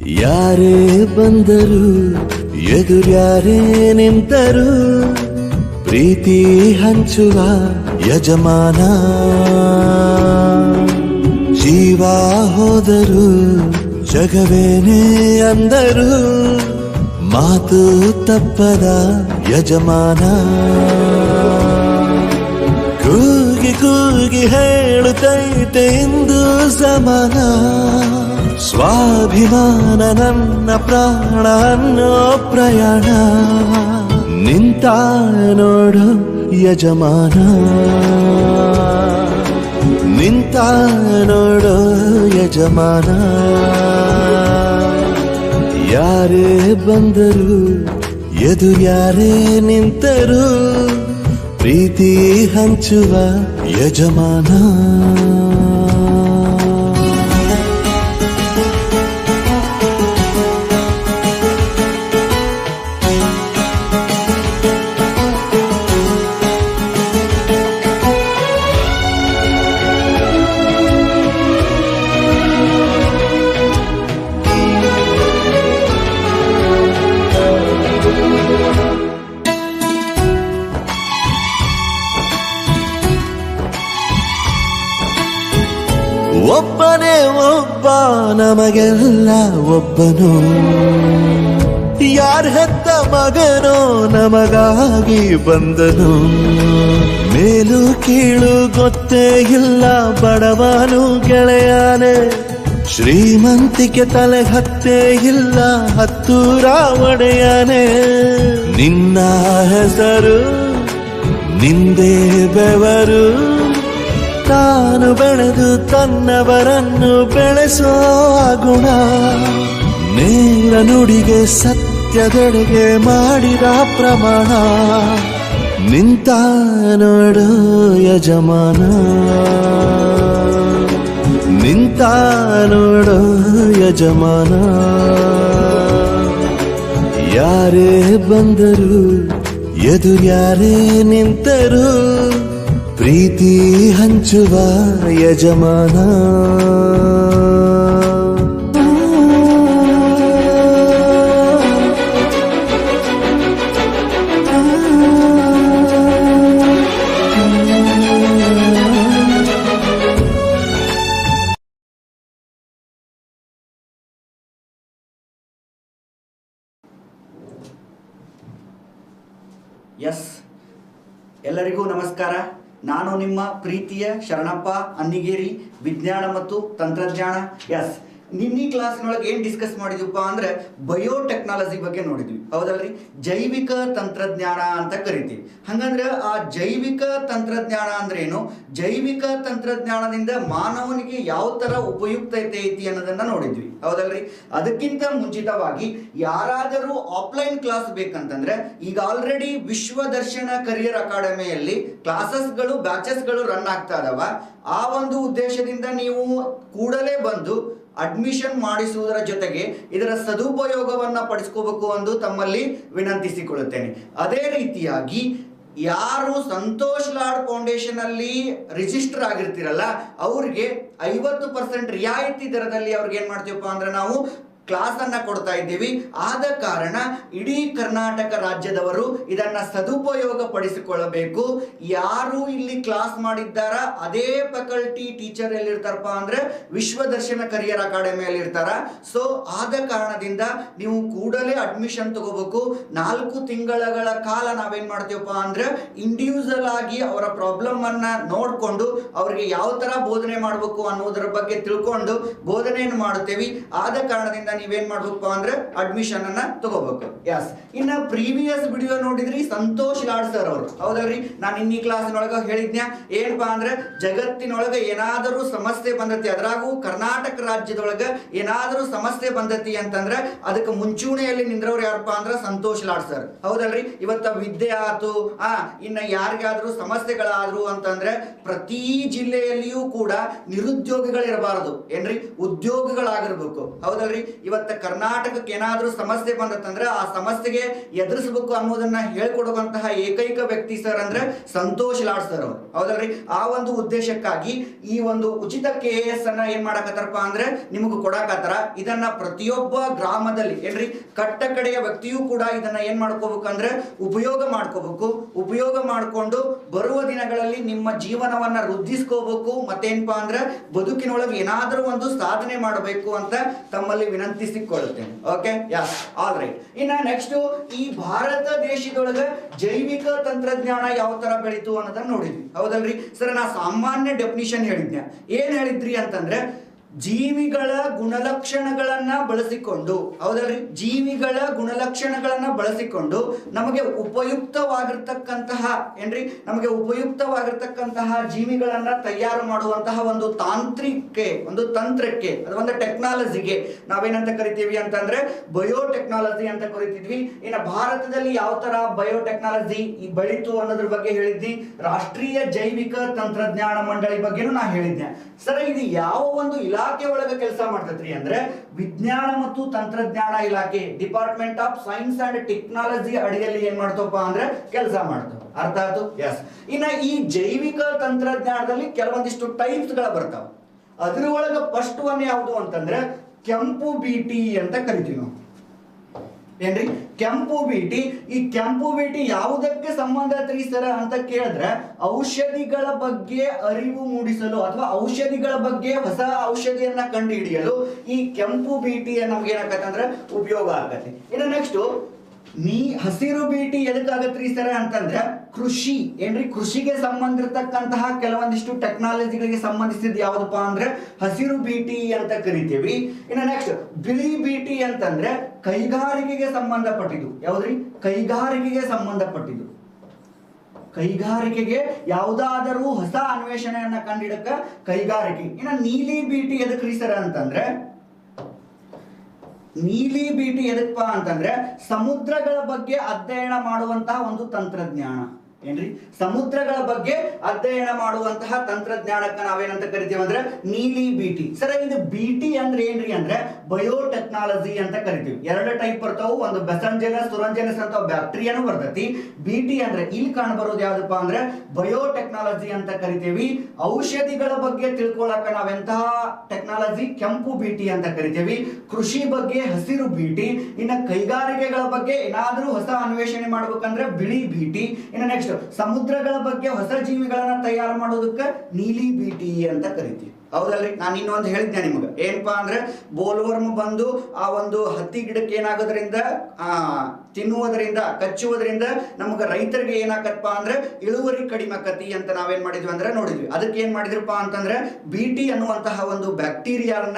ಯಾರೇ ಬಂದರು ಎದುರ್ಯಾರೇ ನಿಂತರು ಪ್ರೀತಿ ಹಂಚುವ ಯಜಮಾನ. ಜೀವ ಹೋದರು ಜಗವೇನೇ ಅಂದರು ಮಾತು ತಪ್ಪದ ಯಜಮಾನ. ಕೂಗಿ ಕೂಗಿ ಹೇಳುತ್ತೈತೆ ಇಂದು ಸಮಾನ. ಸ್ವಾಭಿಮಾನ ನನ್ನ ಪ್ರಾಣ ಅನ್ನೋ ಪ್ರಯಾಣ. ನಿಂತ ನೋಡು ಯಜಮಾನ, ನಿಂತ ನೋಡು ಯಜಮಾನ. ಯಾರೇ ಬಂದರು ಎದುರ್ಯಾರೇ ನಿಂತರು ಪ್ರೀತಿ ಹಂಚುವ ಯಜಮಾನ. ಒಬ್ಬನೇ ಒಬ್ಬ ನಮಗೆಲ್ಲ ಒಬ್ಬನು. ಯಾರ ಹೆತ್ತ ಮಗನೋ ನಮಗಾಗಿ ಬಂದನು. ಮೇಲು ಕೀಳು ಗೊತ್ತೇ ಇಲ್ಲ ಬಡವನು ಗೆಳೆಯಾನೆ. ಶ್ರೀಮಂತಿಕೆ ತಲೆ ಹತ್ತೇ ಇಲ್ಲ ಹತ್ತೂರ ಒಡೆಯಾನೆ. ನಿನ್ನ ಹೆಸರು ನಿಂದೇ ಬೆವರು. ತಾನು ಬೆಳೆದು ತನ್ನವರನ್ನು ಬೆಳೆಸೋ ಗುಣ. ನೇರ ನುಡಿಗೆ ಸತ್ಯದೆಡೆಗೆ ಮಾಡಿದ ಪ್ರಮಾಣ. ನಿಂತ ನೋಡು ಯಜಮಾನ, ನಿಂತ ನೋಡು ಯಜಮಾನ. ಯಾರೇ ಬಂದರು ಎದುರ್ಯಾರೇ ನಿಂತರು ಪ್ರೀತಿ ಹಂಚುವ ಯಜಮಾನ. ಎಸ್, ಎಲ್ಲರಿಗೂ ನಮಸ್ಕಾರ. ನಾನು ನಿಮ್ಮ ಪ್ರೀತಿಯ ಶರಣಪ್ಪ ಅನ್ನಿಗೇರಿ, ವಿಜ್ಞಾನ ಮತ್ತು ತಂತ್ರಜ್ಞಾನ. ಎಸ್, ನಿನ್ನೆ ಕ್ಲಾಸ್ನೊಳಗೆ ಏನು ಡಿಸ್ಕಸ್ ಮಾಡಿದ್ವಪ್ಪ ಅಂದರೆ ಬಯೋಟೆಕ್ನಾಲಜಿ ಬಗ್ಗೆ ನೋಡಿದ್ವಿ, ಹೌದಲ್ರಿ? ಜೈವಿಕ ತಂತ್ರಜ್ಞಾನ ಅಂತ ಕರಿತೀವಿ. ಹಂಗಂದ್ರೆ ಆ ಜೈವಿಕ ತಂತ್ರಜ್ಞಾನ ಅಂದ್ರೆ ಏನು, ಜೈವಿಕ ತಂತ್ರಜ್ಞಾನದಿಂದ ಮಾನವನಿಗೆ ಯಾವ ಥರ ಉಪಯುಕ್ತತೆ ಐತಿ ಅನ್ನೋದನ್ನ ನೋಡಿದ್ವಿ, ಹೌದಲ್ರಿ? ಅದಕ್ಕಿಂತ ಮುಂಚಿತವಾಗಿ ಯಾರಾದರೂ ಆಫ್ಲೈನ್ ಕ್ಲಾಸ್ ಬೇಕಂತಂದ್ರೆ ಈಗ ಆಲ್ರೆಡಿ ವಿಶ್ವ ದರ್ಶನ ಕರಿಯರ್ ಅಕಾಡೆಮಿಯಲ್ಲಿ ಕ್ಲಾಸಸ್ಗಳು ಬ್ಯಾಚಸ್ಗಳು ರನ್ ಆಗ್ತಾ ಇದಾವ. ಆ ಒಂದು ಉದ್ದೇಶದಿಂದ ನೀವು ಕೂಡಲೇ ಬಂದು ಅಡ್ಮಿಷನ್ ಮಾಡಿಸುವುದರ ಜೊತೆಗೆ ಇದರ ಸದುಪಯೋಗವನ್ನ ಪಡಿಸ್ಕೋಬೇಕು ಎಂದು ತಮ್ಮಲ್ಲಿ ವಿನಂತಿಸಿಕೊಳ್ಳುತ್ತೇನೆ. ಅದೇ ರೀತಿಯಾಗಿ ಯಾರು ಸಂತೋಷ್ ಲಾಡ್ ಫೌಂಡೇಶನ್ ಅಲ್ಲಿ ರಿಜಿಸ್ಟರ್ ಆಗಿರ್ತೀರಲ್ಲ ಅವ್ರಿಗೆ 50% ರಿಯಾಯಿತಿ ದರದಲ್ಲಿ ಅವ್ರಿಗೆ ಏನ್ ಮಾಡ್ತೀವಪ್ಪ ಅಂದ್ರೆ ನಾವು ಕ್ಲಾಸ್ ಅನ್ನ ಕೊಡ್ತಾ ಇದ್ದೀವಿ. ಆದ ಕಾರಣ ಇಡೀ ಕರ್ನಾಟಕ ರಾಜ್ಯದವರು ಇದನ್ನ ಸದುಪಯೋಗ ಪಡಿಸಿಕೊಳ್ಳಬೇಕು. ಯಾರು ಇಲ್ಲಿ ಕ್ಲಾಸ್ ಮಾಡಿದ್ದಾರ ಅದೇ ಫ್ಯಾಕಲ್ಟಿ ಟೀಚರ್ ಎಲ್ಲಿರ್ತಾರಪ್ಪ ಅಂದ್ರೆ ವಿಶ್ವ ದರ್ಶನ ಕರಿಯರ್ ಅಕಾಡೆಮಿಯಲ್ಲಿ ಇರ್ತಾರ. ಸೊ ಆದ ಕಾರಣದಿಂದ ನೀವು ಕೂಡಲೇ ಅಡ್ಮಿಷನ್ ತಗೋಬೇಕು. 4 ತಿಂಗಳ ಕಾಲ ನಾವೇನ್ ಮಾಡ್ತೀವಪ್ಪ ಅಂದ್ರೆ ಇಂಡಿವಿಜುವಲ್ ಆಗಿ ಅವರ ಪ್ರಾಬ್ಲಮ್ ಅನ್ನ ನೋಡ್ಕೊಂಡು ಅವ್ರಿಗೆ ಯಾವ ತರ ಬೋಧನೆ ಮಾಡಬೇಕು ಅನ್ನೋದ್ರ ಬಗ್ಗೆ ತಿಳ್ಕೊಂಡು ಬೋಧನೆಯನ್ನು ಮಾಡುತ್ತೇವೆ. ಆದ ಕಾರಣದಿಂದ ನೀವೇನ್ ಮಾಡ್ಬೇಕು ಅಂದ್ರೆ ಅಡ್ಮಿಷನ್ ಅನ್ನ ತಗೋಬೇಕು. ಎಸ್, ಇನ್ನ ಪ್ರೀವಿಯಸ್ ವಿಡಿಯೋ ನೋಡಿದ್ರಿ ಸಂತೋಷ್ ಲಾಡ್ ಸರ್ ಅವರು, ಹೌದಲ್ರಿ? ನಾನು ಇನ್ನಿ ಕ್ಲಾಸ್ನೊಳಗ ಹೇಳಿದ್ನ್ಯ ಏನಪ್ಪಾ ಅಂದ್ರೆ ಜಗತ್ತಿನೊಳಗ ಏನಾದರೂ ಸಮಸ್ಯೆ ಬಂದತಿ, ಅದ್ರಾಗೂ ಕರ್ನಾಟಕ ರಾಜ್ಯದೊಳಗ ಏನಾದರೂ ಸಮಸ್ಯೆ ಬಂದತಿ ಅಂತಂದ್ರೆ ಅದಕ್ಕೆ ಮುಂಚೂಣಿಯಲ್ಲಿ ನಿಂದ್ರವ್ರು ಯಾರಪ್ಪ ಅಂದ್ರೆ ಸಂತೋಷ್ ಲಾಡ್ ಸರ್, ಹೌದಲ್ರಿ? ಇವತ್ತ ವಿದ್ಯೆ ಆತು, ಇನ್ನ ಯಾರಿಗಾದ್ರೂ ಸಮಸ್ಯೆಗಳಾದ್ರು ಅಂತಂದ್ರೆ ಪ್ರತಿ ಜಿಲ್ಲೆಯಲ್ಲಿಯೂ ಕೂಡ ನಿರುದ್ಯೋಗಿಗಳಿರಬಾರದು, ಏನ್ರಿ? ಉದ್ಯೋಗಿಗಳಾಗಿರ್ಬೇಕು, ಹೌದಲ್ರಿ? ಇವತ್ತು ಕರ್ನಾಟಕಕ್ಕೆ ಏನಾದರೂ ಸಮಸ್ಯೆ ಬಂದತ್ತಂದ್ರೆ ಆ ಸಮಸ್ಯೆಗೆ ಎದುರಿಸಬೇಕು ಅನ್ನೋದನ್ನ ಹೇಳ್ಕೊಡುವಂತಹ ಏಕೈಕ ವ್ಯಕ್ತಿ ಸರ್ ಅಂದ್ರೆ ಸಂತೋಷ್ ಲಾಡ್ ಸರ್ ಅವರು, ಹೌದಲ್ರಿ? ಆ ಒಂದು ಉದ್ದೇಶಕ್ಕಾಗಿ ಈ ಒಂದು ಉಚಿತ KAS ಅನ್ನ ಏನ್ ಮಾಡಕತ್ತಾರಪ್ಪ ಅಂದ್ರೆ ನಿಮಗೆ ಕೊಡಾಕತ್ತಾರ. ಇದನ್ನ ಪ್ರತಿಯೊಬ್ಬ ಗ್ರಾಮದಲ್ಲಿ ಏನ್ರಿ ಕಟ್ಟ ಕಡೆಯ ವ್ಯಕ್ತಿಯೂ ಕೂಡ ಇದನ್ನ ಏನ್ ಮಾಡ್ಕೋಬೇಕಂದ್ರೆ ಉಪಯೋಗ ಮಾಡ್ಕೋಬೇಕು. ಉಪಯೋಗ ಮಾಡಿಕೊಂಡು ಬರುವ ದಿನಗಳಲ್ಲಿ ನಿಮ್ಮ ಜೀವನವನ್ನ ವೃದ್ಧಿಸ್ಕೋಬೇಕು, ಮತ್ತೇನಪ್ಪಾ ಅಂದ್ರೆ ಬದುಕಿನೊಳಗೆ ಏನಾದರೂ ಒಂದು ಸಾಧನೆ ಮಾಡಬೇಕು ಅಂತ ತಮ್ಮಲ್ಲಿ ವಿನಂತಿಸಿಕೊಳ್ಳುತ್ತೇನೆ. Okay, yes, all right. ಇನ್ನ ನೆಕ್ಸ್ಟ್ ಈ ಭಾರತ ದೇಶದೊಳಗ ಜೈವಿಕ ತಂತ್ರಜ್ಞಾನ ಯಾವ ತರ ಬೆಳೀತು ಅನ್ನೋದನ್ನ ನೋಡಿದ್ವಿ, ಹೌದಲ್ರಿ ಸರ್? ನಾ ಸಾಮಾನ್ಯ ಡೆಫಿನಿಷನ್ ಹೇಳಿದ್ದೆ. ಏನ್ ಹೇಳಿದ್ರಿ ಅಂತಂದ್ರೆ ಜೀವಿಗಳ ಗುಣಲಕ್ಷಣಗಳನ್ನ ಬಳಸಿಕೊಂಡು, ಹೌದಲ್ರಿ? ಜೀವಿಗಳ ಗುಣಲಕ್ಷಣಗಳನ್ನ ಬಳಸಿಕೊಂಡು ನಮಗೆ ಉಪಯುಕ್ತವಾಗಿರ್ತಕ್ಕಂತಹ ಏನ್ರಿ ನಮಗೆ ಉಪಯುಕ್ತವಾಗಿರ್ತಕ್ಕಂತಹ ಜೀವಿಗಳನ್ನ ತಯಾರು ಮಾಡುವಂತಹ ಒಂದು ತಂತ್ರಕ್ಕೆ ಅದು ಒಂದು ಟೆಕ್ನಾಲಜಿಗೆ ನಾವೇನಂತ ಕರಿತೀವಿ ಅಂತಂದ್ರೆ ಬಯೋಟೆಕ್ನಾಲಜಿ ಅಂತ ಕರಿತಿದ್ವಿ. ಇನ್ನು ಭಾರತದಲ್ಲಿ ಯಾವ ತರ ಬಯೋಟೆಕ್ನಾಲಜಿ ಬೆಳೀತು ಅನ್ನೋದ್ರ ಬಗ್ಗೆ ಹೇಳಿದ್ವಿ. ರಾಷ್ಟ್ರೀಯ ಜೈವಿಕ ತಂತ್ರಜ್ಞಾನ ಮಂಡಳಿ ಬಗ್ಗೆನೂ ನಾ ಹೇಳಿದ್ದೆ. ಸರ್, ಇದು ಯಾವ ಒಂದು ಇಲಾಖೆ ಒಳಗೆ ಕೆಲಸ ಮಾಡ್ತೈತ್ರಿ ಅಂದ್ರೆ ವಿಜ್ಞಾನ ಮತ್ತು ತಂತ್ರಜ್ಞಾನ ಇಲಾಖೆ, department of science and technology ಅಡಿಯಲ್ಲಿ ಏನ್ ಮಾಡ್ತಪ್ಪ ಅಂದ್ರೆ ಕೆಲಸ ಮಾಡ್ತಾವ. ಅರ್ಥ ಆಯ್ತು? ಎಸ್. ಇನ್ನ ಈ ಜೈವಿಕ ತಂತ್ರಜ್ಞಾನದಲ್ಲಿ ಕೆಲವೊಂದಿಷ್ಟು ಟೈಪ್ಸ್ ಗಳ ಬರ್ತಾವ. ಅದ್ರ ಒಳಗೆ ಫಸ್ಟ್ ಒನ್ ಯಾವುದು ಅಂತಂದ್ರೆ ಕೆಂಪು ಬೀಟಿ ಅಂತ ಕರಿತೀವಿ ನಾವು. ಏನ್ರಿ ಕೆಂಪು ಬೀಟಿ? ಈ ಕೆಂಪು ಬೀಟಿ ಯಾವುದಕ್ಕೆ ಸಂಬಂಧ ಸರ ಅಂತ ಕೇಳಿದ್ರೆ ಔಷಧಿಗಳ ಬಗ್ಗೆ ಅರಿವು ಮೂಡಿಸಲು ಅಥವಾ ಔಷಧಿಗಳ ಬಗ್ಗೆ ಹೊಸ ಔಷಧಿಯನ್ನ ಕಂಡು ಹಿಡಿಯಲು ಈ ಕೆಂಪು ಬೀಟಿ ನಮ್ಗೆ ಏನಾಗತ್ತಂದ್ರೆ ಉಪಯೋಗ ಆಗತ್ತೆ. ಇನ್ನು ನೆಕ್ಸ್ಟ್ ಹಸಿರು ಬೀಟಿ ಎದಕ್ಕಾಗತ್ರಿ ಸರ ಅಂತಂದ್ರೆ ಕೃಷಿ ಏನ್ರಿ ಕೃಷಿಗೆ ಸಂಬಂಧಿರ್ತಕ್ಕಂತಹ ಕೆಲವೊಂದಿಷ್ಟು ಟೆಕ್ನಾಲಜಿಗಳಿಗೆ ಸಂಬಂಧಿಸಿದ ಯಾವ್ದಪ್ಪ ಅಂದ್ರೆ ಹಸಿರು ಬೀಟಿ ಅಂತ ಕರಿತೀವಿ. ಇನ್ನು ನೆಕ್ಸ್ಟ್ ಬಿಳಿ ಬೀಟಿ ಅಂತಂದ್ರೆ ಕೈಗಾರಿಕೆಗೆ ಸಂಬಂಧಪಟ್ಟಿದ್ದು. ಯಾವ್ದ್ರಿ? ಕೈಗಾರಿಕೆಗೆ ಸಂಬಂಧಪಟ್ಟಿದ್ದು. ಕೈಗಾರಿಕೆಗೆ ಯಾವುದಾದರೂ ಹೊಸ ಅನ್ವೇಷಣೆಯನ್ನ ಕಂಡಿಡಕ ಕೈಗಾರಿಕೆ. ಇನ್ನು ನೀಲಿ ಬೀಟಿ ಎದಕ್ರಿ ಸರ ಅಂತಂದ್ರೆ ನೀಲಿ ಬೀಟಿ ಎದಕ್ಕಪ್ಪ ಅಂತಂದ್ರೆ ಸಮುದ್ರಗಳ ಬಗ್ಗೆ ಅಧ್ಯಯನ ಮಾಡುವಂತಹ ಒಂದು ತಂತ್ರಜ್ಞಾನ. ಏನ್ರಿ ಸಮುದ್ರಗಳ ಬಗ್ಗೆ ಅಧ್ಯಯನ ಮಾಡುವಂತಹ ತಂತ್ರಜ್ಞಾನಕ್ಕೆ ನಾವೇನಂತ ಕರಿತೀವಿ ಅಂದ್ರೆ ನೀಲಿ ಬೀಟಿ. ಸರ, ಇದು ಬೀಟಿ ಅಂದ್ರೆ ಏನ್ರಿ ಅಂದ್ರೆ ಬಯೋಟೆಕ್ನಾಲಜಿ ಅಂತ ಕರಿತೀವಿ. ಎರಡು ಟೈಪ್ ಬರ್ತಾವು, ಒಂದು ಬೆಸಂಜೆನಸ್ ಸುರಂಜೆನಸ್ ಅಂತ ಬ್ಯಾಕ್ಟೀರಿಯಾನು ಬರ್ತೈತಿ. ಬೀಟಿ ಅಂದ್ರೆ ಇಲ್ಲಿ ಕಾಣ ಬರೋದು ಯಾವ್ದಪ್ಪ ಅಂದ್ರೆ ಬಯೋಟೆಕ್ನಾಲಜಿ ಅಂತ ಕರಿತೀವಿ. ಔಷಧಿಗಳ ಬಗ್ಗೆ ತಿಳ್ಕೊಳಕ ನಾವೆಂತಹ ಟೆಕ್ನಾಲಜಿ ಕೆಂಪು ಬೀಟಿ ಅಂತ ಕರಿತೀವಿ. ಕೃಷಿ ಬಗ್ಗೆ ಹಸಿರು ಬೀಟಿ. ಇನ್ನ ಕೈಗಾರಿಕೆಗಳ ಬಗ್ಗೆ ಏನಾದ್ರೂ ಹೊಸ ಅನ್ವೇಷಣೆ ಮಾಡ್ಬೇಕಂದ್ರೆ ಬಿಳಿ ಬೀಟಿ. ಇನ್ನು ನೆಕ್ಸ್ಟ್ ಸಮುದ್ರಗಳ ಬಗ್ಗೆ ಹೊಸ ಜೀವಿಗಳನ್ನ ತಯಾರು ಮಾಡೋದಕ್ಕೆ ನೀಲಿ ಬೀಟಿ ಅಂತ ಕರಿತೀವಿ. ಹೌದಲ್ರಿ? ನಾನು ಇನ್ನೊಂದು ಹೇಳಿದ್ದೆ ನಿಮಗೆ, ಏನಪ್ಪಾ ಅಂದ್ರೆ ಬೋಲ್ವರ್ಮ್ ಬಂದು ಆ ಒಂದು ಹತ್ತಿ ಗಿಡಕ್ಕೆ ಏನಾಗೋದ್ರಿಂದ ತಿನ್ನುವುದರಿಂದ ಕಚ್ಚುವುದರಿಂದ ನಮ್ಗೆ ರೈತರಿಗೆ ಏನಾಗತ್ತಪ್ಪ ಅಂದ್ರೆ ಇಳುವರಿ ಕಡಿಮೆ ಆಕತಿ ಅಂತ ನಾವೇನ್ ಮಾಡಿದ್ವಿ ಅಂದ್ರೆ ನೋಡಿದ್ವಿ. ಅದಕ್ಕೆ ಏನ್ ಮಾಡಿದ್ರಪ್ಪ ಅಂತಂದ್ರೆ ಬೀಟಿ ಅನ್ನುವಂತಹ ಒಂದು ಬ್ಯಾಕ್ಟೀರಿಯಾನ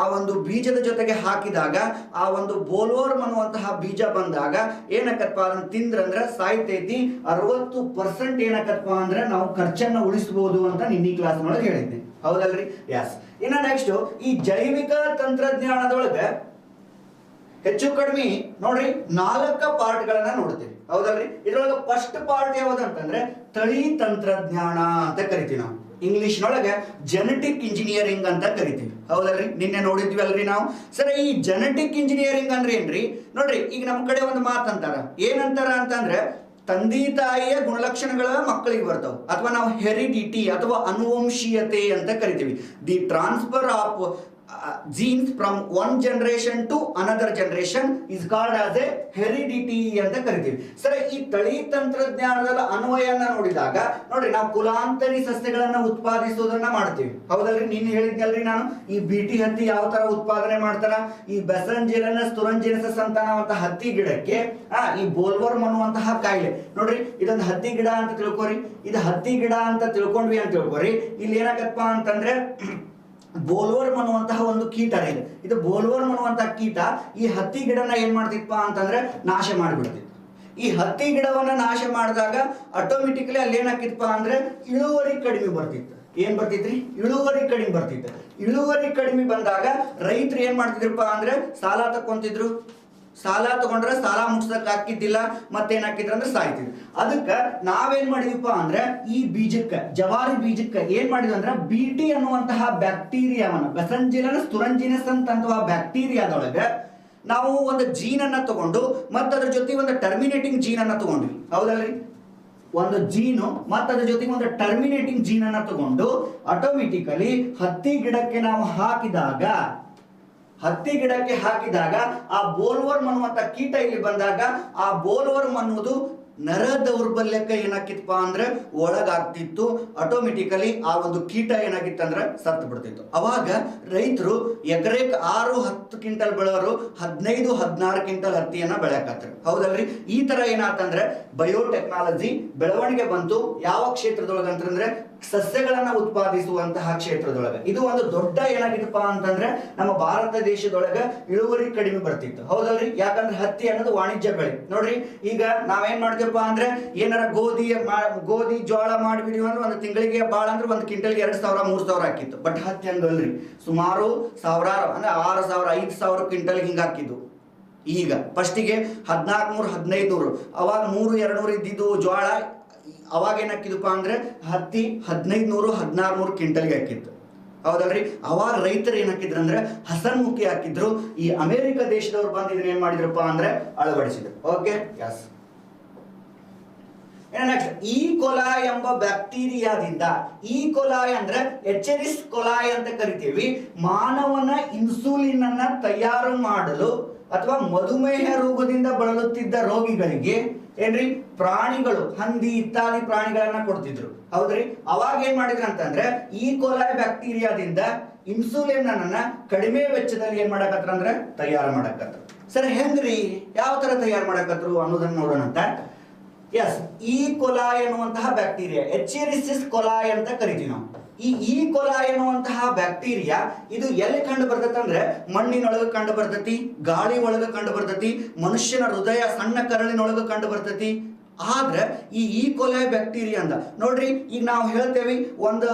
ಆ ಒಂದು ಬೀಜದ ಜೊತೆಗೆ ಹಾಕಿದಾಗ ಆ ಒಂದು ಬೋಲ್ವರ್ಮ್ ಅನ್ನುವಂತಹ ಬೀಜ ಬಂದಾಗ ಏನಾಕತ್ಪ ಅದನ್ನ ತಿಂದ್ರಂದ್ರೆ ಸಾಯ್ತೈತಿ. 60% ಏನಾಕತ್ಪ ಅಂದ್ರೆ ನಾವು ಖರ್ಚನ್ನ ಉಳಿಸಬಹುದು ಅಂತ ನಿನ್ನೆ ಕ್ಲಾಸ್ನೊಳಗೆ ಹೇಳಿದ್ದೆ. ಹೌದಲ್ರಿ? ಎಸ್. ಇನ್ನ ನೆಕ್ಸ್ಟ್ ಈ ಜೈವಿಕ ತಂತ್ರಜ್ಞಾನದೊಳಗೆ ಹೆಚ್ಚು ಕಡಿಮೆ ನೋಡ್ರಿ 4 ಪಾರ್ಟ್ಗಳನ್ನ ನೋಡ್ತೀವಿ. ಹೌದಲ್ರಿ? ಇದ್ರೊಳಗೆ ಫಸ್ಟ್ ಪಾರ್ಟ್ ಯಾವ್ದಂತಂದ್ರೆ ತಳಿ ತಂತ್ರಜ್ಞಾನ ಅಂತ ಕರಿತೀವಿ ನಾವು. ಇಂಗ್ಲಿಷ್ನೊಳಗೆ ಜೆನೆಟಿಕ್ ಇಂಜಿನಿಯರಿಂಗ್ ಅಂತ ಕರಿತೀವಿ. ಹೌದಲ್ರಿ? ನಿನ್ನೆ ನೋಡಿದ್ವಿ ಅಲ್ರಿ ನಾವು. ಸರಿ, ಈ ಜೆನೆಟಿಕ್ ಇಂಜಿನಿಯರಿಂಗ್ ಅಂದ್ರೆ ಏನ್ರಿ? ನೋಡ್ರಿ, ಈಗ ನಮ್ಮ ಕಡೆ ಒಂದು ಮಾತಂತಾರ. ಏನಂತಾರ ಅಂತಂದ್ರೆ ತಂದೆ ತಾಯಿಯ ಗುಣಲಕ್ಷಣಗಳ ಮಕ್ಕಳಿಗೆ ಬರ್ತಾವೆ, ಅಥವಾ ನಾವು ಹೆರಿಡಿಟಿ ಅಥವಾ ಅನುವಂಶೀಯತೆ ಅಂತ ಕರಿತೀವಿ. The transfer of genes from one generation to another generation is called as a heredity ಅಂತ ಕರಿತೀವಿ. ಸರಿ, ಈ ತಳಿ ತಂತ್ರಜ್ಞಾನದ ಅನ್ವಯನ ನೋಡಿದಾಗ ನೋಡ್ರಿ, ನಾವು ಕುಲಾಂತರಿ ಸಸ್ಯಗಳನ್ನ ಉತ್ಪಾದಿಸೋದನ್ನ ಮಾಡ್ತೀವಿ. ಹೌದಲ್ರಿ? ನಿನ್ನೆ ಹೇಳಿದ್ನಲ್ರಿ ನಾನು, ಈ ಬೀಟಿ ಹತ್ತಿ ಯಾವ ತರ ಉತ್ಪಾದನೆ ಮಾಡ್ತಾರ, ಈ ಬೆಸಂಜೆನಸ್ ತುರಂಜೆನಸ್ ಅಂತ ಹತ್ತಿ ಗಿಡಕ್ಕೆ ಈ ಬೋಲ್ವರ್ಮ್ ಅನ್ನುವಂತಹ ಕಾಯಿಲೆ. ನೋಡ್ರಿ, ಇದೊಂದು ಹತ್ತಿ ಗಿಡ ಅಂತ ತಿಳ್ಕೊರಿ. ಇದು ಹತ್ತಿ ಗಿಡ ಅಂತ ತಿಳ್ಕೊಂಡ್ವಿ ಅಂತ ತಿಳ್ಕೊರಿ. ಇಲ್ಲಿ ಏನಾಗತ್ತಪ್ಪ ಅಂತಂದ್ರೆ ಬೋಲ್ವರ್ಮ್ ಅನ್ನುವಂತಹ ಒಂದು ಕೀಟ ಇದೆ. ಇದು ಬೋಲ್ವರ್ಮ್ ಅನ್ನುವಂತಹ ಕೀಟ ಈ ಹತ್ತಿ ಗಿಡನ ಏನ್ ಮಾಡ್ತಿತ್ತಪ್ಪ ಅಂತಂದ್ರೆ ನಾಶ ಮಾಡಿಬಿಡ್ತಿತ್ತು. ಈ ಹತ್ತಿ ಗಿಡವನ್ನ ನಾಶ ಮಾಡಿದಾಗ ಆಟೋಮೆಟಿಕ್ಲಿ ಅಲ್ಲಿ ಏನಾಕಿತ್ತಪ್ಪ ಅಂದ್ರೆ ಇಳುವರಿ ಕಡಿಮೆ ಬರ್ತಿತ್ತು. ಏನ್ ಬರ್ತಿತ್ರಿ? ಇಳುವರಿ ಕಡಿಮೆ ಬರ್ತಿತ್ತು. ಇಳುವರಿ ಕಡಿಮೆ ಬಂದಾಗ ರೈತರು ಏನ್ ಮಾಡ್ತಿದ್ರಪ್ಪ ಅಂದ್ರೆ ಸಾಲ ತಕೊಂತಿದ್ರು. ಸಾಲ ತಗೊಂಡ್ರೆ ಸಾಲ ಮುಟ್ಸಕ್ ಹಾಕಿದ್ದಿಲ್ಲ, ಮತ್ತೇನ್ ಹಾಕಿದ್ರ ಅಂದ್ರೆ ಸಾಯ್ತಿದ್ರು. ಅದಕ್ಕೆ ನಾವೇನ್ ಮಾಡಿದ್ವಿಪ್ಪ ಅಂದ್ರೆ ಈ ಬೀಜಕ್ಕೆ, ಜವಾರಿ ಬೀಜಕ್ಕೆ ಏನ್ ಮಾಡಿದ್ವಿ ಅಂದ್ರೆ BT ಅನ್ನುವಂತಹ ಬ್ಯಾಕ್ಟೀರಿಯಾವನ್ನ, ಬೆಸಂಜಿಲಸ್ ತುರಂಜಿನಸ್ ಅಂತಂತಹ ಬ್ಯಾಕ್ಟೀರಿಯಾದೊಳಗೆ ನಾವು ಒಂದು ಜೀನ್ ಅನ್ನ ತಗೊಂಡು ಮತ್ತೆ ಅದ್ರ ಜೊತೆ ಒಂದು ಟರ್ಮಿನೇಟಿಂಗ್ ಜೀನ್ ಅನ್ನ ತಗೊಂಡ್ವಿ. ಹೌದಲ್ರಿ? ಒಂದು ಜೀನು ಮತ್ತು ಅದ್ರ ಜೊತೆಗೆ ಒಂದು ಟರ್ಮಿನೇಟಿಂಗ್ ಜೀನ್ ಅನ್ನ ತಗೊಂಡು ಆಟೋಮೆಟಿಕಲಿ ಹತ್ತಿ ಗಿಡಕ್ಕೆ ನಾವು ಹಾಕಿದಾಗ ಆ ಬೋಲ್ವರ್ಮ್ ಅನ್ನುವಂತ ಕೀಟ ಇಲ್ಲಿ ಬಂದಾಗ ಆ ಬೋಲ್ವರ್ಮ್ ಅನ್ನೋದು ನರ ದೌರ್ಬಲ್ಯಕ್ಕೆ ಏನಾಕಿತ್ತಪ್ಪ ಅಂದ್ರೆ ಒಳಗಾಗ್ತಿತ್ತು. ಆಟೋಮೆಟಿಕಲಿ ಆ ಒಂದು ಕೀಟ ಏನಾಗಿತ್ತು ಅಂದ್ರೆ ಸತ್ತು ಬಿಡ್ತಿತ್ತು. ಅವಾಗ ರೈತರು ಎಕರೆಕ್ 6-10 ಕ್ವಿಂಟಲ್ ಬೆಳೆಯೋರು 15-16 ಕ್ವಿಂಟಲ್ ಹತ್ತಿಯನ್ನ ಬೆಳೆಯಕತ್ತಾರೆ. ಹೌದಲ್ರಿ? ಈ ತರ ಏನಾತಂದ್ರೆ ಬಯೋಟೆಕ್ನಾಲಜಿ ಬೆಳವಣಿಗೆ ಬಂತು. ಯಾವ ಕ್ಷೇತ್ರದೊಳಗೆ ಅಂತಂದ್ರೆ ಸಸ್ಯಗಳನ್ನ ಉತ್ಪಾದಿಸುವಂತಹ ಕ್ಷೇತ್ರದೊಳಗೆ. ಇದು ಒಂದು ದೊಡ್ಡ ಏನಾಗಿತ್ತಪ್ಪ ಅಂತಂದ್ರೆ ನಮ್ಮ ಭಾರತ ದೇಶದೊಳಗೆ ಇಳುವರಿ ಕಡಿಮೆ ಬರ್ತಿತ್ತು. ಹೌದಲ್ರಿ? ಯಾಕಂದ್ರೆ ಹತ್ತಿ ಅನ್ನೋದು ವಾಣಿಜ್ಯ ಬೆಳೆ. ನೋಡ್ರಿ, ಈಗ ನಾವೇನ್ ಮಾಡ್ತೀವಪ್ಪ ಅಂದ್ರೆ ಏನಾರ ಗೋಧಿ ಜೋಳ ಮಾಡಿಬಿಡಿ ಅಂದ್ರೆ ಒಂದು ತಿಂಗಳಿಗೆ ಬಾಳ ಅಂದ್ರೆ ಒಂದು ಕ್ವಿಂಟಲ್ಗೆ 2,000-3,000 ಹಾಕಿತ್ತು. ಬಟ್ ಹತ್ತಿ ಹಂಗಲ್ರಿ, ಸುಮಾರು ಸಾವಿರಾರು ಅಂದ್ರೆ 6,000-5,000 ಕ್ವಿಂಟಲ್ ಹಿಂಗ ಹಾಕಿದ್ದು. ಈಗ ಫಸ್ಟಿಗೆ 1,400-1,500, ಅವಾಗ 100-200 ಇದ್ದಿದ್ದು ಜೋಳ. ಅವಾಗ ಏನಾಕಿದಪ್ಪ ಅಂದ್ರೆ ಹತ್ತಿ 1,500-1,600 ಕ್ವಿಂಟಲ್ಗೆ ಹಾಕಿತ್ತು. ಹೌದಲ್ರಿ? ಅವಾಗ ರೈತರು ಏನ್ ಹಾಕಿದ್ರು ಅಂದ್ರೆ ಹಸನ್ಮುಖಿ ಹಾಕಿದ್ರು. ಈ ಅಮೆರಿಕ ದೇಶದವ್ರು ಬಂದು ಇದನ್ನ ಏನ್ ಮಾಡಿದ್ರಪ್ಪ ಅಂದ್ರೆ ಅಳವಡಿಸಿದ್ರು. Okay, Yes. ನೆಕ್ಸ್ಟ್, ಈ ಕೊಲಾಯ್ ಎಂಬ ಬ್ಯಾಕ್ಟೀರಿಯಾದಿಂದ, ಈ ಕೊಲಾಯ್ ಅಂದ್ರೆ ಎಚೆರಿಸ್ ಕೊಲಾಯ್ ಅಂತ ಕರಿತೀವಿ, ಮಾನವನ ಇನ್ಸುಲಿನ್ ಅನ್ನ ತಯಾರು ಮಾಡಲು ಅಥವಾ ಮಧುಮೇಹ ರೋಗದಿಂದ ಬಳಲುತ್ತಿದ್ದ ರೋಗಿಗಳಿಗೆ ಏನ್ರಿ ಪ್ರಾಣಿಗಳು, ಹಂದಿ ಇತ್ಯಾದಿ ಪ್ರಾಣಿಗಳನ್ನ ಕೊಡ್ತಿದ್ರು. ಹೌದ್ರಿ? ಅವಾಗ ಏನ್ ಮಾಡಿದ್ರು ಅಂತಂದ್ರೆ ಈ ಕೊಲಾಯ್ ಬ್ಯಾಕ್ಟೀರಿಯಾದಿಂದ ಇನ್ಸುಲಿನ್ ಅನ್ನ ಕಡಿಮೆ ವೆಚ್ಚದಲ್ಲಿ ಏನ್ ಮಾಡಕತ್ರ ಅಂದ್ರೆ ತಯಾರು ಮಾಡಕತ್ರ. ಸರ್ ಹೆಂಗ್ರಿ, ಯಾವ ತರ ತಯಾರು ಮಾಡಕತ್ರು ಅನ್ನೋದನ್ನ ನೋಡೋಣ ಅಂತ. ಎಸ್, ಈ ಕೊಲಾಯ್ ಅನ್ನುವಂತಹ ಬ್ಯಾಕ್ಟೀರಿಯಾ ಎಚೆರಿಸಿಸ್ ಕೊಲಾಯ್ ಅಂತ ಕರಿತೀವಿ ನಾವು. ಈ ಕೊಲಾಯ್ ಅನ್ನುವಂತಹ ಬ್ಯಾಕ್ಟೀರಿಯಾ ಇದು ಎಲ್ಲಿ ಕಂಡು ಬರ್ತೈತೆ ಅಂದ್ರೆ ಮಣ್ಣಿನೊಳಗೆ ಕಂಡು ಬರ್ತೈತಿ, ಗಾಳಿ ಒಳಗೆ ಕಂಡು ಬರ್ತೈತಿ, ಮನುಷ್ಯನ ಹೃದಯ ಸಣ್ಣ ಕರಳಿನೊಳಗೆ ಕಂಡು ಬರ್ತೈತಿ. ಆದ್ರೆ ಈ ಕೊಲಾಯ್ ಬ್ಯಾಕ್ಟೀರಿಯಾ ಅಂದ ನೋಡ್ರಿ, ಈಗ ನಾವು ಹೇಳ್ತೇವೆ ಒಂದ್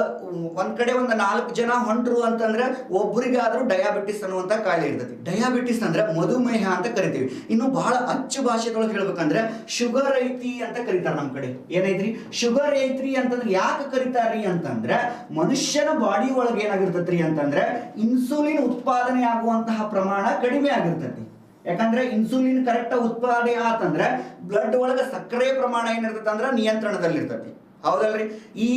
ಕಡೆ 4 ಜನ ಹೊಂಟ್ರು ಅಂತಂದ್ರೆ ಒಬ್ಬರಿಗಾದ್ರೂ ಡಯಾಬಿಟಿಸ್ ಅನ್ನುವಂತ ಕಾಯಿಲೆ ಇರ್ತೈತಿ. ಡಯಾಬಿಟಿಸ್ ಅಂದ್ರೆ ಮಧುಮೇಹ ಅಂತ ಕರಿತೀವಿ. ಇನ್ನು ಬಹಳ ಅಚ್ಚು ಭಾಷೆದೊಳಗೆ ಹೇಳ್ಬೇಕಂದ್ರೆ ಶುಗರ್ ಐತಿ ಅಂತ ಕರೀತಾರ. ನಮ್ ಕಡೆ ಏನೈತ್ರಿ, ಶುಗರ್ ಐತ್ರಿ ಅಂತಂದ್ರೆ ಯಾಕೆ ಕರಿತಾರ್ರಿ ಅಂತಂದ್ರೆ ಮನುಷ್ಯನ ಬಾಡಿ ಒಳಗೆ ಏನಾಗಿರ್ತೈತ್ರಿ ಅಂತಂದ್ರೆ ಇನ್ಸುಲಿನ್ ಉತ್ಪಾದನೆ ಆಗುವಂತಹ ಪ್ರಮಾಣ ಕಡಿಮೆ ಆಗಿರ್ತೈತಿ. ಯಾಕಂದ್ರೆ ಇನ್ಸುಲಿನ್ ಕರೆಕ್ಟ್ ಉತ್ಪಾದನೆ ಆತಂದ್ರೆ ಬ್ಲಡ್ ಒಳಗೆ ಸಕ್ಕರೆ ಪ್ರಮಾಣ ಏನಿರ್ತೈತೆ ಅಂದ್ರೆ ನಿಯಂತ್ರಣದಲ್ಲಿ ಇರ್ತೈತಿ. ಹೌದಲ್ರಿ? ಈ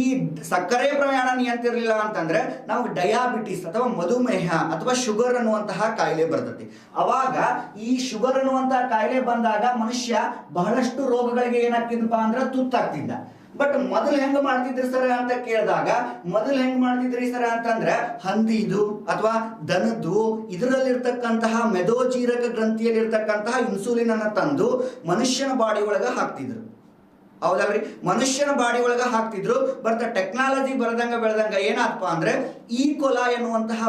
ಸಕ್ಕರೆ ಪ್ರಮಾಣ ನಿಯಂತ್ರಿರಲಿಲ್ಲ ಅಂತಂದ್ರೆ ನಮ್ಗೆ ಡಯಾಬಿಟಿಸ್ ಅಥವಾ ಮಧುಮೇಹ ಅಥವಾ ಶುಗರ್ ಅನ್ನುವಂತಹ ಕಾಯಿಲೆ ಬರ್ತೈತಿ. ಅವಾಗ ಈ ಶುಗರ್ ಅನ್ನುವಂತಹ ಕಾಯಿಲೆ ಬಂದಾಗ ಮನುಷ್ಯ ಬಹಳಷ್ಟು ರೋಗಗಳಿಗೆ ಏನಾಗ್ತಿದ್ದಪ್ಪ ಅಂದ್ರೆ ತುತ್ತಾಗ್ತಿದ್ದ. ಬಟ್ ಮೊದಲು ಹೆಂಗ್ ಮಾಡ್ತಿದ್ರಿ ಸರ್ ಅಂತ ಕೇಳಿದಾಗ, ಮೊದಲು ಹೆಂಗ್ ಮಾಡ್ತಿದ್ರಿ ಸರ್ ಅಂತಂದ್ರೆ ಹಂದಿದು ಅಥವಾ ದನದ್ದು ಇದರಲ್ಲಿರ್ತಕ್ಕಂತಹ ಮೆದೋಜೀರಕ ಗ್ರಂಥಿಯಲ್ಲಿ ಇರ್ತಕ್ಕಂತಹ ಇನ್ಸುಲಿನ್ ಅನ್ನ ತಂದು ಮನುಷ್ಯನ ಬಾಡಿ ಒಳಗ ಹಾಕ್ತಿದ್ರು. ಹೌದಲ್ರಿ? ಮನುಷ್ಯನ ಬಾಡಿ ಒಳಗ ಹಾಕ್ತಿದ್ರು. ಬಟ್ ಟೆಕ್ನಾಲಜಿ ಬೆಳೆದಂಗ ಏನಾತ್ಪ ಅಂದ್ರೆ ಈ ಕೊಲಾಯ್ ಅನ್ನುವಂತಹ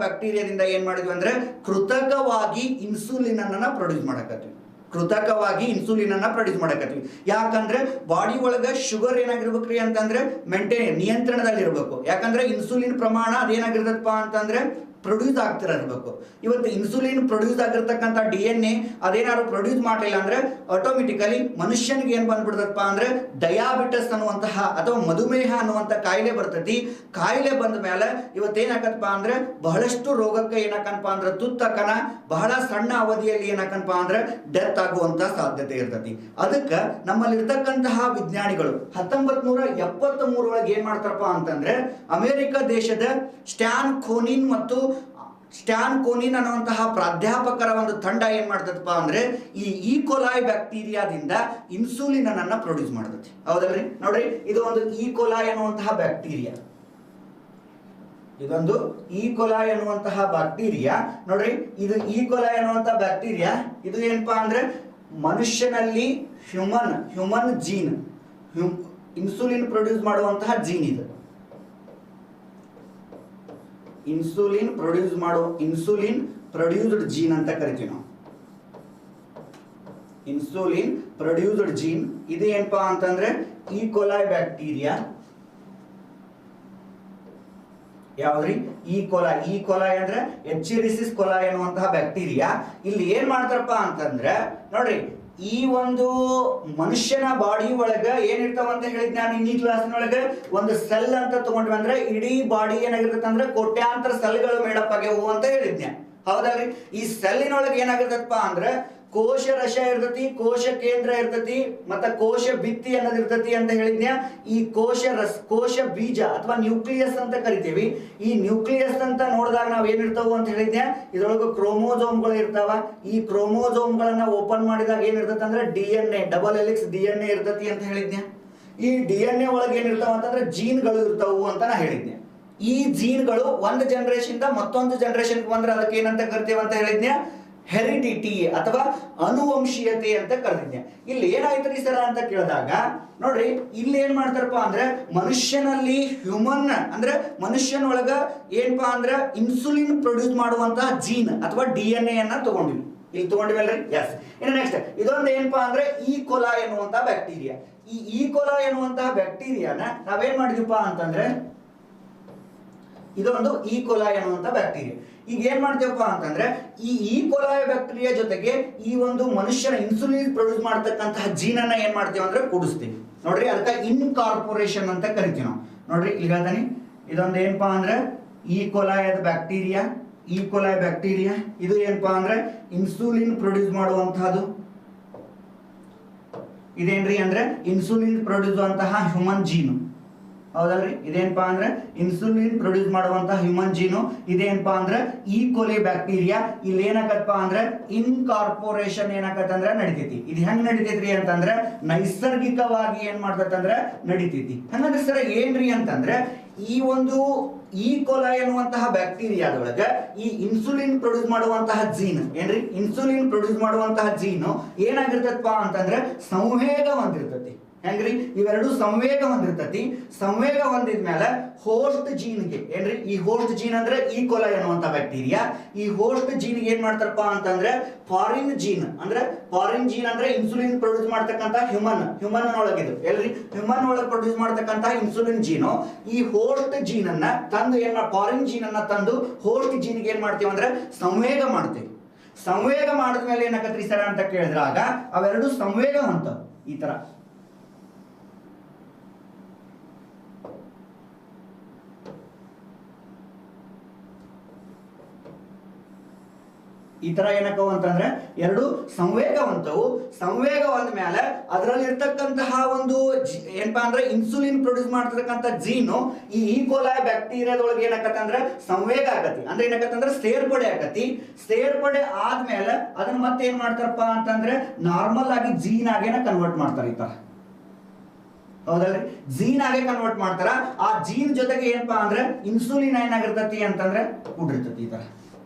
ಬ್ಯಾಕ್ಟೀರಿಯಾದಿಂದ ಏನ್ ಮಾಡಿದ್ವಿ ಅಂದ್ರೆ ಕೃತಕವಾಗಿ ಇನ್ಸುಲಿನ್ ಅನ್ನ ಪ್ರೊಡ್ಯೂಸ್ ಮಾಡಕತ್ತೀವಿ. ಯಾಕಂದ್ರೆ ಬಾಡಿ ಒಳಗ ಶುಗರ್ ಏನಾಗಿರ್ಬೇಕ್ರಿ ಅಂತಂದ್ರೆ ನಿಯಂತ್ರಣದಲ್ಲಿ ಇರಬೇಕು. ಯಾಕಂದ್ರೆ ಇನ್ಸುಲಿನ್ ಪ್ರಮಾಣ ಅದೇನಾಗಿರ್ತಪ್ಪ ಅಂತಂದ್ರೆ ಪ್ರೊಡ್ಯೂಸ್ ಆಗ್ತಿರಬೇಕು. ಇವತ್ತು ಇನ್ಸುಲಿನ್ ಪ್ರೊಡ್ಯೂಸ್ ಆಗಿರ್ತಕ್ಕಂಥ DNA ಅದೇನಾದ್ರು ಪ್ರೊಡ್ಯೂಸ್ ಮಾಡಲಿಲ್ಲ ಅಂದ್ರೆ ಆಟೋಮೆಟಿಕಲಿ ಮನುಷ್ಯನಿಗೆ ಏನ್ ಬಂದ್ಬಿಡ್ತಪ್ಪ ಅಂದ್ರೆ ಡಯಾಬಿಟಿಸ್ ಅನ್ನುವಂತಹ ಅಥವಾ ಮಧುಮೇಹ ಅನ್ನುವಂಥ ಕಾಯಿಲೆ ಬರ್ತೈತಿ. ಕಾಯಿಲೆ ಬಂದ ಮೇಲೆ ಇವತ್ತೇನಾಕತ್ತಪ್ಪ ಅಂದ್ರೆ ಬಹಳಷ್ಟು ರೋಗಕ್ಕೆ ಏನಾಕನಪ್ಪ ಅಂದ್ರೆ ತುತ್ತಕನ ಬಹಳ ಸಣ್ಣ ಅವಧಿಯಲ್ಲಿ ಏನಾಕನಪ್ಪ ಅಂದ್ರೆ ಡೆತ್ ಆಗುವಂತ ಸಾಧ್ಯತೆ ಇರ್ತೈತಿ. ಅದಕ್ಕೆ ನಮ್ಮಲ್ಲಿರ್ತಕ್ಕಂತಹ ವಿಜ್ಞಾನಿಗಳು 1973 ಒಳಗೆ ಏನ್ ಮಾಡ್ತಾರಪ್ಪ ಅಂತಂದ್ರೆ ಅಮೆರಿಕ ದೇಶದ ಸ್ಟ್ಯಾನ್ ಕೋನಿನ್ ಅನ್ನುವಂತಹ ಪ್ರಾಧ್ಯಾಪಕರ ಒಂದು ತಂಡ ಏನ್ ಮಾಡ್ತದಪ್ಪ ಅಂದ್ರೆ ಈ ಕೊಲಾಯ್ ಬ್ಯಾಕ್ಟೀರಿಯಾದಿಂದ ಇನ್ಸುಲಿನ್ ಅನ್ನ ಪ್ರೊಡ್ಯೂಸ್ ಮಾಡ್ತೈತಿ. ಹೌದಲ್ರಿ? ನೋಡ್ರಿ, ಇದು ಒಂದು ಈ ಕೊಲಾಯ್ ಅನ್ನುವಂತಹ ಬ್ಯಾಕ್ಟೀರಿಯಾ. ಇದೊಂದು ಈ ಕೊಲಾಯ್ ಅನ್ನುವಂತಹ ಬ್ಯಾಕ್ಟೀರಿಯಾ. ನೋಡ್ರಿ, ಇದು ಈ ಕೊಲಾಯ್ ಅನ್ನುವಂತಹ ಬ್ಯಾಕ್ಟೀರಿಯಾ ಇದು ಏನಪ್ಪಾ ಅಂದ್ರೆ ಮನುಷ್ಯನಲ್ಲಿ ಹ್ಯೂಮನ್ ಜೀನ್ ಇನ್ಸುಲಿನ್ ಪ್ರೊಡ್ಯೂಸ್ ಮಾಡುವಂತಹ ಜೀನ್ ಇದು. ಇನ್ಸುಲಿನ್ ಪ್ರೊಡ್ಯೂಸ್ಡ್ ಜೀನ್ ಅಂತ ಕರಿತೀವಿ ನಾವು. ಇನ್ಸುಲಿನ್ ಪ್ರೊಡ್ಯೂಸ್ಡ್ ಜೀನ್ ಇದು ಏನಪ್ಪಾ ಅಂತಂದ್ರೆ ಈ ಕೊಲಾಯ್ ಬ್ಯಾಕ್ಟೀರಿಯಾ ಯಾವ್ದ್ರಿ ಈ ಕೊಲಾಯ್ ಅಂದ್ರೆ ಎಚ್ರಿಸಿಸ್ ಕೊಲಾಯ್ ಅನ್ನುವಂತಹ ಬ್ಯಾಕ್ಟೀರಿಯಾ ಇಲ್ಲಿ ಏನ್ ಮಾಡ್ತಾರಪ್ಪ ಅಂತಂದ್ರೆ ನೋಡ್ರಿ ಈ ಒಂದು ಮನುಷ್ಯನ ಬಾಡಿ ಒಳಗ ಏನಿರ್ತಾವ ಅಂತ ಹೇಳಿದ್ ನಾನು ಈ ಕ್ಲಾಸಿನೊಳಗ ಒಂದು ಸೆಲ್ ಅಂತ ತಗೊಂಡ್ವಿ ಅಂದ್ರೆ ಇಡೀ ಬಾಡಿ ಏನಾಗಿರ್ತದೆ ಅಂದ್ರೆ ಕೋಟ್ಯಾಂತರ ಸೆಲ್ಗಳು ಮೇಡಪ್ ಆಗ್ಯಾವು ಅಂತ ಹೇಳಿದ್ನ ಹೌದಲ್ರಿ ಈ ಸೆಲ್ಲಿನೊಳಗೆ ಏನಾಗಿರ್ತದಪ್ಪ ಅಂದ್ರೆ ಕೋಶ ರಸ ಇರ್ತತಿ ಕೋಶ ಕೇಂದ್ರ ಇರ್ತತಿ ಮತ್ತ ಕೋಶ ಭಿತ್ತಿ ಅನ್ನೋದು ಇರ್ತತಿ ಅಂತ ಹೇಳಿದ್ನ್ಯಾ ಈ ಕೋಶ ಬೀಜ ಅಥವಾ ನ್ಯೂಕ್ಲಿಯಸ್ ಅಂತ ಕರಿತೀವಿ ಈ ನ್ಯೂಕ್ಲಿಯಸ್ ಅಂತ ನೋಡಿದಾಗ ನಾವ್ ಏನಿರ್ತಾವ ಅಂತ ಹೇಳಿದ್ನ್ಯಾ ಇದ್ರೊಳಗೆ ಕ್ರೋಮೋಸೋಮ್ಗಳು ಇರ್ತಾವ ಈ ಕ್ರೋಮೋಸೋಮ್ಗಳನ್ನ ಓಪನ್ ಮಾಡಿದಾಗ ಏನಿರ್ತತಿ ಅಂದ್ರೆ DNA ಡಬಲ್ ಹೆಲಿಕ್ಸ್ DNA ಇರ್ತತಿ ಅಂತ ಹೇಳಿದ್ನ್ಯಾ ಈ DNA ಒಳಗೆ ಏನಿರ್ತಾವ ಅಂತಂದ್ರೆ ಜೀನ್ಗಳು ಇರ್ತಾವು ಅಂತ ನಾ ಹೇಳಿದ್ನೆ ಈ ಜೀನ್ಗಳು ಒಂದು ಜನರೇಷನ್ ಇಂದ ಮತ್ತೊಂದು ಜನರೇಷನ್ ಬಂದ್ರೆ ಅದಕ್ಕೆ ಏನಂತ ಕರಿತೀವಿ ಅಂತ ಹೇಳಿದ್ನ್ಯಾ ಹೆರಿಡಿಟಿ ಅಥವಾ ಅನುವಂಶೀಯತೆ ಅಂತ ಕರೆದಿದ್ದೆ ಇಲ್ಲಿ ಏನಾಯ್ತ್ರಿ ಸರ ಅಂತ ಕೇಳಿದಾಗ ನೋಡ್ರಿ ಇಲ್ಲಿ ಏನ್ ಮಾಡ್ತಾರಪ್ಪ ಅಂದ್ರೆ ಮನುಷ್ಯನಲ್ಲಿ ಹ್ಯೂಮನ್ ಅಂದ್ರೆ ಮನುಷ್ಯನೊಳಗ ಏನಪ್ಪಾ ಅಂದ್ರೆ ಇನ್ಸುಲಿನ್ ಪ್ರೊಡ್ಯೂಸ್ ಮಾಡುವಂತಹ ಜೀನ್ ಅಥವಾ DNA ಅನ್ನ ತಗೊಂಡಿವಿ ಇಲ್ಲಿ ತಗೊಂಡಿವಲ್ರಿ ಎಸ್ ಇನ್ನು ನೆಕ್ಸ್ಟ್ ಇದೊಂದು ಏನಪ್ಪಾ ಅಂದ್ರೆ ಈ ಕೊಲಾ ಎನ್ನುವಂತ ಬ್ಯಾಕ್ಟೀರಿಯಾ ಈ ಕೊಲಾ ಎನ್ನುವಂತಹ ಬ್ಯಾಕ್ಟೀರಿಯಾನ ನಾವೇನ್ ಮಾಡಿದ್ವಿಪ್ಪ ಅಂತಂದ್ರೆ ಇದೊಂದು ಈ ಕೊಲಾಯ್ ಅನ್ನುವಂತ ಬ್ಯಾಕ್ಟೀರಿಯಾ ಈಗ ಏನ್ ಮಾಡ್ತೇವಪ್ಪ ಅಂತಂದ್ರೆ ಈ ಕೊಲಾಯ್ ಬ್ಯಾಕ್ಟೀರಿಯಾ ಜೊತೆಗೆ ಈ ಒಂದು ಮನುಷ್ಯನ ಇನ್ಸುಲಿನ್ ಪ್ರೊಡ್ಯೂಸ್ ಮಾಡತಕ್ಕಂತಹ ಜೀನನ್ನ ಏನ್ ಮಾಡ್ತೇವೆ ಅಂದ್ರೆ ಕೂಡಿಸ್ತೀವಿ ನೋಡ್ರಿ ಅದಕ್ಕೆ ಇನ್ಕಾರ್ಪೊರೇಷನ್ ಅಂತ ಕರಿತೀವಿ ನಾವು ನೋಡ್ರಿ ಈಗ ಹೇಳ್ತಾನೆ ಇದೊಂದು ಏನಪ್ಪಾ ಅಂದ್ರೆ ಈ ಕೊಲಾಯದ ಬ್ಯಾಕ್ಟೀರಿಯಾ ಇದು ಏನಪ್ಪಾ ಅಂದ್ರೆ ಇನ್ಸುಲಿನ್ ಪ್ರೊಡ್ಯೂಸ್ ಮಾಡುವಂತಹದ್ದು ಇದೇನ್ರಿ ಅಂದ್ರೆ ಇನ್ಸುಲಿನ್ ಪ್ರೊಡ್ಯೂಸ್ ಅಂತಹ ಹ್ಯೂಮನ್ ಜೀನು ಹೌದಲ್ರಿ ಇದೇನಪ್ಪಾ ಅಂದ್ರೆ ಇನ್ಸುಲಿನ್ ಪ್ರೊಡ್ಯೂಸ್ ಮಾಡುವಂತಹ ಹ್ಯೂಮನ್ ಜೀನು ಇದೇನಪ್ಪಾ ಅಂದ್ರೆ ಈ ಕೊಲೆ ಬ್ಯಾಕ್ಟೀರಿಯಾ ಇಲ್ಲಿ ಏನಾಗತ್ತಪ್ಪ ಅಂದ್ರೆ ಇನ್ಕಾರ್ಪೊರೇಷನ್ ಏನಾಗತ್ತ ಅಂದ್ರೆ ನಡಿತೈತಿ ಇದು ಹೆಂಗ್ ನಡಿತೈತ್ರಿ ಅಂತಂದ್ರೆ ನೈಸರ್ಗಿಕವಾಗಿ ಏನ್ ಮಾಡ್ತಂದ್ರೆ ನಡಿತೈತಿ ಹಂಗಂದ್ರೆ ಸರ್ ಏನ್ರಿ ಅಂತಂದ್ರೆ ಈ ಒಂದು ಈ ಕೊಲಾ ಎನ್ನುವಂತಹ ಬ್ಯಾಕ್ಟೀರಿಯಾದೊಳಗ ಈ ಇನ್ಸುಲಿನ್ ಪ್ರೊಡ್ಯೂಸ್ ಮಾಡುವಂತಹ ಜೀನ್ ಏನ್ರಿ ಇನ್ಸುಲಿನ್ ಪ್ರೊಡ್ಯೂಸ್ ಮಾಡುವಂತಹ ಜೀನು ಏನಾಗಿರ್ತದಪ್ಪ ಅಂತಂದ್ರೆ ಸಂವೇಗ ಹೊಂದಿರ್ತತಿ ಹೆಂಗ್ರಿ ಇವೆರಡು ಸಂವೇಗ ಹೊಂದಿರ್ತತಿ ಸಂವೇಗ ಹೊಂದಿದ್ಮೇಲೆ ಹೋಸ್ಟ್ ಜೀನ್ಗೆ ಏನ್ರಿ ಈ ಹೋಸ್ಟ್ ಜೀನ್ ಅಂದ್ರೆ ಈ ಕೊಲಾ ಎನ್ನುವಂತ ಬ್ಯಾಕ್ಟೀರಿಯಾ ಈ ಹೋಸ್ಟ್ ಜೀನ್ಗೆ ಏನ್ ಮಾಡ್ತಾರಪ್ಪ ಅಂತಂದ್ರೆ ಫಾರಿನ್ ಜೀನ್ ಅಂದ್ರೆ ಇನ್ಸುಲಿನ್ ಪ್ರೊಡ್ಯೂಸ್ ಮಾಡ್ತಕ್ಕಂತ ಹ್ಯೂಮನ್ ಒಳಗಿದು ಎಲ್ರಿ ಹ್ಯೂಮನ್ ಒಳಗೆ ಪ್ರೊಡ್ಯೂಸ್ ಮಾಡ್ತಕ್ಕಂತ ಇನ್ಸುಲಿನ್ ಜೀನು ಈ ಹೋಸ್ಟ್ ಜೀನ್ ಅನ್ನ ತಂದು ಫಾರಿನ್ ಜೀನ್ ಅನ್ನ ತಂದು ಹೋಸ್ಟ್ ಜೀನ್ಗೆ ಏನ್ ಮಾಡ್ತೀವಿ ಅಂದ್ರೆ ಸಂವೇಗ ಮಾಡ್ತೀವಿ ಸಂವೇಗ ಮಾಡಿದ್ಮೇಲೆ ಏನಾಗತ್ರಿ ಸರ ಅಂತ ಕೇಳಿದ್ರಾಗ ಅವೆರಡು ಸಂವೇಗ ಹೊಂತವು ಈ ತರ ಈ ತರ ಏನಕ್ಕವು ಅಂತಂದ್ರೆ ಎರಡು ಸಂವೇಗವಂತವು ಸಂವೇಗ ಒಂದ ಮೇಲೆ ಅದರಲ್ಲಿ ಇರ್ತಕ್ಕಂತಹ ಒಂದು ಏನಪ್ಪಾ ಅಂದ್ರೆ ಇನ್ಸುಲಿನ್ ಪ್ರೊಡ್ಯೂಸ್ ಮಾಡ್ತಿರ್ತಕ್ಕಂಥ ಜೀನು ಈ ಈಕೋಲಾಯ್ ಬ್ಯಾಕ್ಟೀರಿಯಾದೊಳಗೆ ಏನಾಕತ್ತಂದ್ರೆ ಸಂವೇಗ ಆಗತಿ ಅಂದ್ರೆ ಏನಾಕತ್ತಂದ್ರೆ ಸೇರ್ಪಡೆ ಆಗತಿ ಸೇರ್ಪಡೆ ಆದ್ಮೇಲೆ ಅದನ್ನ ಮತ್ತೆ ಏನ್ ಮಾಡ್ತಾರಪ್ಪ ಅಂತಂದ್ರೆ ನಾರ್ಮಲ್ ಆಗಿ ಜೀನ್ ಆಗೇನ ಕನ್ವರ್ಟ್ ಮಾಡ್ತಾರೆ ಈ ತರ ಹೌದಲ್ರಿ ಜೀನ್ ಆಗಿ ಕನ್ವರ್ಟ್ ಮಾಡ್ತಾರ ಆ ಜೀನ್ ಜೊತೆಗೆ ಏನಪ್ಪಾ ಅಂದ್ರೆ ಇನ್ಸುಲಿನ್ ಏನಾಗಿರ್ತತಿ ಅಂತಂದ್ರೆ ಕೂಡಿರ್ತತಿ ಈ ತರ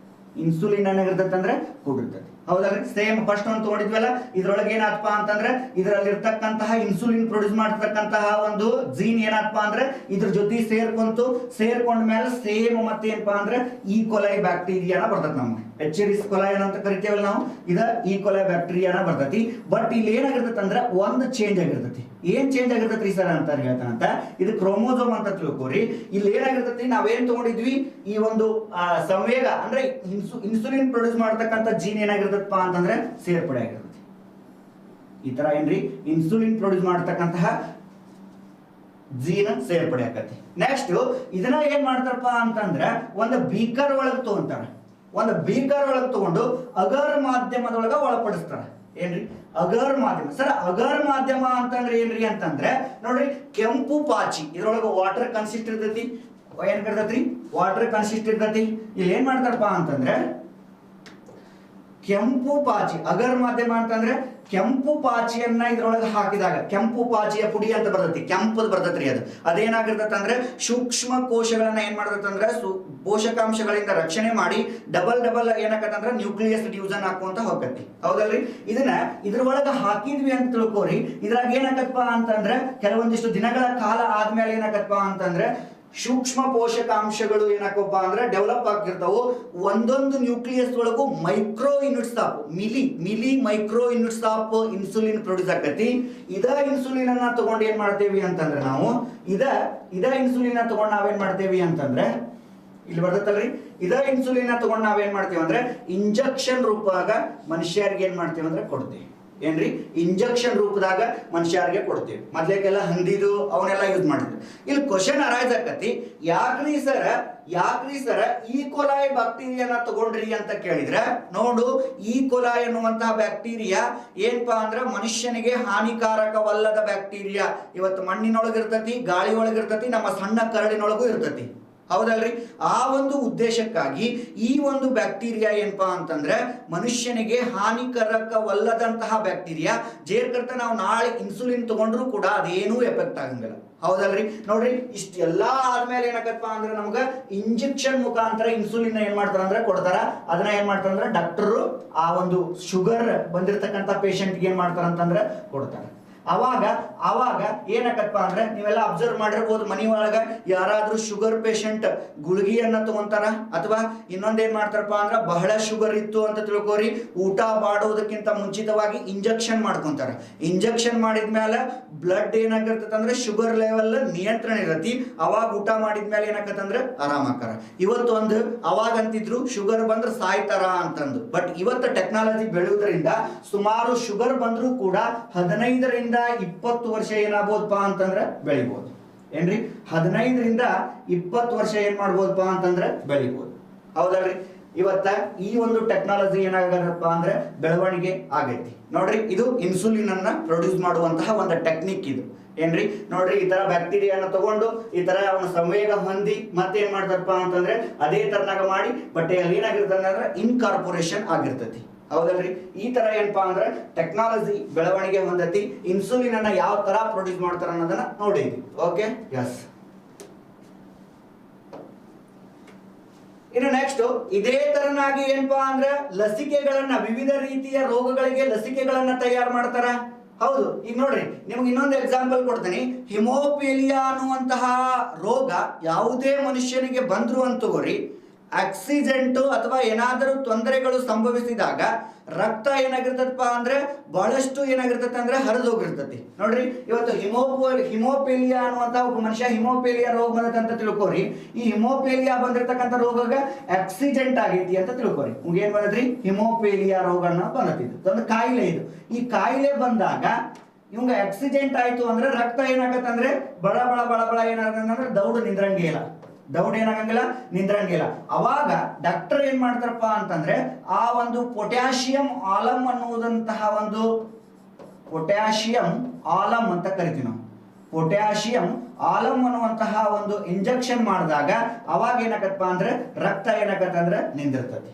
ಇನ್ಸುಲಿನ್ ಏನಾಗಿರ್ತೈತೆ ಅಂದ್ರೆ ಕೂಡಿರ್ತೈತಿ ಹೌದಲ್ರಿ ಸೇಮ್ ಫಸ್ಟ್ ಒಂದು ತಗೊಂಡಿದ್ವಲ್ಲ ಇದ್ರೊಳಗೆ ಏನಾತ್ಪ ಅಂತಂದ್ರೆ ಇದರಲ್ಲಿ ಇರ್ತಕ್ಕಂತಹ ಇನ್ಸುಲಿನ್ ಪ್ರೊಡ್ಯೂಸ್ ಮಾಡ್ತಕ್ಕಂತಹ ಒಂದು ಜೀನ್ ಏನಪ್ಪ ಅಂದ್ರೆ ಇದ್ರ ಜೊತೆ ಸೇರ್ಕೊಂಡ ಮೇಲೆ ಸೇಮ್ ಮತ್ತೆ ಏನಪ್ಪಾ ಅಂದ್ರೆ ಈ ಕೊಲೈ ಬ್ಯಾಕ್ಟೀರಿಯಾನ ಬರ್ತೈತಿ ನಮ್ಗೆ ಎಚೆರಿಸ್ ಕೊಲೈ ಅಂತ ಕರಿತೇವಲ್ಲ ನಾವು ಇದ ಈ ಕೊಲೈ ಬ್ಯಾಕ್ಟೀರಿಯಾನ ಬರ್ತೈತಿ ಬಟ್ ಇಲ್ಲಿ ಏನಾಗಿರ್ತೈತಿ ಅಂದ್ರೆ ಒಂದು ಚೇಂಜ್ ಆಗಿರ್ತೈತಿ ಏನ್ ಚೇಂಜ್ ಆಗಿರ್ತೈತಿ ಸರ್ ಅಂತ ಹೇಳ್ತಾನಂತ ಇದು ಕ್ರೋಮೋಸೋಮ್ ಅಂತ ತಿಳ್ಕೊರಿ ಇಲ್ಲಿ ಏನಾಗಿರ್ತೈತಿ ನಾವೇನ್ ತಗೊಂಡಿದ್ವಿ ಈ ಒಂದು ಸಂವೇಗ ಅಂದ್ರೆ ಇನ್ಸುಲಿನ್ ಪ್ರೊಡ್ಯೂಸ್ ಮಾಡ್ತಕ್ಕಂಥ ಜೀನ್ ಏನಾಗಿರ್ತಪ್ಪ ಅಂತಂದ್ರೆ ಸೇರ್ಪಡೆ ಆಗಿರ್ತೈತಿ ಈ ತರ ಏನ್ರಿ ಇನ್ಸುಲಿನ್ ಪ್ರೊಡ್ಯೂಸ್ ಮಾಡ್ತಕ್ಕಂತಹ ಜೀನ್ ಸೇರ್ಪಡೆ ಆಗತ್ತೆ ನೆಕ್ಸ್ಟ್ ಇದನ್ನ ಏನ್ ಮಾಡ್ತಾರಪ್ಪ ಅಂತಂದ್ರೆ ಒಂದು ಬೀಕರ್ ಒಳಗೆ ತಗೊಂತಾರೆ ಒಂದು ಬೀಕರ್ ಒಳಗೆ ತಗೊಂಡು ಅಗರ್ ಮಾಧ್ಯಮದೊಳಗ ಒಳಪಡಿಸ್ತಾರೆ ಏನ್ರಿ ಅಗರ್ ಮಾಧ್ಯಮ ಸರ್ ಅಗರ್ ಮಾಧ್ಯಮ ಅಂತಂದ್ರೆ ಏನ್ರಿ ಅಂತಂದ್ರೆ ನೋಡ್ರಿ ಕೆಂಪು ಪಾಚಿ ಇದ್ರೊಳಗ ವಾಟರ್ ಕನ್ಸಿಸ್ಟ್ ಇರ್ತೈತಿ ಏನ್ ಕರ್ತೈತ್ರಿ ವಾಟರ್ ಕನ್ಸಿಸ್ಟ್ ಇರ್ತೈತಿ ಇಲ್ಲಿ ಏನ್ ಮಾಡ್ತಾರಪ್ಪ ಅಂತಂದ್ರೆ ಕೆಂಪು ಪಾಚಿ ಅಗರ್ ಮಾಧ್ಯಮ ಅಂತಂದ್ರೆ ಕೆಂಪು ಪಾಚಿಯನ್ನ ಇದ್ರೊಳಗೆ ಹಾಕಿದಾಗ ಕೆಂಪು ಪಾಚಿಯ ಪುಡಿ ಅಂತ ಬರ್ತೈತಿ ಕೆಂಪದು ಬರ್ತೈತ್ರಿ ಅದು ಅದೇನಾಗಿರ್ತೈತೆ ಅಂದ್ರೆ ಸೂಕ್ಷ್ಮ ಕೋಶಗಳನ್ನ ಏನ್ ಮಾಡ್ತೈತೆ ಅಂದ್ರೆ ಪೋಷಕಾಂಶಗಳಿಂದ ರಕ್ಷಣೆ ಮಾಡಿ ಡಬಲ್ ಏನಾಗತ್ತಂದ್ರೆ ನ್ಯೂಕ್ಲಿಯಸ್ ಡಿವಿಷನ್ ಹಾಕುವಂತ ಹೋಗತ್ತಿ ಹೌದಲ್ರಿ ಇದನ್ನ ಇದ್ರೊಳಗೆ ಹಾಕಿದ್ವಿ ಅಂತ ತಿಳ್ಕೋರಿ ಇದ್ರಾಗ ಏನಾಗತ್ತಪ್ಪ ಅಂತಂದ್ರೆ ಕೆಲವೊಂದಿಷ್ಟು ದಿನಗಳ ಕಾಲ ಆದ್ಮೇಲೆ ಏನಾಗತ್ತಪ್ಪ ಅಂತಂದ್ರೆ ಸೂಕ್ಷ್ಮ ಪೋಷಕಾಂಶಗಳು ಏನಾಕಪ್ಪ ಅಂದ್ರೆ ಡೆವಲಪ್ ಆಗಿರ್ತಾವು ಒಂದೊಂದು ನ್ಯೂಕ್ಲಿಯಸ್ ಒಳಗೂ micro units of milli micro units of insulin produce ಆಗತಿ ಇದ ಇನ್ಸುಲಿನ್ ಅನ್ನ ತಗೊಂಡು ಏನ್ ಮಾಡ್ತೇವಿ ಅಂತಂದ್ರೆ ನಾವು ಇದ ಇನ್ಸುಲಿನ್ ತಗೊಂಡು ನಾವೇನ್ ಮಾಡ್ತೇವಿ ಅಂತಂದ್ರೆ ಇಲ್ಲಿ ಬರ್ತೈತಲ್ರಿ, ಇದ ಇನ್ಸುಲಿನ್ ತಗೊಂಡು ನಾವೇನ್ ಮಾಡ್ತೀವಿ ಅಂದ್ರೆ ಇಂಜೆಕ್ಷನ್ ರೂಪದಾಗ ಮನುಷ್ಯರಿಗೆ ಏನ್ ಮಾಡ್ತೀವಿ ಅಂದ್ರೆ ಕೊಡ್ತೀವಿ. ಏನ್ರಿ, ಇಂಜೆಕ್ಷನ್ ರೂಪದಾಗ ಮನುಷ್ಯರಿಗೆ ಕೊಡ್ತೀವಿ. ಮೊದ್ಲೇಕೆಲ್ಲ ಹಂದಿದು ಅವನ್ನೆಲ್ಲ ಯೂಸ್ ಮಾಡಿದ್ವಿ. ಇಲ್ಲಿ ಕ್ವಶನ್ ಅರೈಸ್ ಆಕತಿ, ಯಾಕ್ರಿ ಸರ ಈ ಕೊಲಾಯ್ ಬ್ಯಾಕ್ಟೀರಿಯಾನ ತಗೊಂಡ್ರಿ ಅಂತ ಕೇಳಿದ್ರೆ, ನೋಡು ಈ ಕೊಲಾಯ್ ಎನ್ನುವಂತಹ ಬ್ಯಾಕ್ಟೀರಿಯಾ ಏನಪ್ಪಾ ಅಂದ್ರೆ ಮನುಷ್ಯನಿಗೆ ಹಾನಿಕಾರಕವಲ್ಲದ ಬ್ಯಾಕ್ಟೀರಿಯಾ. ಇವತ್ತು ಮಣ್ಣಿನೊಳಗಿರ್ತತಿ, ಗಾಳಿ ಒಳಗಿರ್ತತಿ, ನಮ್ಮ ಸಣ್ಣ ಕರಳಿನೊಳಗೂ ಇರ್ತತಿ, ಹೌದಲ್ರಿ. ಆ ಒಂದು ಉದ್ದೇಶಕ್ಕಾಗಿ ಈ ಒಂದು ಬ್ಯಾಕ್ಟೀರಿಯಾ ಏನಪ್ಪಾ ಅಂತಂದ್ರೆ ಮನುಷ್ಯನಿಗೆ ಹಾನಿಕಾರಕವಲ್ಲದಂತಹ ಬ್ಯಾಕ್ಟೀರಿಯಾ. ಜೇರ್ಕರ್ತ ನಾವು ನಾಳೆ ಇನ್ಸುಲಿನ್ ತಗೊಂಡ್ರು ಕೂಡ ಅದೇನೂ ಎಫೆಕ್ಟ್ ಆಗಂಗಿಲ್ಲ, ಹೌದಲ್ರಿ. ನೋಡ್ರಿ, ಇಷ್ಟೆಲ್ಲಾ ಆದ್ಮೇಲೆ ಏನಾಗತ್ತಪ್ಪ ಅಂದ್ರೆ ನಮ್ಗ ಇಂಜೆಕ್ಷನ್ ಮುಖಾಂತರ ಇನ್ಸುಲಿನ್ ಏನ್ ಮಾಡ್ತಾರ ಅಂದ್ರೆ ಕೊಡ್ತಾರ. ಅದನ್ನ ಏನ್ ಮಾಡ್ತಾರ ಅಂದ್ರೆ ಡಾಕ್ಟರ್ ಆ ಒಂದು ಶುಗರ್ ಬಂದಿರತಕ್ಕಂತ ಪೇಷಂಟ್ಗೆ ಏನ್ ಮಾಡ್ತಾರ ಅಂತಂದ್ರೆ ಕೊಡ್ತಾರ. ಅವಾಗ ಏನಾಗತ್ತಪ್ಪ ಅಂದ್ರೆ ನೀವೆಲ್ಲ ಅಬ್ಸರ್ವ್ ಮಾಡಿರ್ಬೋದು, ಮನಿ ಒಳಗ ಯಾರಾದ್ರೂ ಶುಗರ್ ಪೇಷಂಟ್ ಗುಳಿಗೆಯನ್ನ ತಗೊಂತಾರ, ಅಥವಾ ಇನ್ನೊಂದೇನ್ ಮಾಡ್ತಾರಪ್ಪ ಅಂದ್ರೆ ಬಹಳ ಶುಗರ್ ಇತ್ತು ಅಂತ ತಿಳ್ಕೋರಿ, ಊಟ ಮಾಡೋದಕ್ಕಿಂತ ಮುಂಚಿತವಾಗಿ ಇಂಜೆಕ್ಷನ್ ಮಾಡ್ಕೊಂತಾರ. ಇಂಜೆಕ್ಷನ್ ಮಾಡಿದ್ಮೇಲೆ ಬ್ಲಡ್ ಏನಾಗಿರ್ತದೆ ಅಂದ್ರೆ ಶುಗರ್ ಲೆವೆಲ್ ನಿಯಂತ್ರಣ ಇರತಿ. ಅವಾಗ ಊಟ ಮಾಡಿದ್ಮೇಲೆ ಏನಾಗತ್ತಂದ್ರೆ ಆರಾಮಾಕಾರ. ಇವತ್ತೊಂದು ಅವಾಗ ಅಂತಿದ್ರು ಶುಗರ್ ಬಂದ್ರೆ ಸಾಯ್ತಾರ ಅಂತಂದು, ಬಟ್ ಇವತ್ತು ಟೆಕ್ನಾಲಜಿ ಬೆಳೆಯುವುದರಿಂದ ಸುಮಾರು ಶುಗರ್ ಬಂದ್ರೂ ಕೂಡ 15ರಿಂದ 20 ವರ್ಷ ಏನಾಗಬಹುದಪ್ಪ ಅಂತಂದ್ರೆ ಬೆಳಿಬಹುದು. ಏನ್ರಿ, 15ರಿಂದ 20 ವರ್ಷ ಏನ್ ಮಾಡ್ಬೋದಪ್ಪ ಅಂತಂದ್ರೆ ಬೆಳಿಬಹುದು, ಹೌದಲ್ರಿ. ಇವತ್ತ ಈ ಒಂದು ಟೆಕ್ನಾಲಜಿ ಏನಾಗತ್ತಪ್ಪ ಅಂದ್ರೆ ಬೆಳವಣಿಗೆ ಆಗೈತಿ. ನೋಡ್ರಿ, ಇದು ಇನ್ಸುಲಿನ್ ಅನ್ನ ಪ್ರೊಡ್ಯೂಸ್ ಮಾಡುವಂತಹ ಒಂದು ಟೆಕ್ನಿಕ್ ಇದು. ಏನ್ರಿ, ನೋಡ್ರಿ, ಈ ತರ ಬ್ಯಾಕ್ಟೀರಿಯಾನ ತಗೊಂಡು ಈ ತರ ಅವನ ಸಂವೇಗ ಹೊಂದಿ ಮತ್ತೆ ಏನ್ ಮಾಡ್ತಾರಪ್ಪ ಅಂತಂದ್ರೆ ಅದೇ ತರನಾಗ ಮಾಡಿ, ಬಟ್ ಅಲ್ಲಿ ಏನಾಗಿರ್ತದೆ ಅಂದ್ರೆ ಇನ್ಕಾರ್ಪೊರೇಷನ್ ಆಗಿರ್ತತಿ, ಹೌದಲ್ರಿ. ಈ ತರ ಏನಪ್ಪಾ ಅಂದ್ರೆ ಟೆಕ್ನಾಲಜಿ ಬೆಳವಣಿಗೆ ಹೊಂದತಿ. ಇನ್ಸುಲಿನ್ ಅನ್ನ ಯಾವ ತರ ಪ್ರೊಡ್ಯೂಸ್ ಮಾಡ್ತಾರ ಅನ್ನೋದನ್ನ ನೋಡಿದ್ವಿ. Okay, S. ಇನ್ನು ನೆಕ್ಸ್ಟ್ ಇದೇ ತರನಾಗಿ ಏನಪ್ಪಾ ಅಂದ್ರೆ ಲಸಿಕೆಗಳನ್ನ, ವಿವಿಧ ರೀತಿಯ ರೋಗಗಳಿಗೆ ಲಸಿಕೆಗಳನ್ನ ತಯಾರು ಮಾಡ್ತಾರ. ಹೌದು, ಈಗ ನೋಡ್ರಿ, ನಿಮ್ಗೆ ಇನ್ನೊಂದು ಎಕ್ಸಾಂಪಲ್ ಕೊಡ್ತೀನಿ. ಹಿಮೋಫಿಲಿಯಾ ಅನ್ನುವಂತಹ ರೋಗ ಯಾವುದೇ ಮನುಷ್ಯನಿಗೆ ಬಂದ್ರು ಅಂತ ತಗೋರಿ, ಆಕ್ಸಿಡೆಂಟ್ ಅಥವಾ ಏನಾದರೂ ತೊಂದರೆಗಳು ಸಂಭವಿಸಿದಾಗ ರಕ್ತ ಏನಾಗಿರ್ತದಪ್ಪ ಅಂದ್ರೆ ಬಹಳಷ್ಟು ಏನಾಗಿರ್ತದೆ ಅಂದ್ರೆ ಹರಿದು ಹೋಗಿರ್ತತಿ. ನೋಡ್ರಿ, ಇವತ್ತು ಹಿಮೋಫಿಲಿಯಾ ಅನ್ನುವಂತ ಒಬ್ಬ ಮನುಷ್ಯ ಹಿಮೋಫಿಲಿಯಾ ರೋಗ ಬಂದದಂತ ತಿಳ್ಕೋರಿ. ಈ ಹಿಮೋಫಿಲಿಯಾ ಬಂದಿರತಕ್ಕಂಥ ರೋಗ ಆಕ್ಸಿಡೆಂಟ್ ಆಗೈತಿ ಅಂತ ತಿಳ್ಕೋರಿ. ಏನ್ ಬಂದದ್ರಿ, ಹಿಮೋಫಿಲಿಯಾ ರೋಗ ಬಂದತಿದ್ದು ಒಂದು ಕಾಯಿಲೆ. ಇದು ಈ ಕಾಯಿಲೆ ಬಂದಾಗ ಇವಂಗ ಆಕ್ಸಿಡೆಂಟ್ ಆಯ್ತು ಅಂದ್ರೆ ರಕ್ತ ಏನಾಗತ್ತೆ ಅಂದ್ರೆ ಬಳ ಬಳ ಬಳ ಬಳ ಏನಾಗಂದ್ರೆ ದೌಡು ನಿಂದ್ರಂಗಿಲ್ಲ. ಅವಾಗ ಡಾಕ್ಟರ್ ಏನ್ ಮಾಡ್ತಾರಪ್ಪ ಅಂತಂದ್ರೆ ಆ ಒಂದು ಪೊಟ್ಯಾಷಿಯಂ ಆಲಂ ಅನ್ನುವುದಂತಹ ಒಂದು ಪೊಟ್ಯಾಷಿಯಂ ಆಲಂ ಅಂತ ಕರಿತೀವಿ ನಾವು. ಪೊಟ್ಯಾಷಿಯಂ ಆಲಂ ಅನ್ನುವಂತಹ ಒಂದು ಇಂಜೆಕ್ಷನ್ ಮಾಡಿದಾಗ ಅವಾಗ ಏನಾಗತ್ತಪ್ಪ ಅಂದ್ರೆ ರಕ್ತ ಏನಾಗತ್ತೆ ಅಂದ್ರೆ ನಿಂದಿರ್ತದೆ,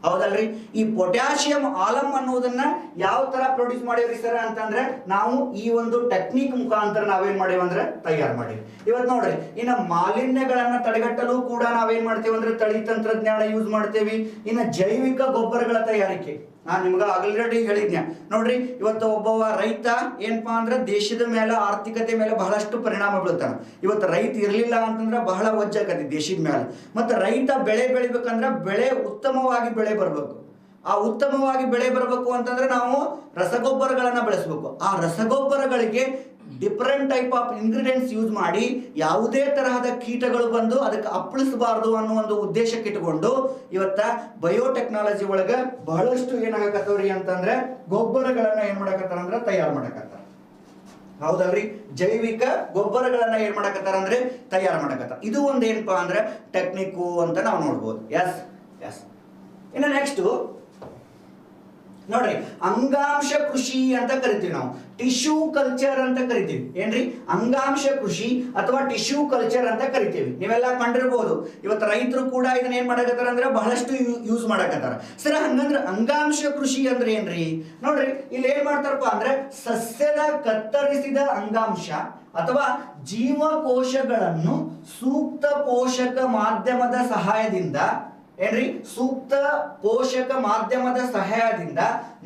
ಹೌದಲ್ರಿ. ಈ ಪೊಟ್ಯಾಷಿಯಂ ಆಲಂ ಅನ್ನೋದನ್ನ ಯಾವ ತರ ಪ್ರೊಡ್ಯೂಸ್ ಮಾಡೇವ್ರಿ ಸರ್ ಅಂತಂದ್ರೆ ನಾವು ಈ ಒಂದು ಟೆಕ್ನಿಕ್ ಮುಖಾಂತರ ನಾವೇನ್ ಮಾಡೇವಿ ಅಂದ್ರೆ ತಯಾರು ಮಾಡೇವಿ. ಇವತ್ತು ನೋಡ್ರಿ, ಇನ್ನು ಮಾಲಿನ್ಯಗಳನ್ನ ತಡೆಗಟ್ಟಲು ಕೂಡ ನಾವೇನ್ ಮಾಡ್ತೇವೆ ಅಂದ್ರೆ ತಳಿ ತಂತ್ರಜ್ಞಾನ ಯೂಸ್ ಮಾಡ್ತೇವಿ. ಇನ್ನು ಜೈವಿಕ ಗೊಬ್ಬರಗಳ ತಯಾರಿಕೆ ನಾನು ನಿಮ್ಗೆ ಆಲ್ರೆಡಿ ಹೇಳಿದ್ನ. ನೋಡ್ರಿ, ಇವತ್ತು ಒಬ್ಬವ ರೈತ ಏನಪ್ಪಾ ಅಂದ್ರೆ ದೇಶದ ಮೇಲೆ, ಆರ್ಥಿಕತೆ ಮೇಲೆ ಬಹಳಷ್ಟು ಪರಿಣಾಮ ಬೀಳ್ತಾನ. ಇವತ್ತು ರೈತ ಇರ್ಲಿಲ್ಲ ಅಂತಂದ್ರೆ ಬಹಳ ವಜ್ಜಾಕತಿ ದೇಶದ ಮೇಲೆ. ಮತ್ತೆ ರೈತ ಬೆಳೆ ಬೆಳಿಬೇಕಂದ್ರೆ ಬೆಳೆ ಉತ್ತಮವಾಗಿ ಬೆಳೆ ಬರಬೇಕು. ಆ ಉತ್ತಮವಾಗಿ ಬೆಳೆ ಬರಬೇಕು ಅಂತಂದ್ರೆ ನಾವು ರಸಗೊಬ್ಬರಗಳನ್ನ ಬಳಸಬೇಕು. ಆ ರಸಗೊಬ್ಬರಗಳಿಗೆ different type of ingredients use ಮಾಡಿ ಯಾವುದೇ ತರಹದ ಕೀಟಗಳು ಬಂದು ಅದಕ್ಕೆ ಅಪ್ಪಳಿಸಬಾರದು ಅನ್ನೋ ಒಂದು ಉದ್ದೇಶಕ್ಕೆ ಇಟ್ಟುಕೊಂಡು ಇವತ್ತ ಬಯೋಟೆಕ್ನಾಲಜಿ ಒಳಗ ಬಹಳಷ್ಟು ಏನಾಗತ್ತವ್ರಿ ಅಂತಂದ್ರೆ ಗೊಬ್ಬರಗಳನ್ನ ಏನ್ ಮಾಡಕತ್ತಾರ ಅಂದ್ರೆ ತಯಾರು ಮಾಡಕತ್ತಾರ, ಹೌದಲ್ರಿ. ಜೈವಿಕ ಗೊಬ್ಬರಗಳನ್ನ ಏನ್ ಮಾಡಕತ್ತಾರ ಅಂದ್ರೆ ತಯಾರು ಮಾಡಕತ್ತಾರ. ಇದು ಒಂದ್ ಏನಪ್ಪಾ ಅಂದ್ರೆ ಟೆಕ್ನಿಕ್ ಅಂತ ನಾವು ನೋಡ್ಬೋದು. ಎಸ್. ಇನ್ನು ನೆಕ್ಸ್ಟ್ ನೋಡ್ರಿ, ಅಂಗಾಂಶ ಕೃಷಿ ಅಂತ ಕರಿತೀವಿ ನಾವು, ಟಿಶ್ಯೂ ಕಲ್ಚರ್ ಅಂತ ಕರಿತೀವಿ. ಏನ್ರಿ, ಅಂಗಾಂಶ ಕೃಷಿ ಅಥವಾ ಟಿಶ್ಯೂ ಕಲ್ಚರ್ ಅಂತ ಕರಿತೀವಿ. ನೀವೆಲ್ಲ ಕಂಡಿರ್ಬೋದು. ಇವತ್ತು ರೈತರು ಕೂಡ ಇದನ್ನ ಏನ್ ಮಾಡಕತ್ತಾರ ಅಂದ್ರೆ ಬಹಳಷ್ಟು ಯೂಸ್ ಮಾಡಕತ್ತಾರ. ಸರ್, ಹಂಗಂದ್ರೆ ಅಂಗಾಂಶ ಕೃಷಿ ಅಂದ್ರೆ ಏನ್ರಿ? ನೋಡ್ರಿ, ಇಲ್ಲಿ ಏನ್ ಮಾಡ್ತಾರಪ್ಪ ಅಂದ್ರೆ ಸಸ್ಯದ ಕತ್ತರಿಸಿದ ಅಂಗಾಂಶ ಅಥವಾ ಜೀವಕೋಶಗಳನ್ನು ಸೂಕ್ತ ಪೋಷಕ ಮಾಧ್ಯಮದ ಸಹಾಯದಿಂದ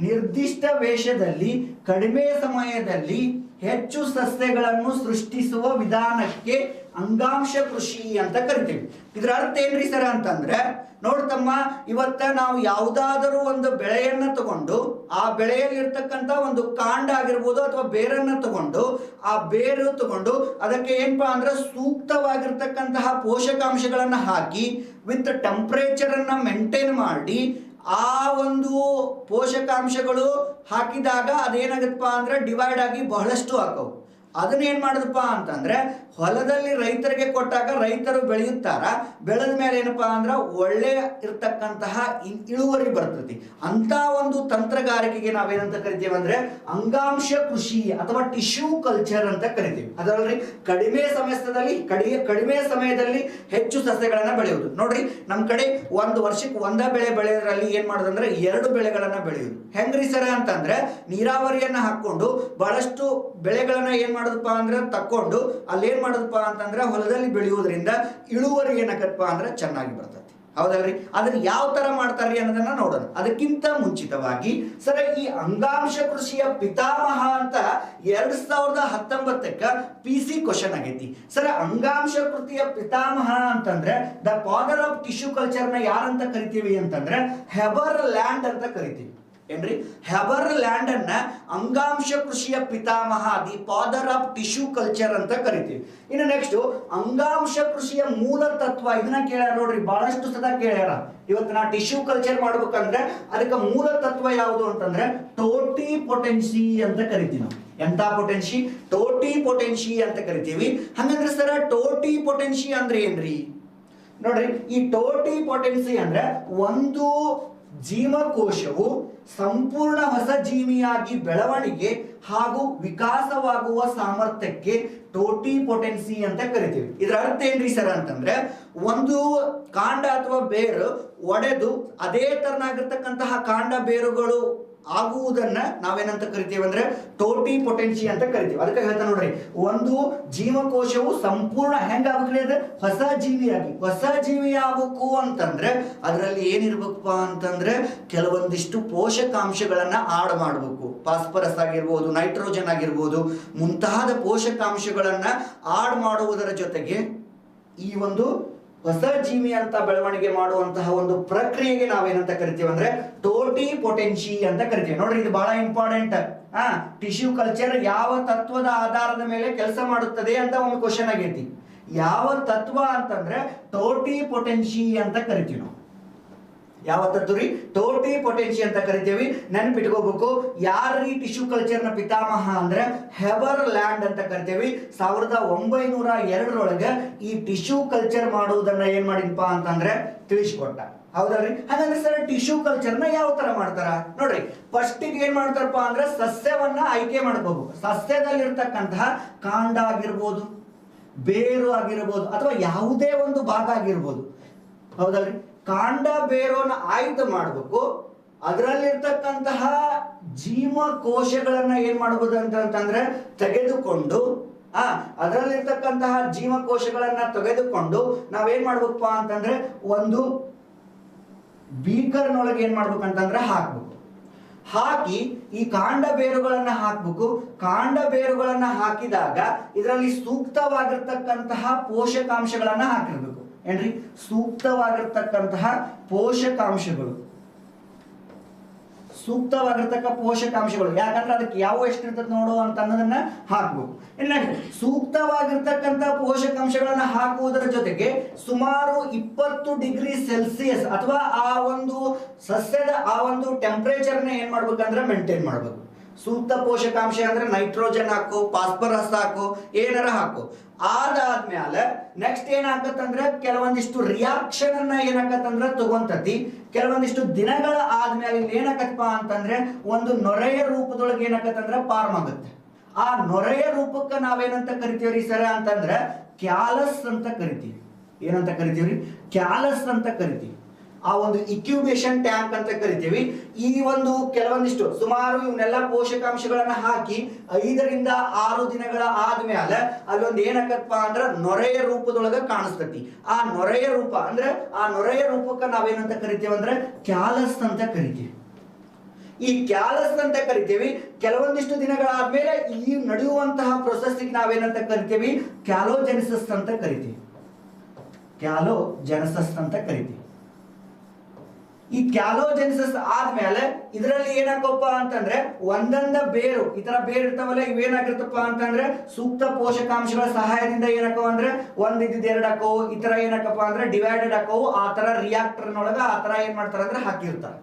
ನಿರ್ದಿಷ್ಟ ವೇಷದಲ್ಲಿ ಕಡಿಮೆ ಸಮಯದಲ್ಲಿ ಹೆಚ್ಚು ಸಸ್ಯಗಳನ್ನು ಸೃಷ್ಟಿಸುವ ವಿಧಾನಕ್ಕೆ ಅಂಗಾಂಶ ಕೃಷಿ ಅಂತ ಕರಿತೀವಿ. ಇದರ ಅರ್ಥ ಏನ್ರಿ ಸರ್ ಅಂತಂದ್ರೆ, ನೋಡ್ತಮ್ಮ, ಇವತ್ತ ನಾವು ಯಾವುದಾದರೂ ಒಂದು ಬೆಳೆಯನ್ನ ತಗೊಂಡು ಆ ಬೆಳೆಯಲ್ಲಿರ್ತಕ್ಕಂಥ ಒಂದು ಕಾಂಡ ಆಗಿರ್ಬೋದು ಅಥವಾ ಬೇರನ್ನ ತಗೊಂಡು ಆ ಬೇರು ತಗೊಂಡು ಅದಕ್ಕೆ ಏನಪ್ಪಾ ಅಂದ್ರೆ ಸೂಕ್ತವಾಗಿರ್ತಕ್ಕಂತಹ ಪೋಷಕಾಂಶಗಳನ್ನ ಹಾಕಿ ವಿತ್ ಟೆಂಪರೇಚರ್ ಅನ್ನ ಮೇಂಟೈನ್ ಮಾಡಿ ಆ ಒಂದು ಪೋಷಕಾಂಶಗಳು ಹಾಕಿದಾಗ ಅದೇನಾಗತ್ತಪ್ಪ ಅಂದ್ರೆ ಡಿವೈಡ್ ಆಗಿ ಬಹಳಷ್ಟು ಹಾಕವು. ಅದನ್ನ ಏನ್ ಮಾಡುದಪ್ಪ ಅಂತಂದ್ರೆ ಹೊಲದಲ್ಲಿ ರೈತರಿಗೆ ಕೊಟ್ಟಾಗ ರೈತರು ಬೆಳೆಯುತ್ತಾರ, ಬೆಳೆದ ಮೇಲೆ ಏನಪ್ಪಾ ಅಂದ್ರೆ ಒಳ್ಳೆ ಇರ್ತಕ್ಕಂತಹ ಇಳುವರಿ ಬರ್ತದೆ. ಅಂತ ಒಂದು ತಂತ್ರಗಾರಿಕೆಗೆ ನಾವೇನಂತ ಕರಿತೀವಿ ಅಂದ್ರೆ ಅಂಗಾಂಶ ಕೃಷಿ ಅಥವಾ ಟಿಶ್ಯೂ ಕಲ್ಚರ್ ಅಂತ ಕರಿತೀವಿ. ಅದರಲ್ಲಿ ಕಡಿಮೆ ಸಮಯದಲ್ಲಿ ಹೆಚ್ಚು ಸಸ್ಯಗಳನ್ನ ಬೆಳೆಯುವುದು. ನೋಡ್ರಿ, ನಮ್ ಕಡೆ ಒಂದು ವರ್ಷಕ್ಕೆ ಒಂದ ಬೆಳೆ ಬೆಳೆಯೋದ್ರಲ್ಲಿ ಏನ್ ಮಾಡೋದಂದ್ರೆ 2 ಬೆಳೆಗಳನ್ನ ಬೆಳೆಯುವುದು. ಹೆಂಗ್ರಿ ಸರ ಅಂತಂದ್ರೆ ನೀರಾವರಿಯನ್ನ ಹಾಕೊಂಡು ಬಹಳಷ್ಟು ಬೆಳೆಗಳನ್ನ ಏನ್ ಮಾಡೋದಪ್ಪ ಅಂದ್ರೆ ತಕ್ಕೊಂಡು ಅಲ್ಲೇನ್ ಮಾಡೋದಪ್ಪ ಅಂತಂದ್ರೆ ಹೊಲದಲ್ಲಿ ಬೆಳೆಯುವುದರಿಂದ ಇಳುವರಿ ಏನಕ್ಕಪ್ಪ ಅಂದ್ರೆ ಚೆನ್ನಾಗಿ ಬರ್ತದೆ. ಹೌದಲ್ರಿ? ಅದನ್ನ ಯಾವ ತರ ಮಾಡ್ತಾರ್ರಿ ಅನ್ನೋದನ್ನ ನೋಡೋಣ. ಅದಕ್ಕಿಂತ ಮುಂಚಿತವಾಗಿ ಸರ ಈ ಅಂಗಾಂಶ ಕೃಷಿಯ ಪಿತಾಮಹ ಅಂತ 2019 PC ಕ್ವಶನ್ ಆಗೈತಿ. ಸರ ಅಂಗಾಂಶ ಕೃಷಿಯ ಪಿತಾಮಹ ಅಂತಂದ್ರೆ the father of tissue culture ನ ಯಾರಂತ ಕರಿತೀವಿ ಅಂತಂದ್ರೆ ಹೆಬರ್ ಲ್ಯಾಂಡ್ ಅಂತ ಕರಿತೀವಿ. ಏನ್ರಿ? ಹೆಬರ್ ಲ್ಯಾಂಡ್ ಅನ್ನ ಅಂಗಾಂಶ ಕೃಷಿಯ ಪಿತಾಮಹ, the father of tissue culture ಅಂತ ಕರಿತೀವಿ. ಇನ್ನು ನೆಕ್ಸ್ಟ್ ಅಂಗಾಂಶ ಕೃಷಿಯ ಮೂಲ ತತ್ವ, ಇದನ್ನ ಕೇಳ್ಯಾರ ನೋಡ್ರಿ, ಬಹಳಷ್ಟು ಸದಾ ಕೇಳ್ಯಾರ. ಇವತ್ತು ನಾ ಟಿಶ್ಯೂ ಕಲ್ಚರ್ ಮಾಡ್ಬೇಕಂದ್ರೆ ಅದಕ್ಕೆ ಮೂಲ ತತ್ವ ಯಾವುದು ಅಂತಂದ್ರೆ ಟೋಟಿ ಪೊಟೆನ್ಸಿ ಅಂತ ಕರಿತೀವಿ ನಾವು. ಎಂತ ಪೊಟೆನ್ಸಿ? ಟೋಟಿ ಪೊಟೆನ್ಸಿ ಅಂತ ಕರಿತೀವಿ. ಹಂಗಂದ್ರೆ ಸರ ಟೋಟಿ ಪೊಟೆನ್ಸಿ ಅಂದ್ರೆ ಏನ್ರಿ? ನೋಡ್ರಿ, ಈ ಟೋಟಿ ಪೊಟೆನ್ಸಿ ಅಂದ್ರೆ ಒಂದು ಜೀವಕೋಶವು ಸಂಪೂರ್ಣ ಹೊಸ ಜೀವಿಯಾಗಿ ಬೆಳವಣಿಗೆ ಹಾಗೂ ವಿಕಾಸವಾಗುವ ಸಾಮರ್ಥ್ಯಕ್ಕೆ ಟೋಟಿ ಪೊಟೆನ್ಸಿ ಅಂತ ಕರಿತೀವಿ. ಇದರ ಅರ್ಥ ಏನ್ರಿ ಸರ್ ಅಂತಂದ್ರೆ ಒಂದು ಕಾಂಡ ಅಥವಾ ಬೇರು ಒಡೆದು ಅದೇ ತರನಾಗಿರ್ತಕ್ಕಂತಹ ಕಾಂಡ ಬೇರುಗಳು ಆಗುವುದನ್ನ ನಾವೇನಂತ ಕರಿತೀವಿ ಅಂದ್ರೆ ಟೋಟಿ ಪೊಟೆನ್ಸಿ ಅಂತ ಕರಿತೀವಿ. ಅದಕ್ಕೆ ಹೇಳ್ತಾ ನೋಡ್ರಿ, ಒಂದು ಜೀವಕೋಶವು ಸಂಪೂರ್ಣ ಹೆಂಗಾಗಬೇಕು, ಹೊಸ ಜೀವಿ ಆಗಬೇಕು ಅಂತಂದ್ರೆ ಅದರಲ್ಲಿ ಏನಿರ್ಬೇಕಪ್ಪ ಅಂತಂದ್ರೆ ಕೆಲವೊಂದಿಷ್ಟು ಪೋಷಕಾಂಶಗಳನ್ನ ಆಡ್ ಮಾಡಬೇಕು. ಫಾಸ್ಫರಸ್ ಆಗಿರ್ಬೋದು, ನೈಟ್ರೋಜನ್ ಆಗಿರ್ಬೋದು, ಮುಂತಾದ ಪೋಷಕಾಂಶಗಳನ್ನ ಆಡ್ ಮಾಡುವುದರ ಜೊತೆಗೆ ಈ ಒಂದು ಹೊಸ ಜೀವಿ ಅಂತ ಬೆಳವಣಿಗೆ ಮಾಡುವಂತಹ ಒಂದು ಪ್ರಕ್ರಿಯೆಗೆ ನಾವೇನಂತ ಕರಿತೀವಿ ಅಂದ್ರೆ ಟೋಟಿ ಪೊಟೆನ್ಸಿ ಅಂತ ಕರಿತೀವಿ. ನೋಡ್ರಿ, ಇದು ಬಹಳ ಇಂಪಾರ್ಟೆಂಟ್. ಟಿಶ್ಯೂ ಕಲ್ಚರ್ ಯಾವ ತತ್ವದ ಆಧಾರದ ಮೇಲೆ ಕೆಲಸ ಮಾಡುತ್ತದೆ ಅಂತ ಒಂದು ಕ್ವಶನ್ ಆಗೈತಿ. ಯಾವ ತತ್ವ ಅಂತಂದ್ರೆ ಟೋಟಿ ಪೊಟೆನ್ಸಿ ಅಂತ ಕರಿತೀವಿ ನಾವು. ಯಾವ ತತ್ವ ರೀ? ಟೋಟಿ ಪೊಟೆನ್ಸಿ ಅಂತ ಕರಿತೀವಿ. ನೆನಪಿಟ್ಕೋಬೇಕು, ಯಾರೀ ಟಿಶ್ಯೂ ಕಲ್ಚರ್ ನ ಪಿತಾಮಹ ಅಂದ್ರೆ ಹೆಬರ್ ಲ್ಯಾಂಡ್ ಅಂತ ಕರಿತೀವಿ. 1902 ಈ ಟಿಶ್ಯೂ ಕಲ್ಚರ್ ಮಾಡುವುದನ್ನ ಏನ್ ಮಾಡಿನಪ್ಪ ಅಂತಂದ್ರೆ ತಿಳಿಸ್ಕೊಟ್ಟ. ಹೌದಲ್ರಿ? ಹಾಗಾದ್ರೆ ಸರ್ ಟಿಶ್ಯೂ ಕಲ್ಚರ್ ನ ಯಾವ ತರ ಮಾಡ್ತಾರ ನೋಡ್ರಿ. ಫಸ್ಟ್ ಏನ್ ಮಾಡ್ತಾರಪ್ಪ ಅಂದ್ರೆ ಸಸ್ಯವನ್ನ ಆಯ್ಕೆ ಮಾಡ್ಕೋಬೇಕು. ಸಸ್ಯದಲ್ಲಿರ್ತಕ್ಕಂತಹ ಕಾಂಡ ಆಗಿರ್ಬೋದು, ಬೇರು ಆಗಿರ್ಬೋದು, ಅಥವಾ ಯಾವುದೇ ಒಂದು ಭಾಗ ಆಗಿರ್ಬೋದು. ಹೌದಲ್ರಿ? ಕಾಂಡ ಬೇರನ್ನ ಆಯ್ಕೆ ಮಾಡಬೇಕು. ಅದರಲ್ಲಿರ್ತಕ್ಕಂತಹ ಜೀವಕೋಶಗಳನ್ನ ಏನ್ ಮಾಡಬಹುದು ಅಂತಂದ್ರೆ ತೆಗೆದುಕೊಂಡು ಅದರಲ್ಲಿರ್ತಕ್ಕಂತಹ ಜೀವಕೋಶಗಳನ್ನ ತೆಗೆದುಕೊಂಡು ನಾವೇನ್ ಮಾಡ್ಬೇಕಪ್ಪ ಅಂತಂದ್ರೆ ಒಂದು ಬೀಕರ್ನೊಳಗೆ ಏನ್ ಮಾಡ್ಬೇಕಂತಂದ್ರೆ ಹಾಕ್ಬೇಕು. ಹಾಕಿ ಈ ಕಾಂಡ ಬೇರುಗಳನ್ನ ಹಾಕ್ಬೇಕು. ಕಾಂಡ ಬೇರುಗಳನ್ನ ಹಾಕಿದಾಗ ಇದರಲ್ಲಿ ಸೂಕ್ತವಾಗಿರ್ತಕ್ಕಂತಹ ಪೋಷಕಾಂಶಗಳನ್ನ ಹಾಕಿರ್ಬೇಕು. ಏನ್ರಿ? ಸೂಕ್ತವಾಗಿರ್ತಕ್ಕಂತಹ ಪೋಷಕಾಂಶಗಳು. ಯಾಕಂದ್ರೆ ಅದಕ್ಕೆ ಯಾವ ಎಷ್ಟಿರ್ತದೆ ನೋಡು ಅಂತ ಅನ್ನೋದನ್ನ ಹಾಕ್ಬೇಕು. ಇನ್ನು ಸೂಕ್ತವಾಗಿರ್ತಕ್ಕಂಥ ಪೋಷಕಾಂಶಗಳನ್ನ ಹಾಕುವುದರ ಜೊತೆಗೆ ಸುಮಾರು 20 ಡಿಗ್ರಿ ಸೆಲ್ಸಿಯಸ್ ಅಥವಾ ಆ ಒಂದು ಸಸ್ಯದ ಆ ಒಂದು ಟೆಂಪರೇಚರ್ನ ಏನ್ ಮಾಡ್ಬೇಕಂದ್ರೆ ಮೇಂಟೈನ್ ಮಾಡ್ಬೇಕು. ಸೂಕ್ತ ಪೋಷಕಾಂಶ ಅಂದ್ರೆ ನೈಟ್ರೋಜನ್ ಹಾಕು, ಫಾಸ್ಫರಸ್ ಹಾಕು, ಏನಾರ ಹಾಕು. ಅದಾದ್ಮೇಲೆ ನೆಕ್ಸ್ಟ್ ಏನಾಗತ್ತಂದ್ರೆ ಕೆಲವೊಂದಿಷ್ಟು ರಿಯಾಕ್ಷನ್ ಅನ್ನ ಏನಾಗತ್ತಂದ್ರೆ ತಗೊಂತತಿ. ಕೆಲವೊಂದಿಷ್ಟು ದಿನಗಳ ಆದ್ಮೇಲೆ ಏನಾಗತ್ತಪ್ಪ ಅಂತಂದ್ರೆ ಒಂದು ನೊರೆಯ ರೂಪದೊಳಗೆ ಏನಾಗತ್ತಂದ್ರೆ ಫಾರ್ಮ್ ಆಗುತ್ತೆ. ಆ ನೊರೆಯ ರೂಪಕ್ಕೆ ನಾವೇನಂತ ಕರಿತೀವ್ರಿ ಸರ ಅಂತಂದ್ರೆ ಕ್ಯಾಲಸ್ ಅಂತ ಕರಿತೀವಿ. ಏನಂತ ಕರಿತೀವ್ರಿ? ಕ್ಯಾಲಸ್ ಅಂತ ಕರಿತೀವಿ. ಆ ಒಂದು ಇಕ್ಯುಬೇಷನ್ ಟ್ಯಾಂಕ್ ಅಂತ ಕರಿತೀವಿ. ಈ ಒಂದು ಕೆಲವೊಂದಿಷ್ಟು ಸುಮಾರು ಇವನ್ನೆಲ್ಲ ಪೋಷಕಾಂಶಗಳನ್ನ ಹಾಕಿ 5 ರಿಂದ 6 ದಿನಗಳ ಆದ್ಮೇಲೆ ಅಲ್ಲೊಂದು ಏನಕ್ಕಪ್ಪ ಅಂದ್ರೆ ನೊರೆಯ ರೂಪದೊಳಗ ಕಾಣಿಸ್ತತಿ. ಆ ನೊರೆಯ ರೂಪ ಅಂದ್ರೆ ಆ ನೊರೆಯ ರೂಪಕ್ಕೆ ನಾವೇನಂತ ಕರಿತೀವಿ ಅಂದ್ರೆ ಕ್ಯಾಲಸ್ ಅಂತ ಕರಿತೀವಿ. ಈ ಕ್ಯಾಲಸ್ ಅಂತ ಕರಿತೀವಿ. ಕೆಲವೊಂದಿಷ್ಟು ದಿನಗಳಾದ್ಮೇಲೆ ಈ ನಡೆಯುವಂತಹ ಪ್ರೊಸೆಸ್ಸಿಗೆ ನಾವೇನಂತ ಕರಿತೀವಿ, ಕ್ಯಾಲೋಜೆನಿಸಿಸ್ ಅಂತ ಕರಿತೀವಿ. ಕ್ಯಾಲೋಜೆನಿಸಿಸ್ ಅಂತ ಕರಿತೀವಿ. ಈ ಕ್ಯಾಲೋಜೆನಿಸಿಸ್ ಆದ್ಮೇಲೆ ಇದರಲ್ಲಿ ಏನಾಗಪ್ಪ ಅಂತಂದ್ರೆ ಒಂದೊಂದ ಬೇರು, ಈ ತರ ಬೇರು ಇರ್ತಾವಲ್ಲ, ಇವೇನಾಗಿರ್ತಪ್ಪ ಅಂತಂದ್ರೆ ಸೂಕ್ತ ಪೋಷಕಾಂಶಗಳ ಸಹಾಯದಿಂದ ಏನಕ್ಕೋ ಅಂದ್ರೆ ಒಂದ್ ಇದ್ದಿದ್ದು ಎರಡು ಹಾಕೋ, ಈ ತರ ಏನಕ್ಕಪ್ಪ ಅಂದ್ರೆ ಡಿವೈಡೆಡ್ ಹಾಕೋ, ಆ ತರ ರಿಯಾಕ್ಟರ್ನೊಳಗ ಆ ತರ ಏನ್ ಮಾಡ್ತಾರ ಅಂದ್ರೆ ಹಾಕಿರ್ತಾರೆ.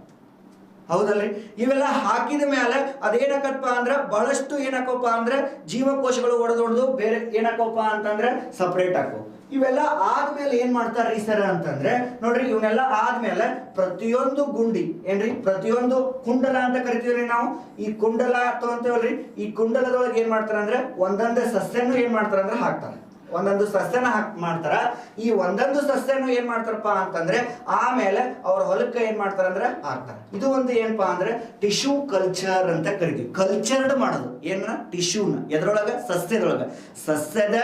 ಹೌದಲ್ರಿ? ಇವೆಲ್ಲ ಹಾಕಿದ ಮೇಲೆ ಅದೇನಕ್ಕಪ್ಪ ಅಂದ್ರೆ ಬಹಳಷ್ಟು ಏನಕ್ಕಪ್ಪ ಅಂದ್ರೆ ಜೀವಕೋಶಗಳು ಒಡೆದೊಡೆದು ಬೇರೆ ಏನಕ್ಕಪ್ಪ ಅಂತಂದ್ರೆ ಸಪರೇಟ್ ಹಾಕೋ. ಇವೆಲ್ಲ ಆದ್ಮೇಲೆ ಏನ್ ಮಾಡ್ತಾರ್ರಿ ಸರ್ ಅಂತಂದ್ರೆ ನೋಡ್ರಿ, ಇವನ್ನೆಲ್ಲ ಆದ್ಮೇಲೆ ಪ್ರತಿಯೊಂದು ಗುಂಡಿ ಏನ್ರಿ, ಪ್ರತಿಯೊಂದು ಕುಂಡಲ ಅಂತ ಕರಿತೀವ್ರಿ ನಾವು. ಈ ಕುಂಡಲ ಅಂತೇವಲ್ರಿ, ಈ ಕುಂಡಲದೊಳಗೆ ಏನ್ ಮಾಡ್ತಾರ ಅಂದ್ರೆ ಒಂದೊಂದು ಸಸ್ಯನು ಏನ್ ಮಾಡ್ತಾರ ಅಂದ್ರೆ ಹಾಕ್ತಾರೆ. ಒಂದೊಂದು ಸಸ್ಯನ ಮಾಡ್ತಾರ. ಈ ಒಂದೊಂದು ಸಸ್ಯನು ಏನ್ ಮಾಡ್ತಾರಪ್ಪ ಅಂತಂದ್ರೆ ಆಮೇಲೆ ಅವ್ರ ಹೊಲಕ್ಕೆ ಏನ್ ಮಾಡ್ತಾರಂದ್ರೆ ಹಾಕ್ತಾರೆ. ಇದು ಒಂದು ಏನಪ್ಪಾ ಅಂದ್ರೆ ಟಿಶ್ಯೂ ಕಲ್ಚರ್ ಅಂತ ಕರಿತೀವಿ. ಕಲ್ಚರ್ಡ್ ಮಾಡೋದು ಏನ, ಟಿಶ್ಯೂನ ಎದ್ರೊಳಗ, ಸಸ್ಯದೊಳಗ. ಸಸ್ಯದ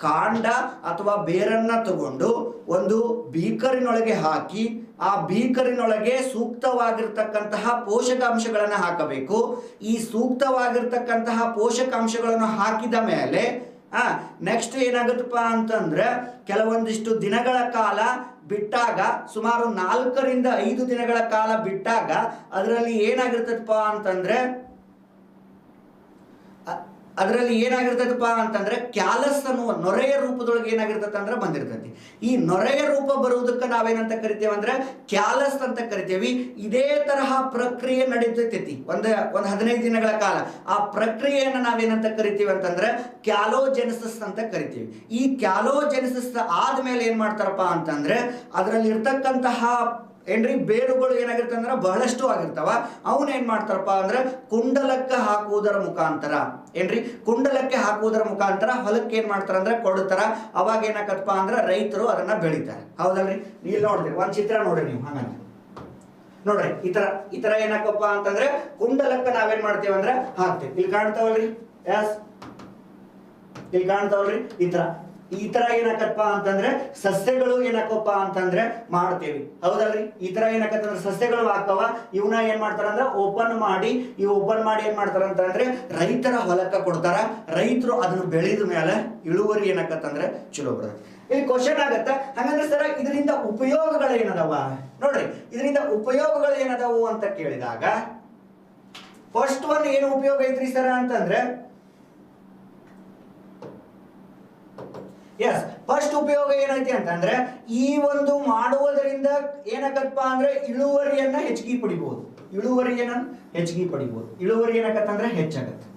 ಕಾಂಡ ಅಥವಾ ಬೇರನ್ನ ತಗೊಂಡು ಒಂದು ಬೀಕರಿನೊಳಗೆ ಹಾಕಿ ಆ ಬೀಕರಿನೊಳಗೆ ಸೂಕ್ತವಾಗಿರ್ತಕ್ಕಂತಹ ಪೋಷಕಾಂಶಗಳನ್ನ ಹಾಕಬೇಕು. ಈ ಸೂಕ್ತವಾಗಿರ್ತಕ್ಕಂತಹ ಪೋಷಕಾಂಶಗಳನ್ನು ಹಾಕಿದ ಮೇಲೆ ನೆಕ್ಸ್ಟ್ ಏನಾಗುತ್ತಪ್ಪ ಅಂತಂದ್ರೆ ಕೆಲವೊಂದಿಷ್ಟು ದಿನಗಳ ಕಾಲ ಬಿಟ್ಟಾಗ, ಸುಮಾರು 4 ರಿಂದ 5 ದಿನಗಳ ಕಾಲ ಬಿಟ್ಟಾಗ ಅದರಲ್ಲಿ ಏನಾಗಿರ್ತದಪ್ಪ ಅಂತಂದ್ರೆ ಕ್ಯಾಲಸ್ ಅನ್ನುವ ನೊರೆಯ ರೂಪದೊಳಗೆ ಏನಾಗಿರ್ತದೆ ಅಂದ್ರೆ ಬಂದಿರ್ತೈತಿ. ಈ ನೊರೆಯ ರೂಪ ಬರುವುದಕ್ಕೆ ನಾವೇನಂತ ಕರಿತೇವೆ ಅಂದ್ರೆ ಕ್ಯಾಲಸ್ ಅಂತ ಕರಿತೇವಿ. ಇದೇ ತರಹ ಪ್ರಕ್ರಿಯೆ ನಡೀತೈತಿ ಒಂದು 15 ದಿನಗಳ ಕಾಲ. ಆ ಪ್ರಕ್ರಿಯೆಯನ್ನು ನಾವೇನಂತ ಕರಿತೀವಿ ಅಂತಂದ್ರೆ ಕ್ಯಾಲೋಜೆನಿಸಿಸ್ ಅಂತ ಕರಿತೀವಿ. ಈ ಕ್ಯಾಲೋಜೆನಿಸಿಸ್ ಆದ್ಮೇಲೆ ಏನ್ ಮಾಡ್ತಾರಪ್ಪ ಅಂತಂದ್ರೆ ಅದರಲ್ಲಿ ಇರ್ತಕ್ಕಂತಹ ಏನ್ರಿ ಬೇರುಗಳು ಏನಾಗಿರ್ತದೆ ಅಂದ್ರೆ ಬಹಳಷ್ಟು ಆಗಿರ್ತಾವ. ಅವನ್ನ ಏನ್ ಮಾಡ್ತಾರಪ್ಪ ಅಂದ್ರೆ ಕುಂಡಲಕ್ಕೆ ಹಾಕುವುದರ ಮುಖಾಂತರ ಏನ್ರಿ, ಕುಂಡಲಕ್ಕೆ ಹಾಕುವುದರ ಮುಖಾಂತರ ಹೊಲಕ್ಕೆ ಏನ್ ಮಾಡ್ತಾರ ಅಂದ್ರೆ ಕೊಡ್ತಾರ. ಅವಾಗ ಏನಾಗತ್ತಪ್ಪ ಅಂದ್ರೆ ರೈತರು ಅದನ್ನ ಬೆಳಿತಾರೆ. ಹೌದಲ್ರಿ? ಇಲ್ಲಿ ನೋಡ್ರಿ ಒಂದ್ ಚಿತ್ರ ನೋಡ್ರಿ ನೀವು, ಹಂಗ ನೋಡ್ರಿ ಈ ತರ ಏನಾಕಪ್ಪ ಅಂತಂದ್ರೆ ಕುಂಡಲಕ್ಕೆ ನಾವೇನ್ ಮಾಡ್ತೇವೆ ಅಂದ್ರೆ ಹಾಕ್ತೇವೆ. ಇಲ್ಲಿ ಕಾಣ್ತಾವಲ್ರಿ? ಎಸ್, ಇಲ್ಲಿ ಕಾಣ್ತಾವಲ್ರಿ? ಈ ತರ ಏನಾಕಪ್ಪ ಅಂತಂದ್ರೆ ಸಸ್ಯಗಳು ಏನಾಕಪ್ಪ ಅಂತಂದ್ರೆ ಮಾಡ್ತೇವಿ. ಹೌದಲ್ರಿ? ಈ ತರ ಏನಾಕತ್ತಂದ್ರೆ ಸಸ್ಯಗಳು ಹಾಕವ. ಇವನ್ನ ಏನ್ ಮಾಡ್ತಾರಂದ್ರೆ ಓಪನ್ ಮಾಡಿ ಏನ್ ಮಾಡ್ತಾರ ಅಂತಂದ್ರೆ ರೈತರ ಹೊಲಕ್ಕ ಕೊಡ್ತಾರ. ರೈತರು ಅದನ್ನು ಬೆಳೆದ ಮೇಲೆ ಇಳುವರಿ ಏನಾಕತ್ತಂದ್ರೆ ಚಲೋ ಬರುತ್ತೆ. ಇಲ್ಲಿ ಕ್ವಶನ್ ಆಗತ್ತ, ಹಂಗಂದ್ರೆ ಸರ್ ಇದರಿಂದ ಉಪಯೋಗಗಳು ಏನದಾವ ನೋಡ್ರಿ. ಇದರಿಂದ ಉಪಯೋಗಗಳು ಏನದಾವು ಅಂತ ಕೇಳಿದಾಗ ಫಸ್ಟ್ ಒನ್ ಏನು ಉಪಯೋಗ ಐತ್ರಿ ಸರ್ ಅಂತಂದ್ರೆ, ಎಸ್, ಫಸ್ಟ್ ಉಪಯೋಗ ಏನೈತಿ ಅಂತಂದ್ರೆ ಈ ಒಂದು ಮಾಡುವುದರಿಂದ ಏನಾಗತ್ತಪ್ಪ ಅಂದ್ರೆ ಇಳುವರಿಯನ್ನ ಹೆಚ್ಚಿಗೆ ಪಡಿಬಹುದು. ಇಳುವರಿ ಏನಾಗತ್ತಂದ್ರೆ ಹೆಚ್ಚಾಗತ್ತೆ.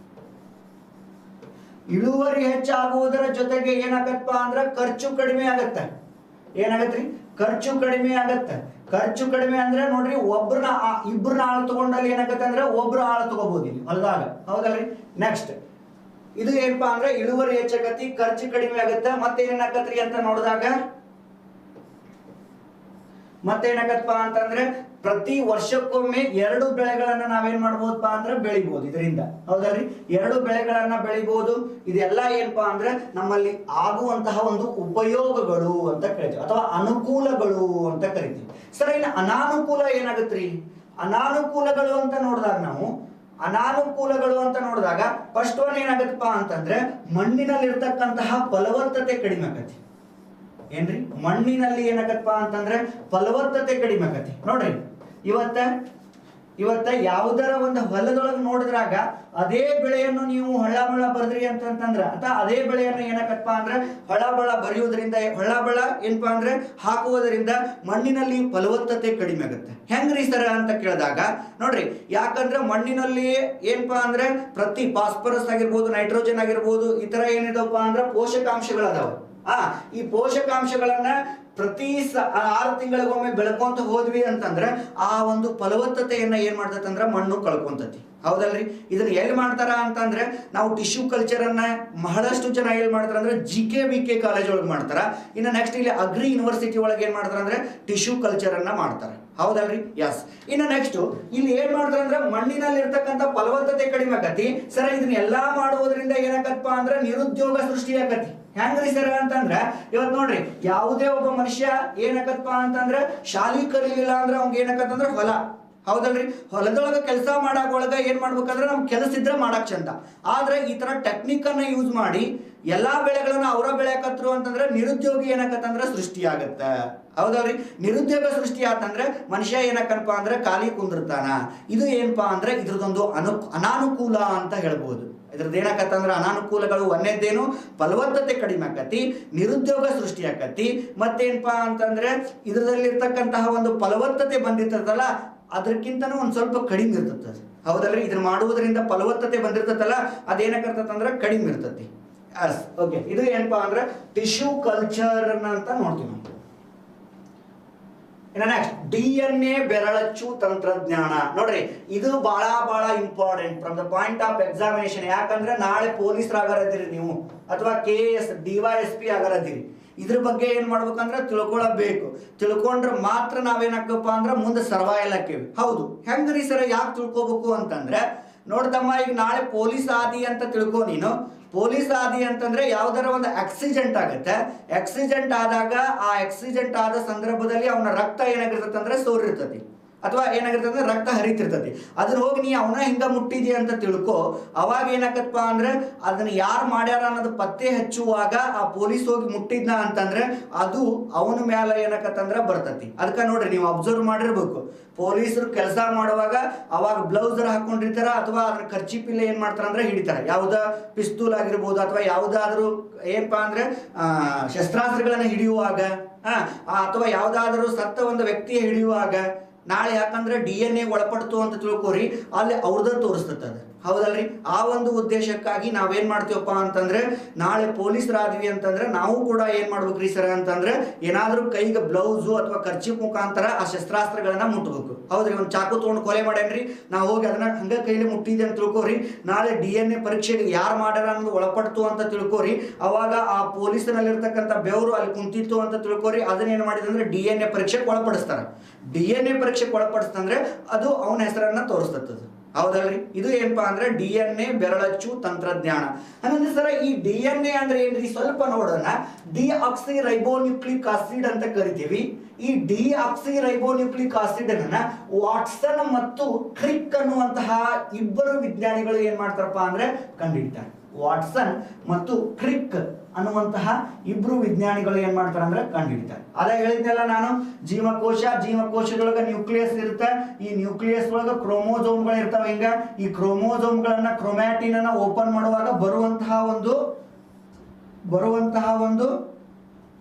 ಇಳುವರಿ ಹೆಚ್ಚಾಗುವುದರ ಜೊತೆಗೆ ಏನಾಗತ್ತಪ್ಪ ಅಂದ್ರೆ ಖರ್ಚು ಕಡಿಮೆ ಆಗತ್ತೆ. ಏನಾಗತ್ರಿ? ಖರ್ಚು ಕಡಿಮೆ ಆಗತ್ತೆ. ಖರ್ಚು ಕಡಿಮೆ ಅಂದ್ರೆ ನೋಡ್ರಿ, ಇಬ್ಬರನ್ನ ಆಳು ತಗೊಂಡಲ್ಲಿ ಏನಾಗತ್ತೆ ಅಂದ್ರೆ ಒಬ್ರು ಆಳು ತಗೋಬಹುದು ಇಲ್ಲಿ ಹೊಲದಾಗ. ಹೌದಲ್ರಿ? ನೆಕ್ಸ್ಟ್ ಇದು ಏನಪ್ಪಾ ಅಂದ್ರೆ ಇಳುವರಿ ಹೆಚ್ಚಾಗತ್ತಿ, ಖರ್ಚು ಕಡಿಮೆ ಆಗುತ್ತೆ. ಮತ್ತೇನಾಗತ್ರಿ ಅಂತ ನೋಡಿದಾಗ ಮತ್ತೇನಾಗತ್ತಪ್ಪ ಅಂತಂದ್ರೆ ಪ್ರತಿ ವರ್ಷಕ್ಕೊಮ್ಮೆ 2 ಬೆಳೆಗಳನ್ನ ನಾವೇನ್ ಮಾಡ್ಬೋದಪ್ಪ ಅಂದ್ರೆ ಬೆಳಿಬಹುದು ಇದರಿಂದ. ಹೌದಲ್ರಿ? 2 ಬೆಳೆಗಳನ್ನ ಬೆಳಿಬಹುದು. ಇದೆಲ್ಲ ಏನಪ್ಪಾ ಅಂದ್ರೆ ನಮ್ಮಲ್ಲಿ ಆಗುವಂತಹ ಒಂದು ಉಪಯೋಗಗಳು ಅಂತ ಕರಿತೀವಿ, ಅಥವಾ ಅನುಕೂಲಗಳು ಅಂತ ಕರಿತೀವಿ. ಸರ್, ಇನ್ನು ಅನಾನುಕೂಲ ಏನಾಗತ್ರಿ? ಅನಾನುಕೂಲಗಳು ಅಂತ ನೋಡಿದಾಗ ಫಸ್ಟ್ ಒನ್ ಏನಾಗತ್ತಪ್ಪ ಅಂತಂದ್ರೆ ಮಣ್ಣಿನಲ್ಲಿ ಇರ್ತಕ್ಕಂತಹ ಫಲವತ್ತತೆ ಕಡಿಮೆ ಆಗತ್ತೆ. ಏನ್ರಿ? ಮಣ್ಣಿನಲ್ಲಿ ಏನಾಗತ್ತಪ್ಪ ಅಂತಂದ್ರೆ ಫಲವತ್ತತೆ ಕಡಿಮೆ ಆಗತ್ತೆ. ನೋಡ್ರಿ, ಇವತ್ತ ಯಾವುದರ ಒಂದು ಹೊಲದೊಳಗೆ ನೋಡಿದ್ರಾಗ ಅದೇ ಬೆಳೆಯನ್ನು ನೀವು ಹೊಳ್ಳಬಳ ಬರ್ದ್ರಿ ಅಂತಂದ್ರ, ಅಥವಾ ಅದೇ ಬೆಳೆಯನ್ನು ಏನಕ್ಕಪ್ಪ ಅಂದ್ರೆ ಹೊಳ್ಳಬಳ ಬರೆಯುವುದರಿಂದ, ಹೊಳ್ಳಬಳ ಏನಪ್ಪಾ ಅಂದ್ರೆ ಹಾಕುವುದರಿಂದ ಮಣ್ಣಿನಲ್ಲಿ ಫಲವತ್ತತೆ ಕಡಿಮೆ ಆಗುತ್ತೆ. ಹೆಂಗ್ರಿ ಸರ ಅಂತ ಕೇಳಿದಾಗ ನೋಡ್ರಿ, ಯಾಕಂದ್ರೆ ಮಣ್ಣಿನಲ್ಲಿ ಏನಪ್ಪಾ ಅಂದ್ರೆ ಪ್ರತಿ ಫಾಸ್ಫರಸ್ ಆಗಿರ್ಬೋದು, ನೈಟ್ರೋಜನ್ ಆಗಿರ್ಬೋದು, ಈ ತರ ಏನಿದವಪ್ಪ ಅಂದ್ರೆ ಪೋಷಕಾಂಶಗಳದಾವ. ಈ ಪೋಷಕಾಂಶಗಳನ್ನ ಪ್ರತಿ 6 ತಿಂಗಳಿಗೊಮ್ಮೆ ಬೆಳ್ಕೊಂತ ಹೋದ್ವಿ ಅಂತಂದ್ರೆ ಆ ಒಂದು ಫಲವತ್ತತೆಯನ್ನ ಏನ್ ಮಾಡ್ತೈತಂದ್ರ ಮಣ್ಣು ಕಳ್ಕೊಂತತಿ. ಹೌದಲ್ರಿ? ಇದನ್ನ ಎಲ್ಲಿ ಮಾಡ್ತಾರ ಅಂತಂದ್ರೆ ನಾವು ಟಿಶ್ಯೂ ಕಲ್ಚರ್ ಅನ್ನ ಬಹಳಷ್ಟು ಜನ ಎಲ್ಲಿ ಮಾಡ್ತಾರ ಅಂದ್ರೆ JKVK ಕಾಲೇಜ್ ಒಳಗೆ ಮಾಡ್ತಾರ. ಇನ್ನು ನೆಕ್ಸ್ಟ್ ಇಲ್ಲಿ ಅಗ್ರಿ ಯೂನಿವರ್ಸಿಟಿ ಒಳಗೆ ಏನ್ ಮಾಡ್ತಾರ ಅಂದ್ರೆ ಟಿಶ್ಯೂ ಕಲ್ಚರ್ ಅನ್ನ ಮಾಡ್ತಾರೆ. ಹೌದಲ್ರಿ? ಎಸ್. ಇನ್ನು ನೆಕ್ಸ್ಟ್ ಇಲ್ಲಿ ಏನ್ ಮಾಡ್ತಾರ ಅಂದ್ರೆ ಮಣ್ಣಿನಲ್ಲಿ ಇರ್ತಕ್ಕಂಥ ಫಲವತ್ತತೆ ಕಡಿಮೆ ಆಗತಿ. ಸರ್, ಇದನ್ನ ಎಲ್ಲಾ ಮಾಡುವುದರಿಂದ ಏನಾಗತ್ತಪ್ಪ ಅಂದ್ರೆ ನಿರುದ್ಯೋಗ ಸೃಷ್ಟಿ ಆಗತಿ. ಹೆಂಗ್ರಿ ಸರ್ ಅಂತಂದ್ರ ಇವತ್ತು ನೋಡ್ರಿ, ಯಾವುದೇ ಒಬ್ಬ ಮನುಷ್ಯ ಏನಾಗತ್ತಪ್ಪ ಅಂತಂದ್ರೆ ಶಾಲಿ ಕಲಿಲಿಲ್ಲ ಅಂದ್ರೆ ಅವ್ಗೆ ಏನಾಗತ್ತಂದ್ರೆ ಹೊಲ ಹೌದಲ್ರಿ? ಹೊಲದೊಳಗೆ ಕೆಲಸ ಮಾಡಾಕೊಳಗ ಏನ್ ಮಾಡ್ಬೇಕಂದ್ರೆ ನಮ್ ಕೆಲಸ ಇದ್ರೆ ಮಾಡಕ್ ಚಂದ. ಆದ್ರೆ ಈ ತರ ಟೆಕ್ನಿಕ್ ಅನ್ನ ಯೂಸ್ ಮಾಡಿ ಎಲ್ಲಾ ಬೆಳೆಗಳನ್ನ ಅವರ ಬೆಳೆಯಕತ್ರು ಅಂತಂದ್ರೆ ನಿರುದ್ಯೋಗಿ ಏನಕತ್ತಂದ್ರೆ ಸೃಷ್ಟಿ ಆಗತ್ತ. ಹೌದಲ್ರಿ? ನಿರುದ್ಯೋಗ ಸೃಷ್ಟಿ ಆತಂದ್ರೆ ಮನುಷ್ಯ ಏನಕ್ಕನಪ್ಪ ಅಂದ್ರೆ ಖಾಲಿ ಕುಂದಿರ್ತಾನ. ಇದು ಏನಪ್ಪಾ ಅಂದ್ರೆ ಇದ್ರದೊಂದು ಅನಾನುಕೂಲ ಅಂತ ಹೇಳ್ಬೋದು. ಇದ್ರದ್ದು ಏನಾಕತ್ತಂದ್ರೆ ಅನಾನುಕೂಲಗಳು ಒಂದೇದೇನು, ಫಲವತ್ತತೆ ಕಡಿಮೆ ಆಕತಿ, ನಿರುದ್ಯೋಗ ಸೃಷ್ಟಿ ಆಕತಿ, ಮತ್ತೇನಪ್ಪಾ ಅಂತಂದ್ರೆ ಇದ್ರದಲ್ಲಿರ್ತಕ್ಕಂತಹ ಒಂದು ಫಲವತ್ತತೆ ಬಂದಿರ್ತದಲ್ಲ ಅದಕ್ಕಿಂತನೂ ಒಂದ್ ಸ್ವಲ್ಪ ಕಡಿಮೆ ಇರ್ತದೆ. ಹೌದಲ್ರಿ? ಇದನ್ನ ಮಾಡುವುದರಿಂದ ಫಲವತ್ತತೆ ಬಂದಿರ್ತದಲ್ಲ ಅದೇನಾಕರ್ತಂದ್ರೆ ಕಡಿಮೆ ಇರ್ತತಿ. ಓಕೆ, ಇದು ಏನಪ್ಪಾ ಅಂದ್ರೆ ಟಿಶ್ಯೂ ಕಲ್ಚರ್ ಅಂತ ನೋಡ್ತೀವಿ ನಾವು. ಇನ್ನು ನೆಕ್ಸ್ಟ್ DNA ಬೆರಳಚ್ಚು ತಂತ್ರಜ್ಞಾನ. ನೋಡ್ರಿ, ಇದು ಬಹಳ important from the point of examination. ಯಾಕಂದ್ರೆ ನಾಳೆ ಪೊಲೀಸರಾಗರದಿರಿ ನೀವು, ಅಥವಾ KS DYSP ಆಗರದಿರಿ. ಇದ್ರ ಬಗ್ಗೆ ಏನ್ ಮಾಡ್ಬೇಕಂದ್ರೆ ತಿಳ್ಕೊಳ್ಳಬೇಕು. ತಿಳ್ಕೊಂಡ್ರೆ ಮಾತ್ರ ನಾವೇನಾಕಪ್ಪ ಅಂದ್ರೆ ಮುಂದೆ ಸರ್ವೈವಲ್ ಆಕೇವಿ. ಹೌದು, ಹೆಂಗ್ರಿ ಸರ್ ಯಾಕೆ ತಿಳ್ಕೊಬೇಕು ಅಂತಂದ್ರೆ, ನೋಡ್ದಮ್ಮ, ಈಗ ನಾಳೆ ಪೊಲೀಸ್ ಆದಿ ಅಂತ ತಿಳ್ಕೊ ನೀನು. ಪೊಲೀಸ್ ಆದಿ ಅಂತಂದ್ರೆ ಯಾವ್ದಾರ ಒಂದು ಆಕ್ಸಿಡೆಂಟ್ ಆಗುತ್ತೆ. ಆಕ್ಸಿಡೆಂಟ್ ಆದಾಗ ಆ ಆಕ್ಸಿಡೆಂಟ್ ಆದ ಸಂದರ್ಭದಲ್ಲಿ ಅವನ ರಕ್ತ ಏನಾಗಿರ್ತದೆ ಅಂದ್ರೆ ಸೋರಿರ್ತತಿ, ಅಥವಾ ಏನಾಗಿರ್ತದೆ ಅಂದ್ರೆ ರಕ್ತ ಹರಿತಿರ್ತತಿ. ಅದನ್ನ ಹೋಗಿ ನೀ ಅವನ ಹಿಂಗ ಮುಟ್ಟಿದ್ಯಾ ಅಂತ ತಿಳ್ಕೊ. ಅವಾಗ ಏನಾಗತ್ತಪ್ಪ ಅಂದ್ರೆ ಅದನ್ನ ಯಾರು ಮಾಡ್ಯಾರ ಅನ್ನೋದು ಪತ್ತೆ ಹಚ್ಚುವಾಗ ಆ ಪೊಲೀಸ್ ಹೋಗಿ ಮುಟ್ಟಿದ್ನ ಅಂತಂದ್ರೆ ಅದು ಅವನ ಮೇಲೆ ಏನಾಕತ್ತಂದ್ರೆ ಬರ್ತತಿ. ಅದಕ್ಕೆ ನೋಡ್ರಿ, ನೀವು ಅಬ್ಸರ್ವ್ ಮಾಡಿರ್ಬೇಕು, ಪೊಲೀಸರು ಕೆಲಸ ಮಾಡುವಾಗ ಅವಾಗ ಬ್ಲೌಸರ್ ಹಾಕೊಂಡಿರ್ತಾರ, ಅಥವಾ ಅದ್ರ ಖರ್ಚಿಪಿಲ್ಲ ಏನ್ ಮಾಡ್ತಾರ ಅಂದ್ರೆ ಹಿಡಿತಾರ. ಯಾವ್ದ ಪಿಸ್ತೂಲ್ ಆಗಿರ್ಬೋದು, ಅಥವಾ ಯಾವ್ದಾದ್ರು ಏನಪ್ಪಾ ಅಂದ್ರೆ ಶಸ್ತ್ರಾಸ್ತ್ರಗಳನ್ನ ಹಿಡಿಯುವಾಗ, ಅಥವಾ ಯಾವ್ದಾದ್ರು ಸತ್ತ ಒಂದು ವ್ಯಕ್ತಿಯ ಹಿಡಿಯುವಾಗ, ನಾಳೆ ಯಾಕಂದ್ರೆ DNA ಒಳಪಡ್ತು ಅಂತ ತಿಳ್ಕೊರಿ, ಅಲ್ಲಿ ಅವ್ರದ್ದು ತೋರಿಸ್ತದ. ಹೌದಲ್ರಿ? ಆ ಒಂದು ಉದ್ದೇಶಕ್ಕಾಗಿ ನಾವೇನ್ ಮಾಡ್ತೀವಪ್ಪ ಅಂತಂದ್ರೆ, ನಾಳೆ ಪೊಲೀಸರಾದ್ವಿ ಅಂತಂದ್ರೆ ನಾವು ಕೂಡ ಏನ್ ಮಾಡ್ಬೇಕ್ರಿ ಸರ್ ಅಂತಂದ್ರೆ, ಏನಾದ್ರೂ ಕೈಗೆ ಬ್ಲೌಸು ಅಥವಾ ಖರ್ಚಿ ಮುಖಾಂತರ ಆ ಶಸ್ತ್ರಾಸ್ತ್ರಗಳನ್ನ ಮುಟ್ಟಬೇಕು. ಹೌದ್ರಿ? ಒಂದು ಚಾಕು ತಗೊಂಡು ಕೊಲೆ ಮಾಡೇನ್ರಿ, ನಾವು ಹೋಗಿ ಅದನ್ನ ಹಂಗ ಕೈಲಿ ಮುಟ್ಟಿದೆ ಅಂತ ತಿಳ್ಕೊರಿ, ನಾಳೆ DNA ಪರೀಕ್ಷೆಗೆ ಯಾರು ಮಾಡ್ಯಾರ ಅನ್ನೋದು ಒಳಪಡ್ತು ಅಂತ ತಿಳ್ಕೊರಿ, ಅವಾಗ ಆ ಪೊಲೀಸನಲ್ಲಿರ್ತಕ್ಕಂಥ ಬೆವರು ಅಲ್ಲಿ ಕುಂತಿತ್ತು ಅಂತ ತಿಳ್ಕೊರಿ, ಅದನ್ನೇನ್ ಮಾಡಿದಂದ್ರೆ DNA ಪರೀಕ್ಷೆಗೆ ಒಳಪಡಿಸ್ತಾರ. DNA ಪರೀಕ್ಷೆಗೆ ಒಳಪಡಿಸ್ತಂದ್ರೆ ಅದು ಅವನ ಹೆಸರನ್ನ ತೋರಿಸ್ತದ. ಹೌದಲ್ರಿ? ಇದು ಏನಪ್ಪಾ ಅಂದ್ರೆ DNA ಬೆರಳಚ್ಚು ತಂತ್ರಜ್ಞಾನ. ಹಂಗಂದ್ರೆ ಸರ ಈ DNA ಅಂದ್ರೆ ಏನ್ರಿ ಸ್ವಲ್ಪ ನೋಡೋಣ. ಡಿಆಕ್ಸಿರೈಬೋನ್ಯೂಕ್ಲಿಕ್ ಆಸಿಡ್ ಅಂತ ಕರಿತೀವಿ. ಈ ಡಿಆಕ್ಸಿರೈಬೋನ್ಯೂಕ್ಲಿಕ್ ಆಸಿಡ್ ಅನ್ನ ವಾಟ್ಸನ್ ಮತ್ತು ಕ್ರಿಕ್ ಅನ್ನುವಂತಹ ಇಬ್ಬರು ವಿಜ್ಞಾನಿಗಳು ಏನ್ ಮಾಡ್ತಾರಪ್ಪ ಅಂದ್ರೆ ಕಂಡುಹಿಡಿತಾರೆ. ವಾಟ್ಸನ್ ಮತ್ತು ಕ್ರಿಕ್ ಅನ್ನುವಂತಹ ಇಬ್ರು ವಿಜ್ಞಾನಿಗಳು ಏನ್ ಮಾಡ್ತಾರೆ ಅಂದ್ರೆ ಕಂಡುಹಿಡಿತಾರೆ. ಅದೇ ಹೇಳಿದ್ನಲ್ಲ ನಾನು, ಜೀವಕೋಶದೊಳಗ ನ್ಯೂಕ್ಲಿಯಸ್ ಇರುತ್ತೆ. ಈ ನ್ಯೂಕ್ಲಿಯಸ್ ಒಳಗ ಕ್ರೋಮೋಸೋಮ್ಗಳು ಇರ್ತಾವ. ಹಿಂಗ ಈ ಕ್ರೋಮೋಸೋಮ್ಗಳನ್ನ ಕ್ರೊಮ್ಯಾಟಿನ್ ಅನ್ನ ಓಪನ್ ಮಾಡುವಾಗ ಬರುವಂತಹ ಒಂದು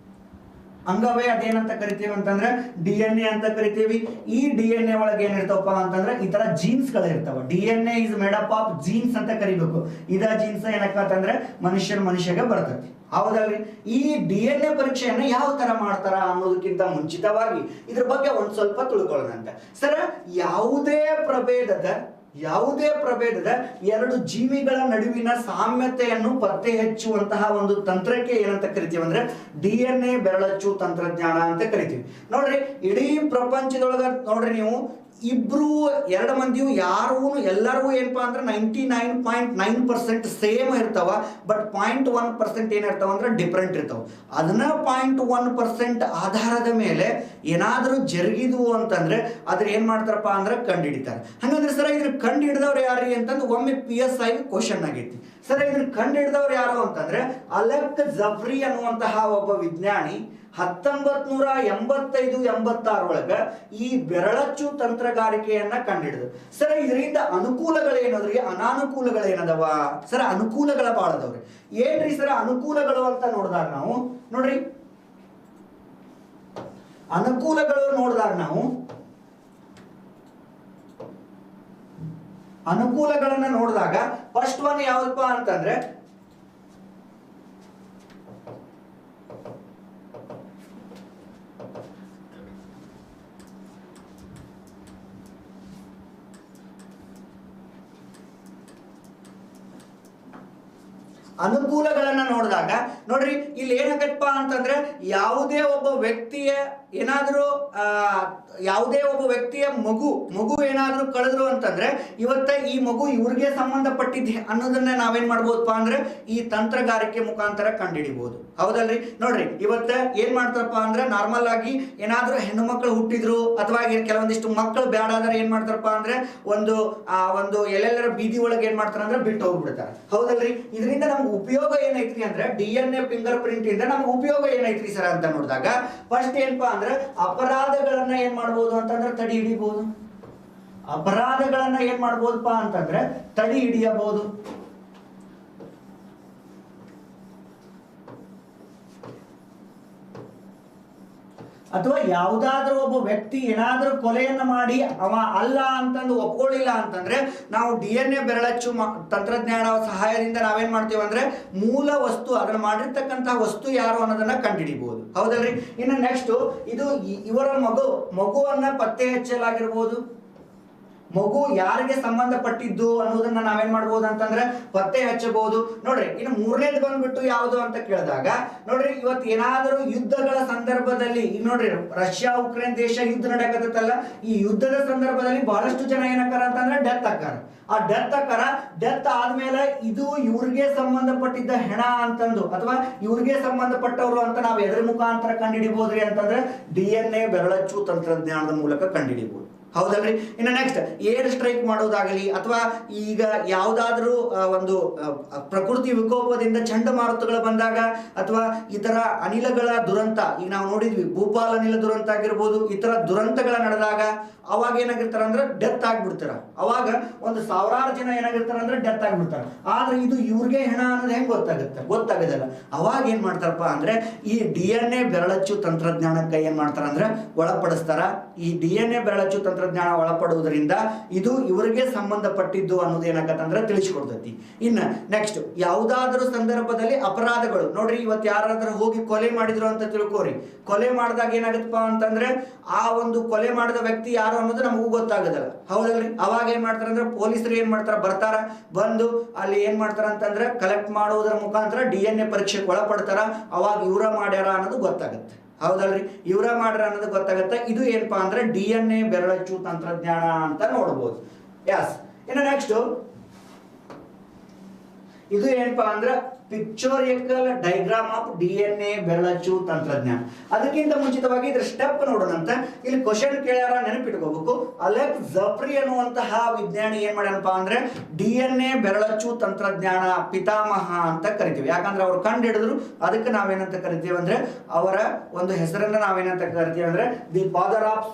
ಅಂಗವೇ ಅದೇನಂತ ಕರಿತೀವಿ ಅಂತಂದ್ರೆ DNA ಅಂತ ಕರಿತೀವಿ. ಈ DNA ಒಳಗೆ ಏನಿರ್ತಾವಪ್ಪ ಅಂತಂದ್ರೆ ಈ ತರ ಜೀನ್ಸ್ ಗಳು ಇರ್ತಾವ. DNA is made up of jeans ಅಂತ ಕರಿಬೇಕು. ಇದ ಜೀನ್ಸ್ ಏನಕ್ಕಂತಂದ್ರೆ ಮನುಷ್ಯಗೆ ಬರ್ತೈತಿ. ಹೌದಲ್ರಿ? ಈ DNA ಪರೀಕ್ಷೆಯನ್ನ ಯಾವ ತರ ಮಾಡ್ತಾರ ಅನ್ನೋದಕ್ಕಿಂತ ಮುಂಚಿತವಾಗಿ ಇದ್ರ ಬಗ್ಗೆ ಒಂದ್ ಸ್ವಲ್ಪ ತಿಳ್ಕೊಳ್ಳೋಣಂತ. ಸರ, ಯಾವುದೇ ಪ್ರಭೇದದ ಎರಡು ಜೀವಿಗಳ ನಡುವಿನ ಸಾಮ್ಯತೆಯನ್ನು ಪತ್ತೆ ಹಚ್ಚುವಂತಹ ಒಂದು ತಂತ್ರಕ್ಕೆ ಏನಂತ ಕರಿತೀವಿ ಅಂದ್ರೆ DNA ಬೆರಳಚ್ಚು ತಂತ್ರಜ್ಞಾನ ಅಂತ ಕರಿತೀವಿ. ನೋಡ್ರಿ, ಇಡೀ ಪ್ರಪಂಚದೊಳಗ ನೋಡ್ರಿ ನೀವು ಎರಡು ಮಂದಿಯು ಎಲ್ಲರೂ ಏನಪ್ಪಾ ಅಂದ್ರೆ 99.9% ಸೇಮ್ ಇರ್ತಾವ. ಬಟ್ 0.1% ಏನಿರ್ತಾವ ಅಂದ್ರೆ ಡಿಫ್ರೆಂಟ್ ಇರ್ತಾವ. ಅದನ್ನ 0.1% ಆಧಾರದ ಮೇಲೆ ಏನಾದ್ರೂ ಜರುಗಿದ್ವು ಅಂತಂದ್ರೆ ಅದ್ರ ಏನ್ ಮಾಡ್ತಾರಪ್ಪ ಅಂದ್ರೆ ಕಂಡುಹಿಡಿತಾರೆ. ಹಂಗಂದ್ರೆ ಸರ ಇದ್ರ ಕಂಡು ಹಿಡಿದವ್ರು ಯಾರು ಅಂತಂದು ಒಮ್ಮೆ PSI ಕ್ವಶನ್ ಆಗೈತಿ. ಸರ, ಇದನ್ನ ಕಂಡು ಹಿಡಿದವ್ರು ಯಾರು ಅಂತಂದ್ರೆ ಅಲೆಕ್ ಜಫ್ರಿ ಅನ್ನುವಂತಹ ಒಬ್ಬ ವಿಜ್ಞಾನಿ 1985-86 ಒಳಗ ಈ ಬೆರಳಚ್ಚು ತಂತ್ರಗಾರಿಕೆಯನ್ನ ಕಂಡುಹಿಡಿದು. ಸರ, ಇದರಿಂದ ಅನುಕೂಲಗಳೇನದ್ರಿ, ಅನಾನುಕೂಲಗಳೇನದವ? ಸರ, ಅನುಕೂಲಗಳ ಬಾಳದವ್ರಿ. ಏನ್ರಿ ಸರ ಅನುಕೂಲಗಳು ಅಂತ ನೋಡಿದಾಗ ನಾವು ನೋಡ್ರಿ, ಅನುಕೂಲಗಳನ್ನ ನೋಡಿದಾಗ ಫಸ್ಟ್ ಒನ್ ಯಾವ್ದಪ್ಪ ಅಂತಂದ್ರೆ ನೋಡ್ರಿ, ಇಲ್ಲಿ ಏನಾಗತ್ತಪ್ಪ ಅಂತಂದ್ರೆ ಯಾವುದೇ ಒಬ್ಬ ವ್ಯಕ್ತಿಯ ಏನಾದ್ರೂ ಯಾವುದೇ ಒಬ್ಬ ವ್ಯಕ್ತಿಯ ಮಗು ಏನಾದರೂ ಕಳೆದ್ರು ಅಂತಂದ್ರೆ ಇವತ್ತ ಈ ಮಗು ಇವ್ರಿಗೆ ಸಂಬಂಧಪಟ್ಟಿದ್ದೆ ಅನ್ನೋದನ್ನ ನಾವೇನ್ ಮಾಡ್ಬೋದಪ್ಪ ಅಂದ್ರೆ ಈ ತಂತ್ರಗಾರಿಕೆ ಮುಖಾಂತರ ಕಂಡುಹಿಡಿಬಹುದು. ಹೌದಲ್ರಿ? ನೋಡ್ರಿ, ಇವತ್ತ ಏನ್ ಮಾಡ್ತಾರಪ್ಪ ಅಂದ್ರೆ ನಾರ್ಮಲ್ ಆಗಿ ಏನಾದ್ರೂ ಹೆಣ್ಣು ಮಕ್ಕಳು ಹುಟ್ಟಿದ್ರು ಅಥವಾ ಕೆಲವೊಂದಿಷ್ಟು ಮಕ್ಕಳು ಬೇಡಾದ್ರೆ ಏನ್ ಮಾಡ್ತಾರಪ್ಪ ಅಂದ್ರೆ ಒಂದು ಎಲ್ಲೆಲ್ಲರ ಬೀದಿ ಒಳಗೆ ಏನ್ ಮಾಡ್ತಾರ ಅಂದ್ರೆ ಬಿಟ್ಟು ಹೋಗ್ಬಿಡ್ತಾರೆ. ಹೌದಲ್ರಿ? ಇದರಿಂದ ನಮ್ಗೆ ಉಪಯೋಗ ಏನೈತ್ರಿ ಅಂದ್ರೆ DNA ಫಿಂಗರ್ ಪ್ರಿಂಟ್ ಇಂದ ನಮ್ಗೆ ಉಪಯೋಗ ಏನೈತ್ರಿ ಸರ್ ಅಂತ ನೋಡಿದಾಗ ಫಸ್ಟ್ ಏನಪ್ಪಾ ಅಂದ್ರೆ ಅಪರಾಧಗಳನ್ನ ಏನ್ ಮಾಡ್ಬೋದು ಅಂತಂದ್ರೆ ತಡಿ ಹಿಡಿಬಹುದು. ಅಪರಾಧಗಳನ್ನ ಏನ್ ಮಾಡ್ಬೋದಪ್ಪ ಅಂತಂದ್ರೆ ತಡಿ ಹಿಡಿಯಬಹುದು. ಅಥವಾ ಯಾವುದಾದ್ರೂ ಒಬ್ಬ ವ್ಯಕ್ತಿ ಏನಾದ್ರೂ ಕೊಲೆಯನ್ನ ಮಾಡಿ ಅವ ಅಲ್ಲ ಅಂತಂದು ಒಪ್ಕೊಳ್ಳಿಲ್ಲ ಅಂತಂದ್ರೆ ನಾವು DNA ಬೆರಳಚ್ಚು ತಂತ್ರಜ್ಞಾನ ಸಹಾಯದಿಂದ ನಾವೇನ್ ಮಾಡ್ತೀವಿ ಅಂದ್ರೆ ಮೂಲ ವಸ್ತು, ಅದನ್ನ ಮಾಡಿರ್ತಕ್ಕಂತಹ ವಸ್ತು ಯಾರು ಅನ್ನೋದನ್ನ ಕಂಡುಹಿಡಿಬಹುದು. ಹೌದಲ್ರಿ? ಇನ್ನು ನೆಕ್ಸ್ಟ್ ಇದು ಇವರ ಮಗುವನ್ನ ಪತ್ತೆ ಹಚ್ಚಲಾಗಿರ್ಬೋದು. ಮಗು ಯಾರಿಗೆ ಸಂಬಂಧಪಟ್ಟಿದ್ದು ಅನ್ನೋದನ್ನ ನಾವೇನ್ ಮಾಡ್ಬೋದು ಅಂತಂದ್ರೆ ಪತ್ತೆ ಹಚ್ಚಬಹುದು. ನೋಡ್ರಿ, ಇನ್ನು ಮೂರನೇದು ಬಂದ್ಬಿಟ್ಟು ಯಾವುದು ಅಂತ ಕೇಳಿದಾಗ ನೋಡ್ರಿ, ಇವತ್ತು ಏನಾದರೂ ಯುದ್ಧಗಳ ಸಂದರ್ಭದಲ್ಲಿ ಈಗ ನೋಡ್ರಿ ರಷ್ಯಾ ಉಕ್ರೇನ್ ದೇಶ ಯುದ್ಧ ನಡೆಯಕತ್ತಲ್ಲ, ಈ ಯುದ್ಧದ ಸಂದರ್ಭದಲ್ಲಿ ಬಹಳಷ್ಟು ಜನ ಏನಕ್ಕಾರ ಅಂತಂದ್ರೆ ಡೆತ್ ಆಕಾರ. ಆ ಡೆತ್ ಆದ್ಮೇಲೆ ಇದು ಇವ್ರಿಗೆ ಸಂಬಂಧಪಟ್ಟಿದ್ದ ಹೆಣ ಅಂತಂದು ಅಥವಾ ಇವ್ರಿಗೆ ಸಂಬಂಧಪಟ್ಟವರು ಅಂತ ನಾವು ಎದ್ರ ಮುಖಾಂತರ ಕಂಡುಹಿಡಿಬಹುದ್ರಿ ಅಂತಂದ್ರೆ DNA ಬೆರಳಚ್ಚು ತಂತ್ರಜ್ಞಾನದ ಮೂಲಕ ಕಂಡುಹಿಡಿಬಹುದು. ಹೌದಲ್ರಿ? ಇನ್ನು ನೆಕ್ಸ್ಟ್ ಏರ್ ಸ್ಟ್ರೈಕ್ ಮಾಡೋದಾಗಲಿ ಅಥವಾ ಈಗ ಯಾವುದಾದ್ರೂ ಒಂದು ಪ್ರಕೃತಿ ವಿಕೋಪದಿಂದ ಚಂಡಮಾರುತಗಳು ಬಂದಾಗ ಅಥವಾ ಇತರ ಅನಿಲಗಳ ದುರಂತ, ಈಗ ನಾವು ನೋಡಿದ್ವಿ ಭೂಪಾಲ್ ಅನಿಲ ದುರಂತ ಆಗಿರ್ಬೋದು, ಇತರ ದುರಂತಗಳ ನಡೆದಾಗ ಅವಾಗ ಏನಾಗಿರ್ತಾರ ಅಂದ್ರೆ ಡೆತ್ ಆಗ್ಬಿಡ್ತಾರ. ಅವಾಗ ಒಂದು ಸಾವಿರಾರು ಜನ ಏನಾಗಿರ್ತಾರ ಅಂದ್ರೆ ಡೆತ್ ಆಗ್ಬಿಡ್ತಾರ. ಆದ್ರೆ ಇದು ಇವ್ರಿಗೆ ಹೆಣ ಅನ್ನೋದು ಹೆಂಗ್ ಗೊತ್ತಾಗೋದಿಲ್ಲ. ಅವಾಗ ಏನ್ ಮಾಡ್ತಾರಪ್ಪ ಅಂದ್ರೆ ಈ DNA ಬೆರಳಚ್ಚು ತಂತ್ರಜ್ಞಾನಕ್ಕೆ ಏನ್ ಮಾಡ್ತಾರ ಅಂದ್ರೆ ಒಳಪಡಿಸ್ತಾರ. ಈ DNA ಬೆರಳಚ್ಚು ತಂತ್ರಜ್ಞಾನ ಒಳಪಡುವುದರಿಂದ ಇದು ಇವರಿಗೆ ಸಂಬಂಧಪಟ್ಟಿದ್ದು ಅನ್ನೋದು ಏನಾಗತ್ತಂದ್ರೆ ತಿಳಿಸಿಕೊಡ್ತೈತಿ. ಇನ್ನ ನೆಕ್ಸ್ಟ್ ಯಾವುದಾದ್ರೂ ಸಂದರ್ಭದಲ್ಲಿ ಅಪರಾಧಗಳು ನೋಡ್ರಿ, ಇವತ್ತು ಯಾರಾದ್ರೂ ಹೋಗಿ ಕೊಲೆ ಮಾಡಿದ್ರು ಅಂತ ತಿಳ್ಕೋರಿ. ಕೊಲೆ ಮಾಡಿದಾಗ ಏನಾಗತ್ತಪ್ಪ ಅಂತಂದ್ರೆ ಆ ಒಂದು ಕೊಲೆ ಮಾಡಿದ ವ್ಯಕ್ತಿ ಯಾರು ಅನ್ನೋದು ನಮಗೂ ಗೊತ್ತಾಗದಲ್ಲ. ಹೌದಲ್ರಿ? ಅವಾಗ ಏನ್ ಮಾಡ್ತಾರ ಅಂದ್ರೆ ಪೊಲೀಸರು ಏನ್ ಮಾಡ್ತಾರ, ಬರ್ತಾರ, ಬಂದು ಅಲ್ಲಿ ಏನ್ ಮಾಡ್ತಾರ ಅಂತಂದ್ರೆ ಕಲೆಕ್ಟ್ ಮಾಡುವುದರ ಮುಖಾಂತರ DNA ಪರೀಕ್ಷೆಗೆ ಒಳಪಡ್ತಾರ. ಅವಾಗ ಇವರ ಮಾಡ್ಯಾರ ಅನ್ನೋದು ಗೊತ್ತಾಗುತ್ತೆ. ಹೌದಲ್ರಿ? ಇವರ ಮಾಡ್ರ ಅನ್ನೋದು ಗೊತ್ತಾಗತ್ತೆ. ಇದು ಏನಪ್ಪಾ ಅಂದ್ರೆ DNA ಬೆರಳಚ್ಚು ತಂತ್ರಜ್ಞಾನ ಅಂತ ನೋಡ್ಬೋದು. ಎಸ್. ಇನ್ನು ನೆಕ್ಸ್ಟ್ ಇದು ಏನಪ್ಪಾ ಅಂದ್ರೆ ಪಿಕ್ಚೋರಿಕಲ್ ಡೈಗ್ರಾಮ್ ಆಫ್ DNA ಬೆರಳಚ್ಚು ತಂತ್ರಜ್ಞಾನ. ಅದಕ್ಕಿಂತ ಮುಂಚಿತವಾಗಿ ಇದ್ರ ಸ್ಟೆಪ್ ನೋಡೋಣ ಅಂತ. ಇಲ್ಲಿ ಕ್ವಶನ್ ಕೇಳ್ಯಾರ, ನೆನಪಿಟ್ಕೋಬೇಕು. ಅಲೆಕ್ಸ್ ಜಫ್ರಿ ಅನ್ನುವಂತಹ ವಿಜ್ಞಾನಿ ಏನ್ ಮಾಡ್ಯಾನಪ್ಪ ಅಂದ್ರೆ DNA ಬೆರಳಚ್ಚು ತಂತ್ರಜ್ಞಾನ ಪಿತಾಮಹ ಅಂತ ಕರಿತೀವಿ. ಯಾಕಂದ್ರೆ ಅವ್ರು ಕಂಡು ಹಿಡಿದ್ರು, ಅದಕ್ಕೆ ನಾವೇನಂತ ಕರಿತೀವಿ ಅಂದ್ರೆ ಅವರ ಒಂದು ಹೆಸರನ್ನ ನಾವೇನಂತ ಕರಿತೀವಿ ಅಂದ್ರೆ the father of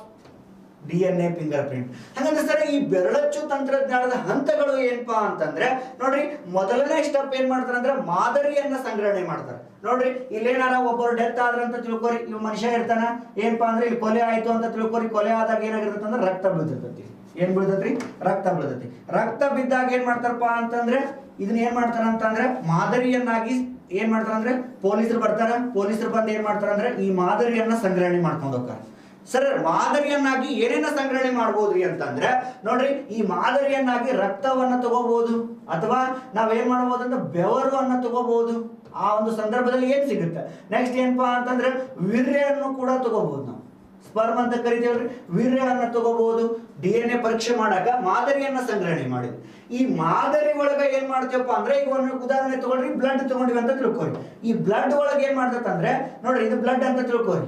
DNA finger print. ಹಾಗಂದ್ರೆ ಸರ್ ಈ ಬೆರಳಚ್ಚು ತಂತ್ರಜ್ಞಾನದ ಹಂತಗಳು ಏನಪ್ಪಾ ಅಂತಂದ್ರೆ ನೋಡ್ರಿ, ಮೊದಲನೇ ಸ್ಟೆಪ್ ಏನ್ ಮಾಡ್ತಾರೆ ಅಂದ್ರೆ ಮಾದರಿಯನ್ನ ಸಂಗ್ರಹಣೆ ಮಾಡ್ತಾರೆ. ನೋಡ್ರಿ, ಇಲ್ಲೇನಾರ ಒಬ್ಬರು ಡೆತ್ ಆದ್ರ ಅಂತ ತಿಳ್ಕೊರಿ, ಇವ್ ಮನುಷ್ಯ ಇರ್ತಾನ, ಏನಪ್ಪಾ ಅಂದ್ರೆ ಇಲ್ಲಿ ಕೊಲೆ ಆಯ್ತು ಅಂತ ತಿಳ್ಕೊರಿ. ಕೊಲೆ ಆದಾಗ ಏನಾಗಿರ್ತೈತೆ ಅಂದ್ರೆ ರಕ್ತ ಬೀಳ್ತಿರ್ತೈತಿ. ಏನ್ ಬೀಳ್ತೈತ್ರಿ? ರಕ್ತ ಬೀಳ್ತೈತಿ. ರಕ್ತ ಬಿದ್ದಾಗ ಏನ್ ಮಾಡ್ತಾರಪ್ಪ ಅಂತಂದ್ರೆ ಇದನ್ನ ಏನ್ ಮಾಡ್ತಾರ ಅಂತಂದ್ರೆ ಮಾದರಿಯನ್ನಾಗಿ ಏನ್ ಮಾಡ್ತಾರ ಅಂದ್ರೆ ಪೊಲೀಸರು ಬರ್ತಾರ. ಪೊಲೀಸರು ಬಂದು ಏನ್ ಮಾಡ್ತಾರ ಅಂದ್ರೆ ಈ ಮಾದರಿಯನ್ನ ಸಂಗ್ರಹಣೆ ಮಾಡ್ಕೊಂಡು ಹೋಗ್ತಾರೆ. ಸರ್, ಮಾದರಿಯನ್ನಾಗಿ ಏನೇನ ಸಂಗ್ರಹಣೆ ಮಾಡಬಹುದ್ರಿ ಅಂತಂದ್ರೆ ನೋಡ್ರಿ, ಈ ಮಾದರಿಯನ್ನಾಗಿ ರಕ್ತವನ್ನ ತಗೋಬಹುದು ಅಥವಾ ನಾವೇನ್ ಮಾಡಬಹುದು ಅಂದ್ರೆ ಬೆವರು ಅನ್ನ ತಗೋಬಹುದು. ಆ ಒಂದು ಸಂದರ್ಭದಲ್ಲಿ ಏನ್ ಸಿಗುತ್ತೆ. ನೆಕ್ಸ್ಟ್ ಏನಪ್ಪಾ ಅಂತಂದ್ರೆ ವೀರ್ಯವನ್ನು ಕೂಡ ತಗೋಬಹುದು. ನಾವು ಸ್ಪರ್ಮ್ ಅಂತ ಕರಿತೇವ್ರಿ. ವೀರ್ಯವನ್ನು ತಗೋಬಹುದು. DNA ಪರೀಕ್ಷೆ ಮಾಡಾಕ ಮಾದರಿಯನ್ನ ಸಂಗ್ರಹಣೆ ಮಾಡಿದ್ವಿ. ಈ ಮಾದರಿ ಒಳಗ ಏನ್ ಮಾಡ್ತೀವಪ್ಪ ಅಂದ್ರೆ ಈಗ ಒಂದು ಉದಾಹರಣೆ ತಗೊಳ್ರಿ, ಬ್ಲಡ್ ತಗೊಂಡಿವಿ ಅಂತ ತಿಳ್ಕೊರಿ. ಈ ಬ್ಲಡ್ ಒಳಗೆ ಏನ್ ಮಾಡ್ತಂದ್ರೆ ನೋಡ್ರಿ, ಇದು ಬ್ಲಡ್ ಅಂತ ತಿಳ್ಕೊರಿ.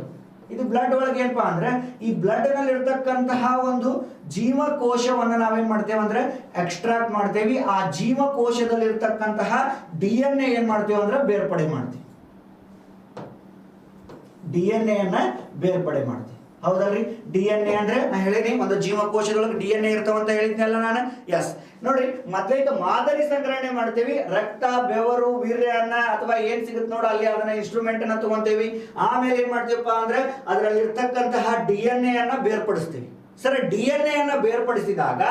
ಇದು ಬ್ಲಡ್ ಒಳಗೆ ಏನಪ್ಪಾ ಅಂದ್ರೆ ಈ ಬ್ಲಡ್ ನಲ್ಲಿ ಇರ್ತಕ್ಕಂತಹ ಒಂದು ಜೀವಕೋಶವನ್ನ ನಾವೇನ್ ಮಾಡ್ತೇವೆ ಅಂದ್ರೆ ಎಕ್ಸ್ಟ್ರಾಕ್ಟ್ ಮಾಡ್ತೇವಿ. ಆ ಜೀವಕೋಶದಲ್ಲಿ ಇರ್ತಕ್ಕಂತಹ DNA ಏನ್ ಮಾಡ್ತೇವೆ ಅಂದ್ರೆ ಬೇರ್ಪಡೆ ಮಾಡ್ತೀವಿ. DNA ಅನ್ನ ಬೇರ್ಪಡೆ ಮಾಡ್ತೀವಿ. ಹೌದಲ್ರಿ? DNA ಅಂದ್ರೆ ನಾ ಹೇಳಿನಿ, ಒಂದು ಜೀವಕೋಶದೊಳಗೆ DNA ಇರ್ತಾವಂತ ಹೇಳಿದ್ನಲ್ಲ ನಾನು. ಎಸ್. ನೋಡ್ರಿ, ಮೊದಲಿಗೆ ಮಾದರಿ ಸಂಗ್ರಹಣೆ ಮಾಡ್ತೇವಿ. ರಕ್ತ, ಬೆವರು, ವೀರ್ಯನ್ನ ಅಥವಾ ಏನ್ ಸಿಗುತ್ತೆ ನೋಡ ಅಲ್ಲಿ ಅದನ್ನ ಇನ್ಸ್ಟ್ರೂಮೆಂಟ್ ಅನ್ನ ತಗೊಂತೇವಿ. ಆಮೇಲೆ ಏನ್ ಮಾಡ್ತೀವಪ್ಪ ಅಂದ್ರೆ ಅದರಲ್ಲಿ ಇರ್ತಕ್ಕಂತಹ DNA ಅನ್ನ ಬೇರ್ಪಡಿಸ್ತೀವಿ. ಸರ್, DNA ಅನ್ನ ಬೇರ್ಪಡಿಸಿದಾಗ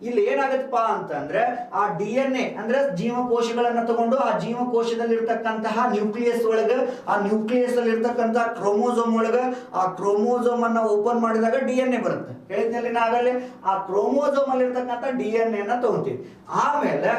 ಇಲ್ಲಿ ಏನಾಗತ್ತಪ್ಪ ಅಂತಂದ್ರೆ ಆ DNA ಅಂದ್ರೆ ಜೀವಕೋಶಗಳನ್ನ ತಗೊಂಡು ಆ ಜೀವಕೋಶದಲ್ಲಿ ಇರ್ತಕ್ಕಂತಹ ನ್ಯೂಕ್ಲಿಯಸ್ ಒಳಗ, ಆ ನ್ಯೂಕ್ಲಿಯಸ್ ಅಲ್ಲಿ ಇರ್ತಕ್ಕಂತಹ ಕ್ರೋಮೋಸೋಮ್ ಒಳಗ ಆ ಕ್ರೋಮೋಸೋಮ್ ಅನ್ನ ಓಪನ್ ಮಾಡಿದಾಗ DNA ಬರುತ್ತೆ. ಹೇಳಿದ್ನಲ್ಲಿ ನಾಗಲ್ಲೇ ಆ ಕ್ರೋಮೋಸೋಮ್ ಅಲ್ಲಿ ಇರ್ತಕ್ಕಂಥ DNA ಅನ್ನ ತಗೊಂತೀವಿ. ಆಮೇಲೆ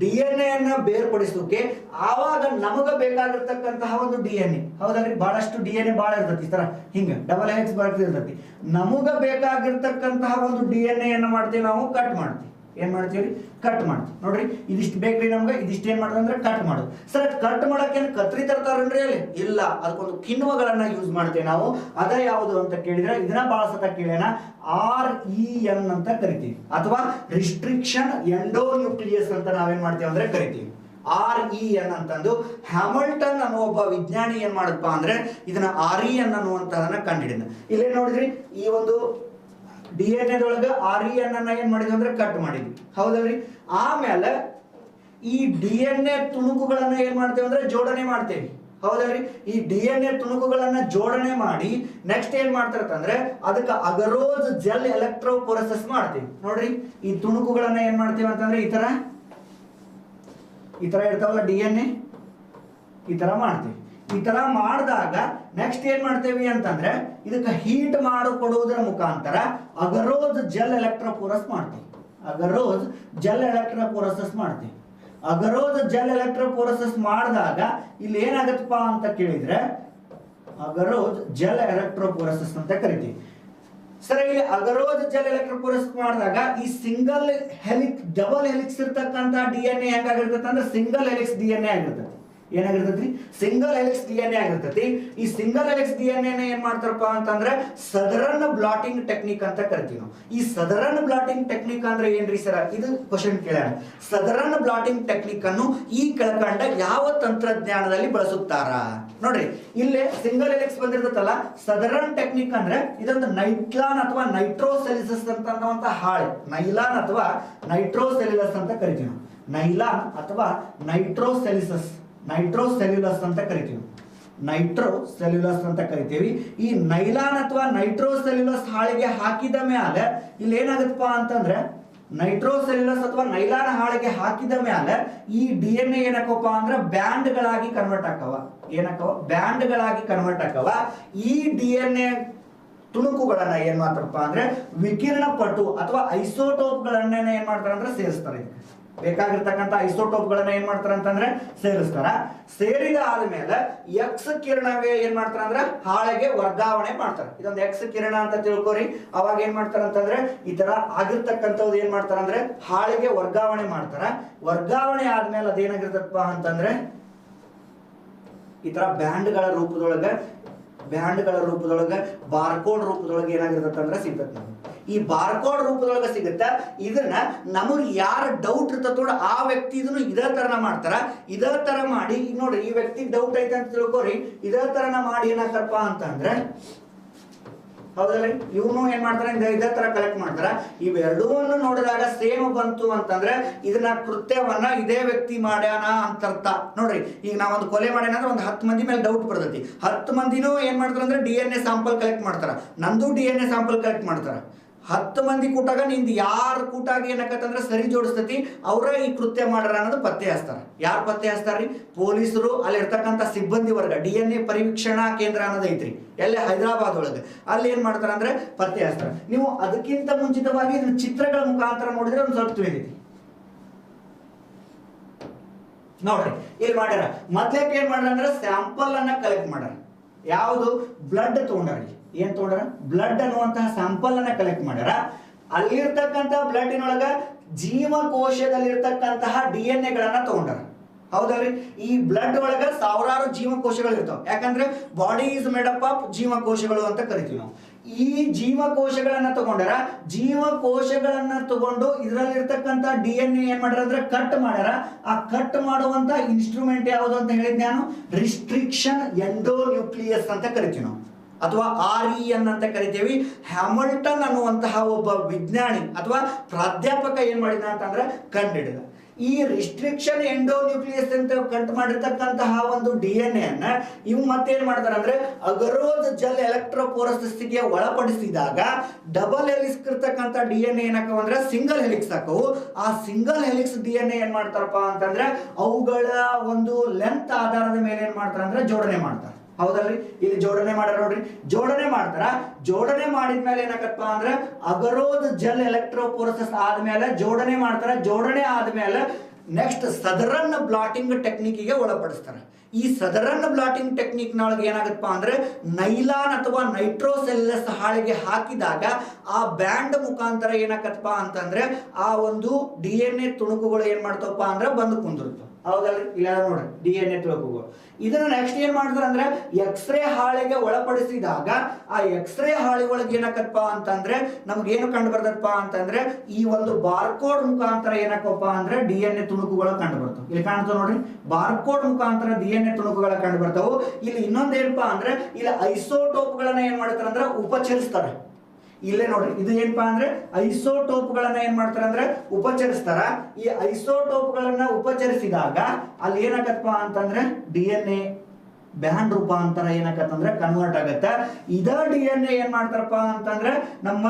DNA ಅನ್ನ ಬೇರ್ಪಡಿಸೋಕೆ ಆವಾಗ ನಮಗ ಬೇಕಾಗಿರ್ತಕ್ಕಂತಹ ಒಂದು DNA, ಹೌದಲ್ರಿ? ಬಹಳಷ್ಟು DNA ಬಹಳ ಇರ್ತೈತಿ, ಈ ತರ ಹಿಂಗ ಡಬಲ್ ಹೆಲಿಕ್ಸ್ ಬರ್ತಿರ್ತೈತಿ. ನಮಗ ಬೇಕಾಗಿರ್ತಕ್ಕಂತಹ ಒಂದು DNA ಅನ್ನ ಮಾಡ್ತೀವಿ ನಾವು, ಕಟ್ ಮಾಡ್ತೀವಿ. ಏನ್ ಮಾಡ್ತೀವಿ? ಕಟ್ ಮಾಡ್ತೀವಿ. ನೋಡ್ರಿ, ಇದಿಷ್ಟು ಬೇಕ್ರಿ ನಮ್ಗೆ, ಇದಿಷ್ಟು ಏನ್ ಮಾಡೋದು ಅಂದ್ರೆ ಕಟ್ ಮಾಡೋದು. ಸರ್ ಕಟ್ ಮಾಡಕ್ಕೆ ಏನ್ ಕತ್ರಿ ತರ್ತಾರನ್ರಿ ಅಲ್ಲಿ? ಇಲ್ಲ, ಅದಕ್ಕೊಂದು ಕಿಣ್ವಗಳನ್ನ ಯೂಸ್ ಮಾಡ್ತೇವೆ ನಾವು. ಅದ ಯಾವುದು ಅಂತ ಕೇಳಿದ್ರೆ ಇದನ್ನ ಬಹಳ ಸತ ಕೇಳೋಣ, REN ಅಂತ ಕರಿತೀವಿ, ಅಥವಾ ರಿಸ್ಟ್ರಿಕ್ಷನ್ ಎಂಡೋನ್ಯೂಕ್ಲಿಯಸ್ ಅಂತ ನಾವೇನ್ ಮಾಡ್ತೀವಿ ಅಂದ್ರೆ ಕರಿತೀವಿ. REN ಅಂತಂದು ಹ್ಯಾಮಿಲ್ಟನ್ ಅನ್ನೋ ಒಬ್ಬ ವಿಜ್ಞಾನಿ ಏನ್ ಮಾಡಪ್ಪ ಅಂದ್ರೆ ಇದನ್ನ REN ಅನ್ನುವಂತದನ್ನ ಕಂಡುಹಿಡಿದ. ಇಲ್ಲೇ ನೋಡಿದ್ರಿ, ಈ ಒಂದು DNA ದೊಳಗ REN ಅನ್ನ ಏನ್ ಮಾಡಿದ್ವಿ ಅಂದ್ರೆ ಕಟ್ ಮಾಡಿದ್ವಿ, ಹೌದಲ್ರಿ? ಆಮೇಲೆ ಈ DNA ತುಣುಕುಗಳನ್ನ ಏನ್ ಮಾಡ್ತೇವೆ ಅಂದ್ರೆ ಜೋಡಣೆ ಮಾಡ್ತೇವೆ, ಹೌದಲ್ರಿ? ಈ DNA ತುಣುಕುಗಳನ್ನ ಜೋಡಣೆ ಮಾಡಿ ನೆಕ್ಸ್ಟ್ ಏನ್ ಮಾಡ್ತಾರಂದ್ರೆ ಅದಕ್ಕೆ ಅಗರೋಸ್ ಜೆಲ್ ಎಲೆಕ್ಟ್ರೋಫೋರೆಸಿಸ್ ಮಾಡ್ತೀವಿ. ನೋಡ್ರಿ, ಈ ತುಣುಕುಗಳನ್ನ ಏನ್ ಮಾಡ್ತೀವಿ ಅಂತಂದ್ರೆ ಈ ತರ ಇರ್ತಾವಲ್ಲ DNA, ಈ ತರ ಮಾಡ್ತೀವಿ. ಈ ತರ ಮಾಡಿದಾಗ ನೆಕ್ಸ್ಟ್ ಏನ್ ಮಾಡ್ತೇವಿ ಅಂತಂದ್ರೆ ಇದಕ್ಕೆ ಹೀಟ್ ಮಾಡಿಕೊಡುವುದರ ಮುಖಾಂತರ ಅಗರೋಸ್ ಜೆಲ್ ಎಲೆಕ್ಟ್ರೋಫೋರೆಸ್ ಮಾಡ್ತೀವಿ. ಅಗರೋಸ್ ಜೆಲ್ ಎಲೆಕ್ಟ್ರೋಫೋರೆಸಿಸ್ ಮಾಡ್ತೀವಿ. ಅಗರೋಸ್ ಜೆಲ್ ಎಲೆಕ್ಟ್ರೋಫೋರೆಸಿಸ್ ಮಾಡಿದಾಗ ಇಲ್ಲಿ ಏನಾಗತ್ತಪ್ಪ ಅಂತ ಕೇಳಿದ್ರೆ ಅಗರೋಸ್ ಜೆಲ್ ಎಲೆಕ್ಟ್ರೋಫೋರೆಸಿಸ್ ಅಂತ ಕರಿತೀವಿ. ಸರ್, ಇಲ್ಲಿ ಅಗರೋಸ್ ಜೆಲ್ ಎಲೆಕ್ಟ್ರೋಫೋರೆಸಿಸ್ ಮಾಡಿದಾಗ ಈ ಸಿಂಗಲ್ ಹೆಲಿಕ್ಸ್ ಡಬಲ್ ಹೆಲಿಕ್ಸ್ ಇರ್ತಕ್ಕಂಥ DNA ಹೆಂಗಾಗಿರ್ತೈತೆ ಅಂದ್ರೆ ಸಿಂಗಲ್ ಹೆಲಿಕ್ಸ್ DNA ಆಗಿರ್ತೈತಿ. ಏನಾಗಿರ್ತೈತಿ? ಸಿಂಗಲ್ ಹೆಲಿಕ್ಸ್ DNA ಆಗಿರ್ತೈತಿ. ಈ ಸಿಂಗಲ್ ಹೆಲಿಕ್ಸ್ DNA ಏನ್ ಮಾಡ್ತಾರಪ್ಪ ಅಂತಂದ್ರೆ ಸದರನ್ ಬ್ಲಾಟಿಂಗ್ ಟೆಕ್ನಿಕ್ ಅಂತ ಕರಿತೀವಿ ನಾವು. ಈ ಸದರನ್ ಬ್ಲಾಟಿಂಗ್ ಟೆಕ್ನಿಕ್ ಅಂದ್ರೆ ಏನ್ರಿ ಸರ್? ಇದು ಕ್ವಶನ್ ಕೇಳ್ಯಾರ. ಸದರನ್ ಬ್ಲಾಟಿಂಗ್ ಟೆಕ್ನಿಕ್ ಅನ್ನು ಈ ಕೆಳಕಂಡ ಯಾವ ತಂತ್ರಜ್ಞಾನದಲ್ಲಿ ಬಳಸುತ್ತಾರ? ನೋಡ್ರಿ, ಇಲ್ಲೇ ಸಿಂಗಲ್ ಹೆಲಿಕ್ಸ್ ಬಂದಿರ್ತೈತಲ್ಲ, ಸದರನ್ ಟೆಕ್ನಿಕ್ ಅಂದ್ರೆ ಇದೊಂದು ನೈಟ್ಲಾನ್ ಅಥವಾ ನೈಟ್ರೋಸೆಲ್ಯುಲಸ್ ಅಂತ ಹಾಳೆ, ನೈಲಾನ್ ಅಥವಾ ನೈಟ್ರೋಸೆಲ್ಯುಲಸ್ ಅಂತ ಕರಿತೀವಿ ನಾವು. ನೈಲಾನ್ ಅಥವಾ ನೈಟ್ರೋಸೆಲ್ಯುಲಸ್ ಅಂತ ಕರಿತೀವಿ. ನೈಟ್ರೋಸೆಲ್ಯುಲಸ್ ಅಂತ ಕರಿತೀವಿ. ಈ ನೈಲಾನ್ ಅಥವಾ ನೈಟ್ರೋಸೆಲ್ಯುಲಸ್ ಹಾಳೆಗೆ ಹಾಕಿದ ಮೇಲೆ ಇಲ್ಲಿ ಏನಾಗತ್ತಪ್ಪ ಅಂತಂದ್ರೆ ನೈಟ್ರೋಸೆಲ್ಯುಲಸ್ ಅಥವಾ ನೈಲಾನ್ ಹಾಳೆಗೆ ಹಾಕಿದ ಮೇಲೆ ಈ DNA ಏನಕ್ಕಪ್ಪ ಅಂದ್ರೆ ಬ್ಯಾಂಡ್ಗಳಾಗಿ ಕನ್ವರ್ಟ್ ಆಕವ. ಏನಕ್ಕವ? ಬ್ಯಾಂಡ್ಗಳಾಗಿ ಕನ್ವರ್ಟ್ ಆಕವ. ಈ DNA ತುಣುಕುಗಳನ್ನ ಏನ್ ಮಾಡ್ತಾರಪ್ಪ ಅಂದ್ರೆ ವಿಕಿರಣ ಪಟು ಅಥವಾ ಐಸೋಟೋಪ್ಗಳನ್ನ ಏನ್ ಮಾಡ್ತಾರೆ ಅಂದ್ರೆ ಸೇರಿಸ್ತಾರೆ. ಬೇಕಾಗಿರ್ತಕ್ಕಂಥ ಐಸೋಟೋಪ್ಗಳನ್ನ ಏನ್ ಮಾಡ್ತಾರ ಅಂತಂದ್ರೆ ಸೇರಿಸ್ತಾರ. ಸೇರಿದ ಆದ್ಮೇಲೆ ಎಕ್ಸ್ ಕಿರಣವೇ ಏನ್ ಮಾಡ್ತಾರ ಅಂದ್ರೆ ಹಾಳೆಗೆ ವರ್ಗಾವಣೆ ಮಾಡ್ತಾರ. ಇದೊಂದು ಎಕ್ಸ್ ಕಿರಣ ಅಂತ ತಿಳ್ಕೊರಿ. ಅವಾಗ ಏನ್ ಮಾಡ್ತಾರ ಅಂತಂದ್ರೆ ಈ ತರ ಆಗಿರ್ತಕ್ಕಂಥದ್ದು ಏನ್ ಮಾಡ್ತಾರ ಅಂದ್ರೆ ಹಾಳೆಗೆ ವರ್ಗಾವಣೆ ಮಾಡ್ತಾರ. ವರ್ಗಾವಣೆ ಆದ್ಮೇಲೆ ಅದೇನಾಗಿರ್ತಪ್ಪ ಅಂತಂದ್ರೆ ಈ ತರ ಬ್ಯಾಂಡ್ಗಳ ರೂಪದೊಳಗ ಬಾರ್ಕೋಡ್ ರೂಪದೊಳಗೆ ಏನಾಗಿರ್ತದೆ ಅಂದ್ರೆ ಸಿಗ್ತದೆ ನಮ್ಗೆ. ಈ ಬಾರ್ಕೋಡ್ ರೂಪದೊಳಗೆ ಸಿಗುತ್ತೆ. ಇದನ್ನ ನಮಗೆ ಯಾರು ಡೌಟ್ ಇರ್ತದ ಆ ವ್ಯಕ್ತಿ ಇದನ್ನು ಇದೇ ತರನ ಮಾಡ್ತಾರ. ಇದೇ ತರ ಮಾಡಿ ಈಗ ನೋಡ್ರಿ, ಈ ವ್ಯಕ್ತಿ ಡೌಟ್ ಐತೆ ಅಂತ ತಿಳ್ಕೊರಿ, ಇದೇ ತರನ ಮಾಡಿ ಏನಾಗ್ತಾರಪ್ಪ ಅಂತಂದ್ರೆ ಹೌದಲ್ಲ, ಇವನು ಏನ್ ಮಾಡ್ತಾರೆ ಇದೇ ತರ ಕಲೆಕ್ಟ್ ಮಾಡ್ತಾರ. ಇವೆರಡೂವನ್ನು ನೋಡಿದಾಗ ಸೇಮ್ ಬಂತು ಅಂತಂದ್ರೆ ಇದನ್ನ ಕೃತ್ಯವನ್ನ ಇದೇ ವ್ಯಕ್ತಿ ಮಾಡ್ಯಾನ ಅಂತರ್ಥ. ನೋಡ್ರಿ, ಈಗ ನಾವೊಂದು ಕೊಲೆ ಮಾಡ್ಯಾನ ಅಂದ್ರೆ ಒಂದು 10 ಮಂದಿ ಮೇಲೆ ಡೌಟ್ ಬರ್ತೈತಿ. 10 ಮಂದಿನೂ ಏನ್ ಮಾಡ್ತಾರ ಅಂದ್ರೆ DNA ಸ್ಯಾಂಪಲ್ ಕಲೆಕ್ಟ್ ಮಾಡ್ತಾರ. ನಂದು DNA ಸ್ಯಾಂಪಲ್ ಕಲೆಕ್ಟ್ ಮಾಡ್ತಾರ. 10 ಮಂದಿ ಕೂಟಾಗ ನಿಂದು ಯಾರು ಕೂಟಾಗ ಏನಾಗತ್ತಂದ್ರೆ ಸರಿ ಜೋಡಿಸ್ತೈತಿ, ಅವರ ಈ ಕೃತ್ಯ ಮಾಡ್ಯಾರ ಅನ್ನೋದು ಪತ್ತೆ ಹಚ್ತಾರ. ಯಾರು ಪತ್ತೆ ಹಚ್ತಾರ್ರಿ? ಪೊಲೀಸರು. ಅಲ್ಲಿ ಇರ್ತಕ್ಕಂಥ ಸಿಬ್ಬಂದಿ ವರ್ಗ DNA ಪರಿವೀಕ್ಷಣಾ ಕೇಂದ್ರ ಅನ್ನೋದು ಐತ್ರಿ, ಎಲ್ಲೇ ಹೈದರಾಬಾದ್ ಒಳಗೆ. ಅಲ್ಲಿ ಏನ್ ಮಾಡ್ತಾರ ಅಂದ್ರೆ ಪತ್ತೆ ಹಚ್ತಾರ. ನೀವು ಅದಕ್ಕಿಂತ ಮುಂಚಿತವಾಗಿ ಇದನ್ನ ಚಿತ್ರಗಳ ಮುಖಾಂತರ ನೋಡಿದ್ರೆ ಒಂದು ಸ್ವಲ್ಪ ತಿಳಿದೈತಿ. ನೋಡ್ರಿ, ಇಲ್ಲಿ ಮಾಡ್ಯಾರ. ಮೊದ್ಲೇಕ್ ಏನ್ ಮಾಡ್ಯಾರ ಅಂದ್ರೆ ಸ್ಯಾಂಪಲ್ ಅನ್ನ ಕಲೆಕ್ಟ್ ಮಾಡ್ಯಾರ. ಯಾವುದು? ಬ್ಲಡ್ ತಗೊಂಡ್ರಿ. ಏನ್ ತಗೊಂಡ್ರ? ಬ್ಲಡ್ ಅನ್ನುವಂತಹ ಸ್ಯಾಂಪಲ್ ಅನ್ನ ಕಲೆಕ್ಟ್ ಮಾಡ್ಯಾರ. ಅಲ್ಲಿರ್ತಕ್ಕಂಥ ಬ್ಲಡ್ಡಿನೊಳಗ ಜೀವಕೋಶದಲ್ಲಿರ್ತಕ್ಕಂತಹ DNA ಗಳನ್ನ ತಗೊಂಡಾರ. ಹೌದಲ್ರಿ? ಈ ಬ್ಲಡ್ ಒಳಗ ಸಾವಿರಾರು ಜೀವಕೋಶಗಳು ಇರ್ತಾವ. ಯಾಕಂದ್ರೆ body is made up of ಜೀವಕೋಶಗಳು ಅಂತ ಕರಿತೀವಿ ನಾವು. ಈ ಜೀವಕೋಶಗಳನ್ನ ತಗೊಂಡಾರ. ಜೀವಕೋಶಗಳನ್ನ ತಗೊಂಡು ಇದರಲ್ಲಿರ್ತಕ್ಕಂಥ DNA ಏನ್ ಮಾಡ್ಯಾರ ಅಂದ್ರೆ ಕಟ್ ಮಾಡ್ಯಾರ. ಆ ಕಟ್ ಮಾಡುವಂತ ಇನ್ಸ್ಟ್ರೂಮೆಂಟ್ ಯಾವುದು ಅಂತ ಹೇಳಿದ್ ನಾನು, ರಿಸ್ಟ್ರಿಕ್ಷನ್ ಎಂಡೋನ್ಯೂಕ್ಲಿಯಸ್ ಅಂತ ಕರಿತೀವಿ ನಾವು, ಅಥವಾ REN ಅಂತ ಕರಿತೀವಿ. ಹ್ಯಾಮಿಲ್ಟನ್ ಅನ್ನುವಂತಹ ಒಬ್ಬ ವಿಜ್ಞಾನಿ ಅಥವಾ ಪ್ರಾಧ್ಯಾಪಕ ಏನ್ ಮಾಡಿದ ಅಂತಂದ್ರೆ ಕಂಡುಹಿಡಿದ. ಈ ರಿಸ್ಟ್ರಿಕ್ಷನ್ ಎಂಡೋನ್ಯೂಕ್ಲಿಯಸ್ ಅಂತ ಕಟ್ ಮಾಡಿರ್ತಕ್ಕಂತಹ ಒಂದು DNA ಅನ್ನ ಇವು ಮತ್ತೇನ್ ಮಾಡ್ತಾರೆ ಅಂದ್ರೆ ಅಗರೋಸ್ ಜೆಲ್ ಎಲೆಕ್ಟ್ರೋಫೋರೆಸಿಸ್ಗೆ ಒಳಪಡಿಸಿದಾಗ ಡಬಲ್ ಹೆಲಿಕ್ಸ್ ಇರ್ತಕ್ಕಂಥ DNA ಏನಕ್ಕವ ಅಂದ್ರೆ ಸಿಂಗಲ್ ಹೆಲಿಕ್ಸ್ ಹಾಕವು. ಆ ಸಿಂಗಲ್ ಹೆಲಿಕ್ಸ್ DNA ಏನ್ ಮಾಡ್ತಾರಪ್ಪ ಅಂತಂದ್ರೆ ಅವುಗಳ ಒಂದು ಲೆಂತ್ ಆಧಾರದ ಮೇಲೆ ಏನ್ ಮಾಡ್ತಾರೆ ಅಂದ್ರೆ ಜೋಡಣೆ ಮಾಡ್ತಾರೆ. ಹೌದಲ್ರಿ? ಇಲ್ಲಿ ಜೋಡಣೆ ಮಾಡ್ಯಾರ ನೋಡ್ರಿ, ಜೋಡಣೆ ಮಾಡ್ತಾರ. ಜೋಡಣೆ ಮಾಡಿದ್ಮೇಲೆ ಏನಾಗತ್ತಪ್ಪ ಅಂದ್ರೆ ಅಗರೋಸ್ ಜೆಲ್ ಎಲೆಕ್ಟ್ರೋಫೋರೆಸಿಸ್ ಆದ್ಮೇಲೆ ಜೋಡಣೆ ಮಾಡ್ತಾರ. ಜೋಡಣೆ ಆದ್ಮೇಲೆ ನೆಕ್ಸ್ಟ್ ಸದರನ್ ಬ್ಲಾಟಿಂಗ್ ಟೆಕ್ನಿಕ್ಗೆ ಒಳಪಡಿಸ್ತಾರೆ. ಈ ಸದರನ್ ಬ್ಲಾಟಿಂಗ್ ಟೆಕ್ನಿಕ್ನೊಳಗೆ ಏನಾಗತ್ತಪ್ಪ ಅಂದ್ರೆ ನೈಲಾನ್ ಅಥವಾ ನೈಟ್ರೋಸೆಲ್ಲಸ್ ಹಾಳೆಗೆ ಹಾಕಿದಾಗ ಆ ಬ್ಯಾಂಡ್ ಮುಖಾಂತರ ಏನಾಗತ್ತಪ್ಪ ಅಂತಂದ್ರೆ ಆ ಒಂದು DNA ತುಣುಕುಗಳು ಏನ್ ಮಾಡ್ತಾವಪ್ಪ ಅಂದ್ರೆ ಬಂದು ಕುಂದಿರುತ್ತವೆ. ಹೌದಲ್ರಿ? ಇಲ್ಲ ನೋಡ್ರಿ DNA ತುಣುಕುಗಳು. ಇದನ್ನ ನೆಕ್ಸ್ಟ್ ಏನ್ ಮಾಡ್ತಾರೆ ಅಂದ್ರೆ ಎಕ್ಸ್ರೇ ಹಾಳೆಗೆ ಒಳಪಡಿಸಿದಾಗ ಆ ಎಕ್ಸ್ರೇ ಹಾಳೆ ಒಳಗೆ ಏನಾಗತ್ತಪ್ಪ ಅಂತಂದ್ರೆ ನಮ್ಗೆ ಏನು ಕಂಡು ಬರ್ತದಪ್ಪ ಅಂತಂದ್ರೆ ಈ ಒಂದು ಬಾರ್ಕೋಡ್ ಮುಖಾಂತರ ಏನಾಕಪ್ಪ ಅಂದ್ರೆ DNA ತುಣುಕುಗಳು ಕಂಡು ಬರ್ತಾವ. ಇಲ್ಲಿ ಕಾಣ್ತಾವ ನೋಡ್ರಿ, ಬಾರ್ಕೋಡ್ ಮುಖಾಂತರ DNA ತುಣುಕುಗಳ ಕಂಡು ಬರ್ತಾವು. ಇಲ್ಲಿ ಇನ್ನೊಂದೇನಪ್ಪ ಅಂದ್ರೆ ಇಲ್ಲಿ ಐಸೋಟೋಪ್ ಗಳನ್ನ ಏನ್ ಮಾಡ್ತಾರೆ ಅಂದ್ರೆ ಉಪಚರಿಸ್ತಾರೆ. ಇಲ್ಲೇ ನೋಡ್ರಿ, ಇದು ಏನಪ್ಪಾ ಅಂದ್ರೆ ಐಸೋಟೋಪ್ ಗಳನ್ನ ಏನ್ ಮಾಡ್ತಾರ ಅಂದ್ರೆ ಉಪಚರಿಸ್ತಾರ. ಈ ಐಸೋಟೋಪ್ ಗಳನ್ನ ಉಪಚರಿಸಿದಾಗ ಅಲ್ಲಿ ಏನಾಗತ್ತಪ್ಪ ಅಂತಂದ್ರೆ DNA ಬ್ಯಾಂಡ್ ರೂಪಾಂತರ ಏನಾಗತ್ತಂದ್ರೆ ಕನ್ವರ್ಟ್ ಆಗತ್ತೆ. ಇದ DNA ಏನ್ ಮಾಡ್ತಾರಪ್ಪ ಅಂತಂದ್ರೆ ನಮ್ಮ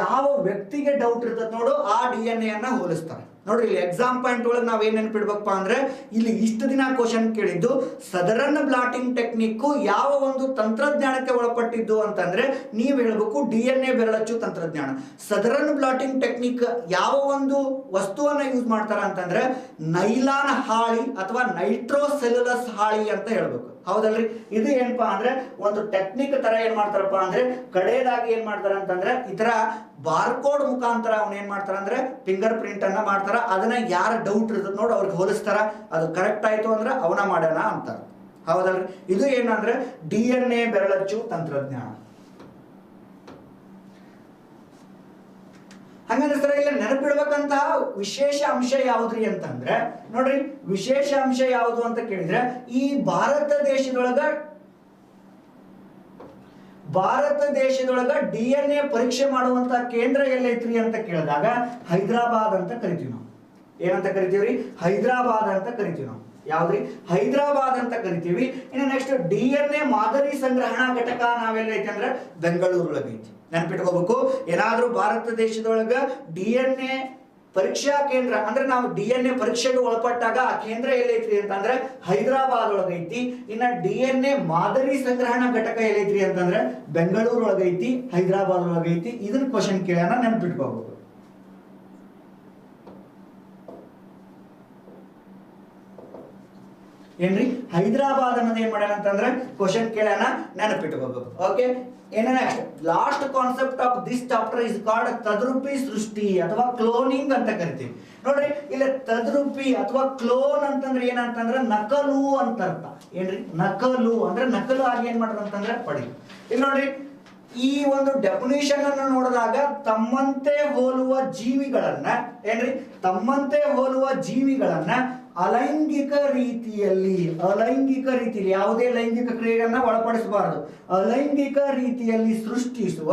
ಯಾವ ವ್ಯಕ್ತಿಗೆ ಡೌಟ್ ಇರ್ತದೆ ನೋಡು ಆ DNA ಅನ್ನ ಹೋಲಿಸ್ತಾರೆ. ನೋಡ್ರಿ, ಇಲ್ಲಿ ಎಕ್ಸಾಮ್ ಪಾಯಿಂಟ್ ಒಳಗೆ ನಾವ್ ಏನ್ ನೆನಪಿಡ್ಬೇಕಪ್ಪ ಅಂದ್ರೆ ಇಲ್ಲಿ ಇಷ್ಟು ದಿನ ಕ್ವಶನ್ ಕೇಳಿದ್ದು ಸದರನ್ ಬ್ಲಾಟಿಂಗ್ ಟೆಕ್ನಿಕ್ ಯಾವ ಒಂದು ತಂತ್ರಜ್ಞಾನಕ್ಕೆ ಒಳಪಟ್ಟಿದ್ದು ಅಂತಂದ್ರೆ ನೀವ್ ಹೇಳ್ಬೇಕು DNA ಬೆರಳಚ್ಚು ತಂತ್ರಜ್ಞಾನ. ಸದರನ್ ಬ್ಲಾಟಿಂಗ್ ಟೆಕ್ನಿಕ್ ಯಾವ ಒಂದು ವಸ್ತುವನ್ನ ಯೂಸ್ ಮಾಡ್ತಾರ ಅಂತಂದ್ರೆ ನೈಲಾನ್ ಹಾಳಿ ಅಥವಾ ನೈಟ್ರೋಸೆಲ್ಯುಲಸ್ ಹಾಳಿ ಅಂತ ಹೇಳ್ಬೇಕು. ಹೌದಲ್ರಿ? ಇದು ಏನಪ್ಪಾ ಅಂದ್ರೆ ಒಂದು ಟೆಕ್ನಿಕ್ ತರ ಏನ್ ಮಾಡ್ತಾರಪ್ಪ ಅಂದ್ರೆ ಕಡೆಯದಾಗಿ ಏನ್ ಮಾಡ್ತಾರ ಅಂತಂದ್ರೆ ಈ ತರ ಬಾರ್ಕೋಡ್ ಮುಖಾಂತರ ಅವ್ನ ಏನ್ ಮಾಡ್ತಾರ ಅಂದ್ರೆ ಫಿಂಗರ್ ಪ್ರಿಂಟ್ ಅನ್ನ ಮಾಡ್ತಾರ. ಅದನ್ನ ಯಾರ ಡೌಟ್ ಇರ್ತದ ನೋಡಿ ಅವ್ರಿಗೆ ಹೋಲಿಸ್ತಾರ. ಅದು ಕರೆಕ್ಟ್ ಆಯ್ತು ಅಂದ್ರೆ ಅವನ ಮಾಡೋಣ ಅಂತಾರ. ಹೌದಲ್ರಿ? ಇದು ಏನಂದ್ರೆ DNA ಬೆರಳಚ್ಚು ತಂತ್ರಜ್ಞಾನ. ಹಂಗಂದ್ರೆ ಸರ್ ಇಲ್ಲ ನೆನಪಿಡ್ಬೇಕಂತಹ ವಿಶೇಷ ಅಂಶ ಯಾವ್ದ್ರಿ ಅಂತಂದ್ರೆ ನೋಡ್ರಿ, ವಿಶೇಷ ಅಂಶ ಯಾವುದು ಅಂತ ಕೇಳಿದ್ರೆ ಈ ಭಾರತ ದೇಶದೊಳಗ DNA ಪರೀಕ್ಷೆ ಮಾಡುವಂತ ಕೇಂದ್ರ ಎಲ್ಲೈತ್ರಿ ಅಂತ ಕೇಳಿದಾಗ ಹೈದರಾಬಾದ್ ಅಂತ ಕರಿತೀವಿ ನಾವು. ಏನಂತ ಕರಿತೀವ್ರಿ? ಹೈದರಾಬಾದ್ ಅಂತ ಕರಿತೀವಿ ನಾವು. ಯಾವ್ದ್ರಿ? ಹೈದರಾಬಾದ್ ಅಂತ ಕರಿತೀವಿ. ಇನ್ನು ನೆಕ್ಸ್ಟ್ DNA ಮಾದರಿ ಸಂಗ್ರಹಣಾ ಘಟಕ ನಾವೆಲ್ಲ ಐತಿ ಅಂದ್ರೆ ಬೆಂಗಳೂರೊಳಗೈತಿ. ನೆನ್ಪಿಟ್ಕೋಬೇಕು, ಏನಾದ್ರೂ ಭಾರತ ದೇಶದೊಳಗ DNA ಪರೀಕ್ಷಾ ಕೇಂದ್ರ ಅಂದ್ರೆ ನಾವು DNA ಪರೀಕ್ಷೆಗೆ ಒಳಪಟ್ಟಾಗ ಆ ಕೇಂದ್ರ ಎಲ್ಲೈತ್ರಿ ಅಂತಂದ್ರೆ ಹೈದರಾಬಾದ್ ಒಳಗೈತಿ. ಇನ್ನ DNA ಮಾದರಿ ಸಂಗ್ರಹಣಾ ಘಟಕ ಎಲ್ಲೈತ್ರಿ ಅಂತಂದ್ರೆ ಬೆಂಗಳೂರು ಒಳಗೈತಿ, ಹೈದರಾಬಾದ್ ಒಳಗೈತಿ. ಇದನ್ನ ಕ್ವಶನ್ ಕೇಳೋಣ, ನೆನ್ಪಿಟ್ಕೋಬೇಕು. ಏನ್ರಿ? ಹೈದರಾಬಾದ್ ಅನ್ನೋದು ಏನ್ ಮಾಡ್ಯಾನ ಅಂತಂದ್ರೆ ಕ್ವಶನ್ ಕೇಳೋಣ, ನೆನಪಿಟ್ಕೋಬೇಕು. ಓಕೆ, ಏನ next last concept of this chapter is called ತದ್ರೂಪಿ ಸೃಷ್ಟಿ ಅಥವಾ ಕ್ಲೋನಿಂಗ್ ಅಂತ ಕರಿತೀವಿ. ನೋಡ್ರಿ, ಇಲ್ಲಿ ತದ್ರೂಪಿ ಅಥವಾ ಕ್ಲೋನ್ ಅಂತಂದ್ರೆ ಏನಂತಂದ್ರೆ ನಕಲು ಅಂತ ಅರ್ಥ. ಏನ್ರಿ? ನಕಲು ಅಂದ್ರೆ ನಕಲು ಆಗಿ ಏನ್ ಮಾಡ್ರ ಅಂತಂದ್ರೆ ಪಡಿ. ಇಲ್ಲಿ ನೋಡ್ರಿ, ಈ ಒಂದು ಡೆಫಿನಿಷನ್ ಅನ್ನು ನೋಡಿದಾಗ ತಮ್ಮಂತೆ ಹೋಲುವ ಜೀವಿಗಳನ್ನ ಅಲೈಂಗಿಕ ರೀತಿಯಲ್ಲಿ ಯಾವುದೇ ಲೈಂಗಿಕ ಕ್ರಿಯೆಯನ್ನ ಒಳಪಡಿಸಬಾರದು. ಅಲೈಂಗಿಕ ರೀತಿಯಲ್ಲಿ ಸೃಷ್ಟಿಸುವ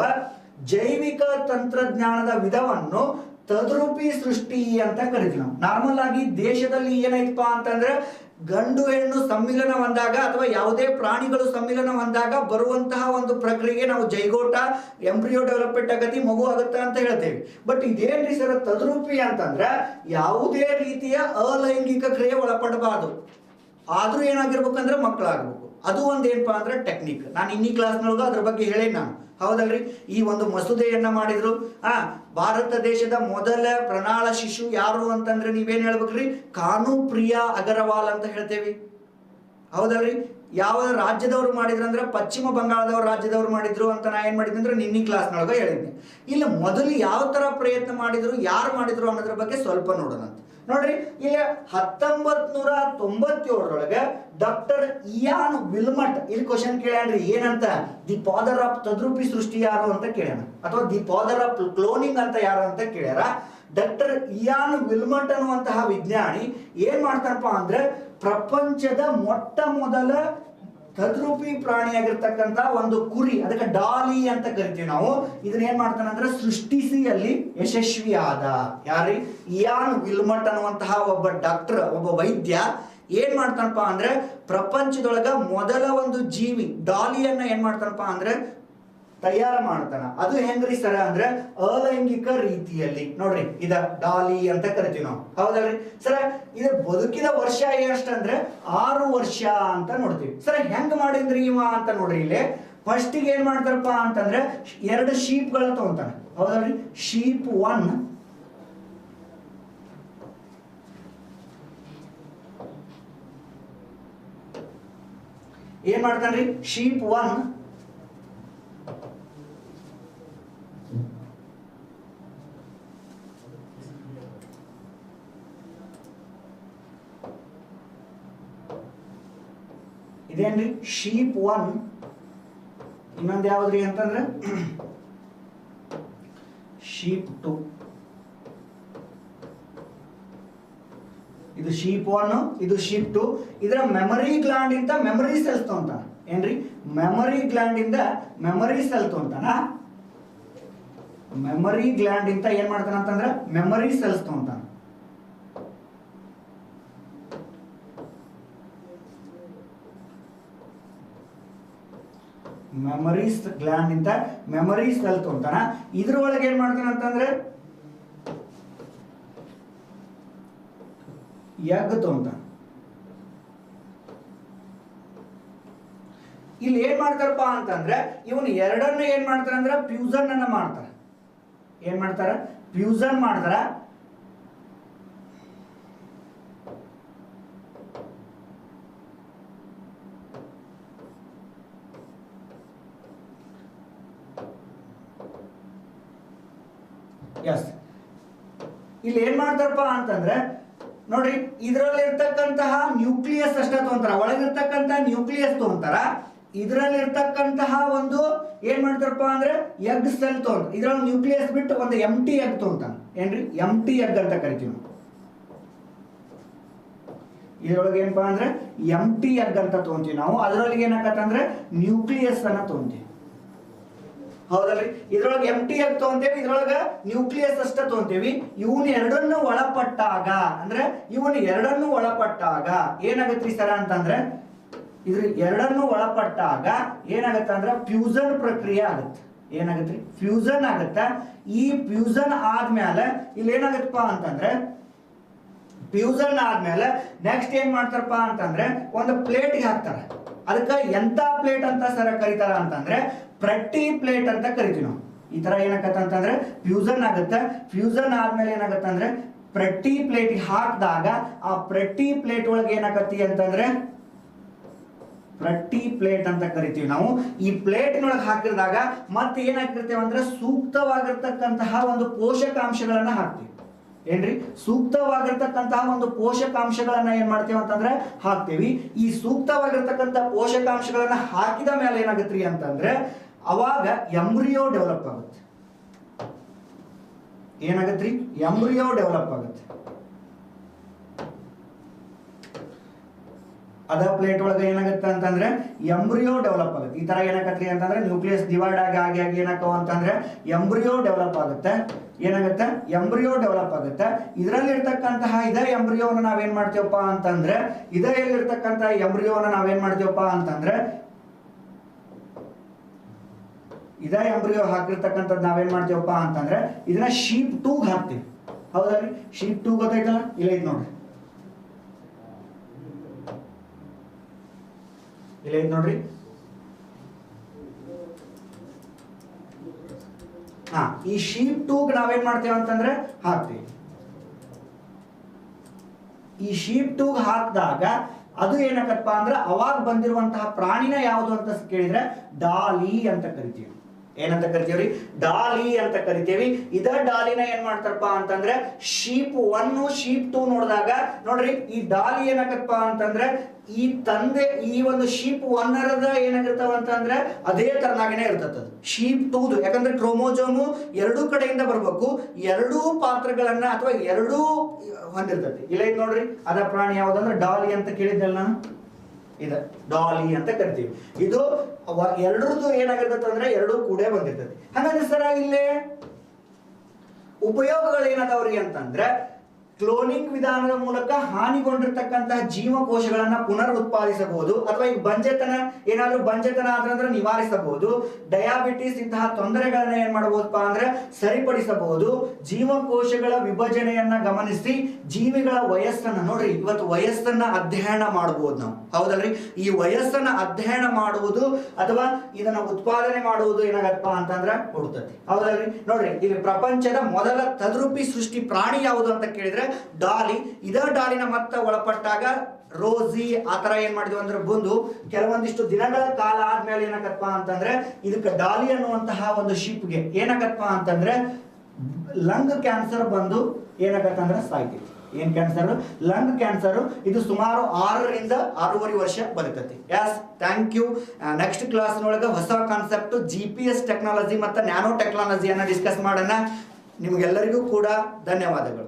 ಜೈವಿಕ ತಂತ್ರಜ್ಞಾನದ ವಿಧವನ್ನು ತದ್ರೂಪಿ ಸೃಷ್ಟಿ ಅಂತ ಕರಿತೀವಿ ನಾವು. ನಾರ್ಮಲ್ ಆಗಿ ದೇಶದಲ್ಲಿ ಏನೈತಪ್ಪ ಅಂತಂದ್ರೆ ಗಂಡು ಹೆಣ್ಣು ಸಮ್ಮಿಲನ ಹೊಂದಾಗ ಅಥವಾ ಯಾವುದೇ ಪ್ರಾಣಿಗಳು ಸಮ್ಮಿಲನ ಹೊಂದಾಗ ಬರುವಂತಹ ಒಂದು ಪ್ರಕ್ರಿಯೆ ನಾವು ಜೈಗೋಟ ಎಂಬ್ರಿಯೋ ಡೆವಲಪ್ಮೆಂಟ್ ಆಗತಿ, ಮಗು ಆಗುತ್ತೆ ಅಂತ ಹೇಳ್ತೇವೆ. ಬಟ್ ಇದೇನ್ರಿ ಸರ್ ತದ್ರೂಪಿ ಅಂತಂದ್ರೆ ಯಾವುದೇ ರೀತಿಯ ಅಲೈಂಗಿಕ ಕ್ರಿಯೆ ಒಳಪಡಬಾರದು. ಆದ್ರೂ ಏನಾಗಿರ್ಬೇಕಂದ್ರೆ ಮಕ್ಕಳಾಗಬೇಕು. ಅದು ಒಂದೇನಪ್ಪಾ ಅಂದ್ರೆ ಟೆಕ್ನಿಕ್. ನಾನು ಇನ್ನಿ ಕ್ಲಾಸ್ನೊಳಗ ಅದ್ರ ಬಗ್ಗೆ ಹೇಳೇನಿ ನಾನು. ಹೌದಲ್ರಿ? ಈ ಒಂದು ಮಸೂದೆಯನ್ನ ಮಾಡಿದ್ರು. ಭಾರತ ದೇಶದ ಮೊದಲ ಪ್ರಣಾಳ ಶಿಶು ಯಾರು ಅಂತಂದ್ರೆ ನೀವೇನ್ ಹೇಳ್ಬೇಕ್ರಿ? ಕಾನುಪ್ರಿಯಾ ಅಗರವಾಲ್ ಅಂತ ಹೇಳ್ತೇವಿ. ಹೌದಲ್ರಿ? ಯಾವ ರಾಜ್ಯದವ್ರು ಮಾಡಿದ್ರು ಅಂದ್ರೆ ಪಶ್ಚಿಮ ಬಂಗಾಳದವ್ರ ರಾಜ್ಯದವ್ರು ಮಾಡಿದ್ರು ಅಂತ ನಾ ಏನ್ ಮಾಡಿದ್ದೆ ಅಂದ್ರೆ ನಿನ್ನಿ ಕ್ಲಾಸ್ನೊಳಗ ಹೇಳಿದ್ದೆ. ಇಲ್ಲ ಮೊದಲು ಯಾವ ತರ ಪ್ರಯತ್ನ ಮಾಡಿದ್ರು, ಯಾರು ಮಾಡಿದ್ರು ಅನ್ನೋದ್ರ ಬಗ್ಗೆ ಸ್ವಲ್ಪ ನೋಡೋಣ ಅಂತ. ನೋಡ್ರಿ, ಇಲ್ಲಿ 1997 ಡಾಕ್ಟರ್ ಇಯಾನ್ ವಿಲ್ಮಟ್ ಇಲ್ಲಿ ಕ್ವಶನ್ ಕೇಳ್ಯಾನ್ರಿ. ಏನಂತ? ದಿ ಫಾದರ್ ಆಫ್ ತದ್ರೂಪಿ ಸೃಷ್ಟಿ ಯಾರು ಅಂತ ಕೇಳ್ಯಾನ, ಅಥವಾ ದಿ ಫಾದರ್ ಆಫ್ ಕ್ಲೋನಿಂಗ್ ಅಂತ ಯಾರು ಅಂತ ಕೇಳ್ಯಾರ. ಡಾಕ್ಟರ್ ಇಯಾನ್ ವಿಲ್ಮಟ್ ಅನ್ನುವಂತಹ ವಿಜ್ಞಾನಿ ಏನ್ ಮಾಡ್ತಾರಪ್ಪ ಅಂದ್ರೆ ಪ್ರಪಂಚದ ಮೊಟ್ಟ ಮೊದಲ ತದ್ರೂಪಿ ಪ್ರಾಣಿಯಾಗಿರ್ತಕ್ಕಂಥ ಒಂದು ಕುರಿ, ಅದಕ್ಕೆ ಡಾಲಿ ಅಂತ ಕರಿತೀವಿ ನಾವು. ಇದನ್ನ ಏನ್ ಮಾಡ್ತಾನೆ ಅಂದ್ರೆ ಸೃಷ್ಟಿಸಿ ಅಲ್ಲಿ ಯಶಸ್ವಿ ಆದ. ಯಾರಿ? ಇಯಾನ್ ವಿಲ್ಮಟ್ ಅನ್ನುವಂತಹ ಒಬ್ಬ ಡಾಕ್ಟರ್, ಒಬ್ಬ ವೈದ್ಯ ಏನ್ ಮಾಡ್ತಾನಪ್ಪ ಅಂದ್ರೆ ಪ್ರಪಂಚದೊಳಗ ಮೊದಲ ಒಂದು ಜೀವಿ ಡಾಲಿಯನ್ನ ಏನ್ ಮಾಡ್ತಾನಪ್ಪ ಅಂದ್ರೆ ತಯಾರು ಮಾಡ್ತಾನ. ಅದು ಹೆಂಗ್ರಿ ಸರ ಅಂದ್ರೆ ಅಲೈಂಗಿಕ ರೀತಿಯಲ್ಲಿ. ನೋಡ್ರಿ, ಇದ ಡಾಲಿ ಅಂತ ಕರಿತೀವಿ ನಾವು. ಹೌದಲ್ರಿ ಸರ? ಇದು ಬದುಕಿದ ವರ್ಷ ಎಷ್ಟಂದ್ರೆ 6 ವರ್ಷ ಅಂತ ನೋಡ್ತೀವಿ. ಸರ್ ಹೆಂಗ್ ಮಾಡಿದ್ರಿ ಇವ ಅಂತ ನೋಡ್ರಿ. ಇಲ್ಲಿ ಫಸ್ಟ್ ಏನ್ ಮಾಡ್ತಾರಪ್ಪ ಅಂತಂದ್ರೆ 2 ಶೀಪ್ಗಳ ತಗೊಂತಾನೆ. ಹೌದಲ್ರಿ? ಶೀಪ್ 1 ಏನ್ ಮಾಡ್ತಾನ್ರಿ ಶೀಪ್ 1 ಇದೇನ್ರಿ ಶೀಪ್ 1 ಇನ್ನೊಂದು ಯಾವ್ದ್ರಿ ಅಂತಂದ್ರೆ ಶೀಪ್ 2 ಇದು ಶೀಪ್ 1 ಇದು ಶೀಪ್ 2 ಇದರ ಮೆಮರಿ ಗ್ಲ್ಯಾಂಡ್ ಇಂದ ಮೆಮರಿ ಸೆಲ್ಸ್ ತಗೊಂತಾನ ಏನ್ರಿ ಮೆಮರಿ ಗ್ಲ್ಯಾಂಡ್ ಇಂದ ಮೆಮರಿ ಸೆಲ್ ತಗೊಂತಾನ ಮೆಮರಿ ಗ್ಲ್ಯಾಂಡ್ ಇಂದ ಏನ್ ಮಾಡ್ತಾನ ಅಂತಂದ್ರೆ ಮೆಮರಿ ಸೆಲ್ಸ್ ತಗೊಂತಾನ ಮೆಮರಿ ಗ್ಲ್ಯಾಂಡ್ ಇಂದ ಮೆಮರಿ ಸೆಲ್ ತಗೊಂತಾನ ಇದ್ರೊಳಗೆ ಏನ್ ಮಾಡ್ತಾನ ಅಂತಂದ್ರೆ ಎಗ್ ತಗೊಂತಾನ ಇಲ್ಲಿ ಏನ್ ಮಾಡ್ತಾರಪ್ಪ ಅಂತಂದ್ರೆ ಇವನು ಎರಡನ್ನ ಏನ್ ಮಾಡ್ತಾರ ಅಂದ್ರೆ ಫ್ಯೂಸನ್ ಅನ್ನ ಮಾಡ್ತಾರ ಏನ್ ಮಾಡ್ತಾರ ಫ್ಯೂಸನ್ ಮಾಡ್ತಾರ ಎಸ್ ಇಲ್ಲಿ ಏನ್ ಮಾಡ್ತಾರಪ್ಪ ಅಂತಂದ್ರೆ ನೋಡ್ರಿ ಇದರಲ್ಲಿ ಇರ್ತಕ್ಕಂತಹ ನ್ಯೂಕ್ಲಿಯಸ್ ಅಷ್ಟೇ ತಗೊಂತಾರ ಒಳಗಿರ್ತಕ್ಕಂಥ ನ್ಯೂಕ್ಲಿಯಸ್ ತಗೊಂತಾರ ಇದರಲ್ಲಿ ಇರ್ತಕ್ಕಂತಹ ಒಂದು ಏನ್ ಮಾಡ್ತಾರಪ್ಪ ಅಂದ್ರೆ ಎಗ್ ಸೆಲ್ ತಗೊಂತ ಇದ್ರಲ್ಲಿ ನ್ಯೂಕ್ಲಿಯಸ್ ಬಿಟ್ಟು ಒಂದು ಎಂಟಿ ಎಗ್ ತಗೊಂತಾನ ಏನ್ರಿ ಎಂಟಿ ಎಗ್ ಅಂತ ಕರಿತೀವಿ ನಾವು ಇದ್ರೊಳಗೆ ಏನಪ್ಪಾ ಅಂದ್ರೆ ಎಂಟಿ ಎಗ್ ಅಂತ ತಗೊಂತೀವಿ ನಾವು ಅದರೊಳಗೆ ಏನಾಗತ್ತಂದ್ರೆ ನ್ಯೂಕ್ಲಿಯಸ್ ಅನ್ನ ತಗೊಂತೀವಿ ಹೌದಲ್ರಿ ಇದ್ರೊಳಗೆ ಎಂಟಿ ಎಗ್ ತಗೊಂತೇವಿ ಇದ್ರೊಳಗ ನ್ಯೂಕ್ಲಿಯಸ್ ಅಷ್ಟ ತಗೊಂತೇವಿ ಇವನ್ ಎರಡನ್ನು ಒಳಪಟ್ಟಾಗ ಅಂದ್ರೆ ಇವನ್ ಎರಡನ್ನು ಒಳಪಟ್ಟಾಗ ಏನಾಗತ್ರಿ ಸರ ಅಂತಂದ್ರೆ ಇದ್ರ ಎರಡನ್ನು ಒಳಪಟ್ಟಾಗ ಏನಾಗತ್ತ ಅಂದ್ರೆ ಫ್ಯೂಸನ್ ಪ್ರಕ್ರಿಯೆ ಆಗತ್ತೆ ಏನಾಗತ್ರಿ ಫ್ಯೂಸನ್ ಆಗತ್ತ ಈ ಫ್ಯೂಸನ್ ಆದ್ಮೇಲೆ ಇಲ್ಲಿ ಏನಾಗತ್ತಪ್ಪ ಅಂತಂದ್ರೆ ಫ್ಯೂಸನ್ ಆದ್ಮೇಲೆ ನೆಕ್ಸ್ಟ್ ಏನ್ ಮಾಡ್ತಾರಪ್ಪ ಅಂತಂದ್ರೆ ಒಂದು ಪ್ಲೇಟ್ಗೆ ಹಾಕ್ತಾರ ಅದಕ್ಕೆ ಎಂತ ಪ್ಲೇಟ್ ಅಂತ ಸರ ಕರೀತಾರ ಅಂತಂದ್ರೆ ಪ್ರಟ್ಟಿ ಪ್ಲೇಟ್ ಅಂತ ಕರಿತೀವಿ ನಾವು ಈ ತರ ಏನಾಗತ್ತ ಅಂತಂದ್ರೆ ಫ್ಯೂಸನ್ ಆಗುತ್ತೆ ಫ್ಯೂಸನ್ ಆದ್ಮೇಲೆ ಏನಾಗತ್ತ ಅಂದ್ರೆ ಪ್ರಟ್ಟಿ ಪ್ಲೇಟ್ ಹಾಕಿದಾಗ ಆ ಪ್ರಟ್ಟಿ ಪ್ಲೇಟ್ ಒಳಗೆ ಏನಾಗತ್ತಿ ಅಂತಂದ್ರೆ ಪ್ರಟ್ಟಿ ಪ್ಲೇಟ್ ಅಂತ ಕರಿತೀವಿ ನಾವು ಈ ಪ್ಲೇಟ್ನೊಳಗೆ ಹಾಕಿದಾಗ ಮತ್ತೆ ಏನಾಗಿರ್ತೇವೆ ಅಂದ್ರೆ ಸೂಕ್ತವಾಗಿರ್ತಕ್ಕಂತಹ ಒಂದು ಪೋಷಕಾಂಶಗಳನ್ನ ಹಾಕ್ತೀವಿ ಏನ್ರಿ ಸೂಕ್ತವಾಗಿರ್ತಕ್ಕಂತಹ ಒಂದು ಪೋಷಕಾಂಶಗಳನ್ನ ಏನ್ ಮಾಡ್ತೇವೆ ಅಂತಂದ್ರೆ ಹಾಕ್ತೇವಿ ಈ ಸೂಕ್ತವಾಗಿರ್ತಕ್ಕಂಥ ಪೋಷಕಾಂಶಗಳನ್ನ ಹಾಕಿದ ಮೇಲೆ ಏನಾಗತ್ರಿ ಅಂತಂದ್ರೆ ಅವಾಗ ಎಂಬ್ರಿಯೋ ಡೆವಲಪ್ ಆಗುತ್ತೆ ಏನಾಗತ್ರಿ ಎಂಬ್ರಿಯೋ ಡೆವಲಪ್ ಆಗುತ್ತೆ ಅದ ಪ್ಲೇಟ್ ಒಳಗೆ ಏನಾಗುತ್ತೆ ಅಂತಂದ್ರೆ ಎಂಬ್ರಿಯೋ ಡೆವಲಪ್ ಆಗುತ್ತೆ ಈ ತರ ಏನಾಗತ್ರಿ ಅಂತಂದ್ರೆ ನ್ಯೂಕ್ಲಿಯಸ್ ಡಿವೈಡ್ ಆಗಿ ಏನಾಕವ ಅಂತಂದ್ರೆ ಎಂಬ್ರಿಯೋ ಡೆವಲಪ್ ಆಗುತ್ತೆ ಏನಾಗುತ್ತೆ ಎಂಬ್ರಿಯೋ ಡೆವಲಪ್ ಆಗುತ್ತೆ ಇದರಲ್ಲಿ ಇರ್ತಕ್ಕಂತಹ ಇದೇ ಎಂಬ್ರಿಯೋನ ನಾವೇನ್ ಮಾಡ್ತೀವಪ್ಪ ಅಂತಂದ್ರೆ ಇದರಲ್ಲಿರ್ತಕ್ಕಂಥ ಎಂಬ್ರಿಯೋನ ನಾವೇನ್ ಮಾಡ್ತೀವಪ್ಪ ಅಂತಂದ್ರೆ ಇದೇ ಎಂಬ್ರಿಯೋ ಹಾಕಿರ್ತಕ್ಕಂಥದ್ದು ನಾವೇನ್ ಮಾಡ್ತೀವಪ್ಪ ಅಂತಂದ್ರೆ ಇದನ್ನ ಶೀಪ್ 2 ಹಾಕ್ತೀವಿ ಹೌದಲ್ರಿ ಶೀಪ್ 2 ಗೊತ್ತಾಯ್ತಲ್ಲ ಇಲ್ಲ ಐತ್ ನೋಡ್ರಿ ಇಲ್ಲ ಐತ್ ನೋಡ್ರಿ ಈ ಶೀಪ್ 2 ನಾವೇನ್ ಮಾಡ್ತೇವೆ ಅಂತಂದ್ರೆ ಹಾಕ್ತೀವಿ ಈ ಶೀಪ್ 2 ಹಾಕಿದಾಗ ಅದು ಏನಾಗತ್ತಪ್ಪ ಅಂದ್ರೆ ಅವಾಗ ಬಂದಿರುವಂತಹ ಪ್ರಾಣಿನ ಯಾವುದು ಅಂತ ಕೇಳಿದ್ರೆ ಡಾಲಿ ಅಂತ ಕರಿತೀವಿ ಏನಂತ ಕರಿತೀವ್ರಿ ಡಾಲಿ ಅಂತ ಕರಿತೀವಿ ಇದ ಡಾಲಿನ ಏನ್ ಮಾಡ್ತಾರಪ್ಪ ಅಂತಂದ್ರೆ ಶೀಪ್ 1 ಶೀಪ್ 2 ನೋಡಿದಾಗ ನೋಡ್ರಿ ಈ ಡಾಲಿ ಏನಾಗತ್ತಪ್ಪ ಅಂತಂದ್ರೆ ಈ ತಂದೆ ಈ ಒಂದು ಶೀಪ್ 1 ಏನಾಗಿರ್ತಾವ ಅಂತಂದ್ರೆ ಅದೇ ತರನಾಗೇನೆ ಇರ್ತದ ಶೀಪ್ 2 ಯಾಕಂದ್ರೆ ಕ್ರೋಮೋಜೋಮು ಎರಡೂ ಕಡೆಯಿಂದ ಬರ್ಬೇಕು ಎರಡೂ ಪಾತ್ರಗಳನ್ನ ಅಥವಾ ಎರಡೂ ಹೊಂದಿರ್ತತಿ ಇಲ್ಲ ಇದು ನೋಡ್ರಿ ಅದ ಪ್ರಾಣಿ ಯಾವ್ದಂದ್ರೆ ಡಾಲಿ ಅಂತ ಕೇಳಿದ್ದಲ್ಲ ನಾನು ಇದ ಡಾಲಿ ಅಂತ ಕರಿತೀವಿ ಇದು ಎರಡರದ್ದು ಏನಾಗಿರ್ತದೆ ಅಂದ್ರೆ ಎರಡೂ ಕೂಡ ಬಂದಿರ್ತದೆ ಹಾಗಾದ್ರೆ ಸರ ಇಲ್ಲಿ ಉಪಯೋಗಗಳು ಏನದವ್ರಿ ಅಂತಂದ್ರೆ ಕ್ಲೋನಿಂಗ್ ವಿಧಾನದ ಮೂಲಕ ಹಾನಿಗೊಂಡಿರ್ತಕ್ಕಂತಹ ಜೀವಕೋಶಗಳನ್ನ ಪುನರ್ ಉತ್ಪಾದಿಸಬಹುದು ಅಥವಾ ಈಗ ಏನಾದ್ರೂ ಬಂಜೆತನ ಆದ್ರೆ ನಿವಾರಿಸಬಹುದು ಡಯಾಬಿಟಿಸ್ ಇಂತಹ ತೊಂದರೆಗಳನ್ನ ಏನ್ ಮಾಡಬಹುದಪ್ಪ ಅಂದ್ರೆ ಸರಿಪಡಿಸಬಹುದು ಜೀವಕೋಶಗಳ ವಿಭಜನೆಯನ್ನ ಗಮನಿಸಿ ಜೀವಿಗಳ ವಯಸ್ಸನ್ನ ನೋಡ್ರಿ ಇವತ್ತು ವಯಸ್ಸನ್ನ ಅಧ್ಯಯನ ಮಾಡಬಹುದು ನಾವು ಹೌದಲ್ರಿ ಈ ವಯಸ್ಸನ್ನ ಅಧ್ಯಯನ ಮಾಡುವುದು ಅಥವಾ ಇದನ್ನ ಉತ್ಪಾದನೆ ಮಾಡುವುದು ಏನಾಗತ್ತಪ್ಪ ಅಂತಂದ್ರೆ ಹುಡುತತಿ ಹೌದಲ್ರಿ ನೋಡ್ರಿ ಇಲ್ಲಿ ಪ್ರಪಂಚದ ಮೊದಲ ತದ್ರೂಪಿ ಸೃಷ್ಟಿ ಪ್ರಾಣಿ ಯಾವುದು ಅಂತ ಕೇಳಿದ್ರೆ ಡಾಲಿ ಇದ ಡಾಲಿನ ಮತ್ತ ಒಳಪಟ್ಟಾಗ ರೋಸಿ ಆ ಥರ ಏನು ಮಾಡಿದ್ವಿ ಅಂದ್ರೆ ಬಂದು ಕೆಲವೊಂದಿಷ್ಟು ದಿನಗಳ ಕಾಲ ಆದ್ಮೇಲೆ ಏನಾಗತ್ತಪ್ಪ ಅಂತಂದ್ರೆ ಇದಕ್ಕೆ ಡಾಲಿ ಅನ್ನುವಂತಹ ಒಂದು ಶಿಪ್ಗೆ ಏನಾಗತ್ತಪ್ಪ ಅಂತಂದ್ರೆ ಲಂಗ್ ಕ್ಯಾನ್ಸರ್ ಬಂದು ಏನಾಗತ್ತಂದ್ರೆ ಸಾಯ್ತೈತಿ. ಏನ್ ಕ್ಯಾನ್ಸರ್? Lung cancer. ಇದು ಸುಮಾರು 6ರಿಂದ 6.5 ವರ್ಷ ಬದುಕತಿ. Yes, thank you. ನೆಕ್ಸ್ಟ್ ಕ್ಲಾಸ್ನೊಳಗೆ ಹೊಸ ಕಾನ್ಸೆಪ್ಟ್ GPS ಟೆಕ್ನಾಲಜಿ ಮತ್ತು ನ್ಯಾನೋ ಟೆಕ್ನಾಲಜಿಯನ್ನು ಡಿಸ್ಕಸ್ ಮಾಡೋಣ. ನಿಮಗೆಲ್ಲರಿಗೂ ಕೂಡ ಧನ್ಯವಾದಗಳು.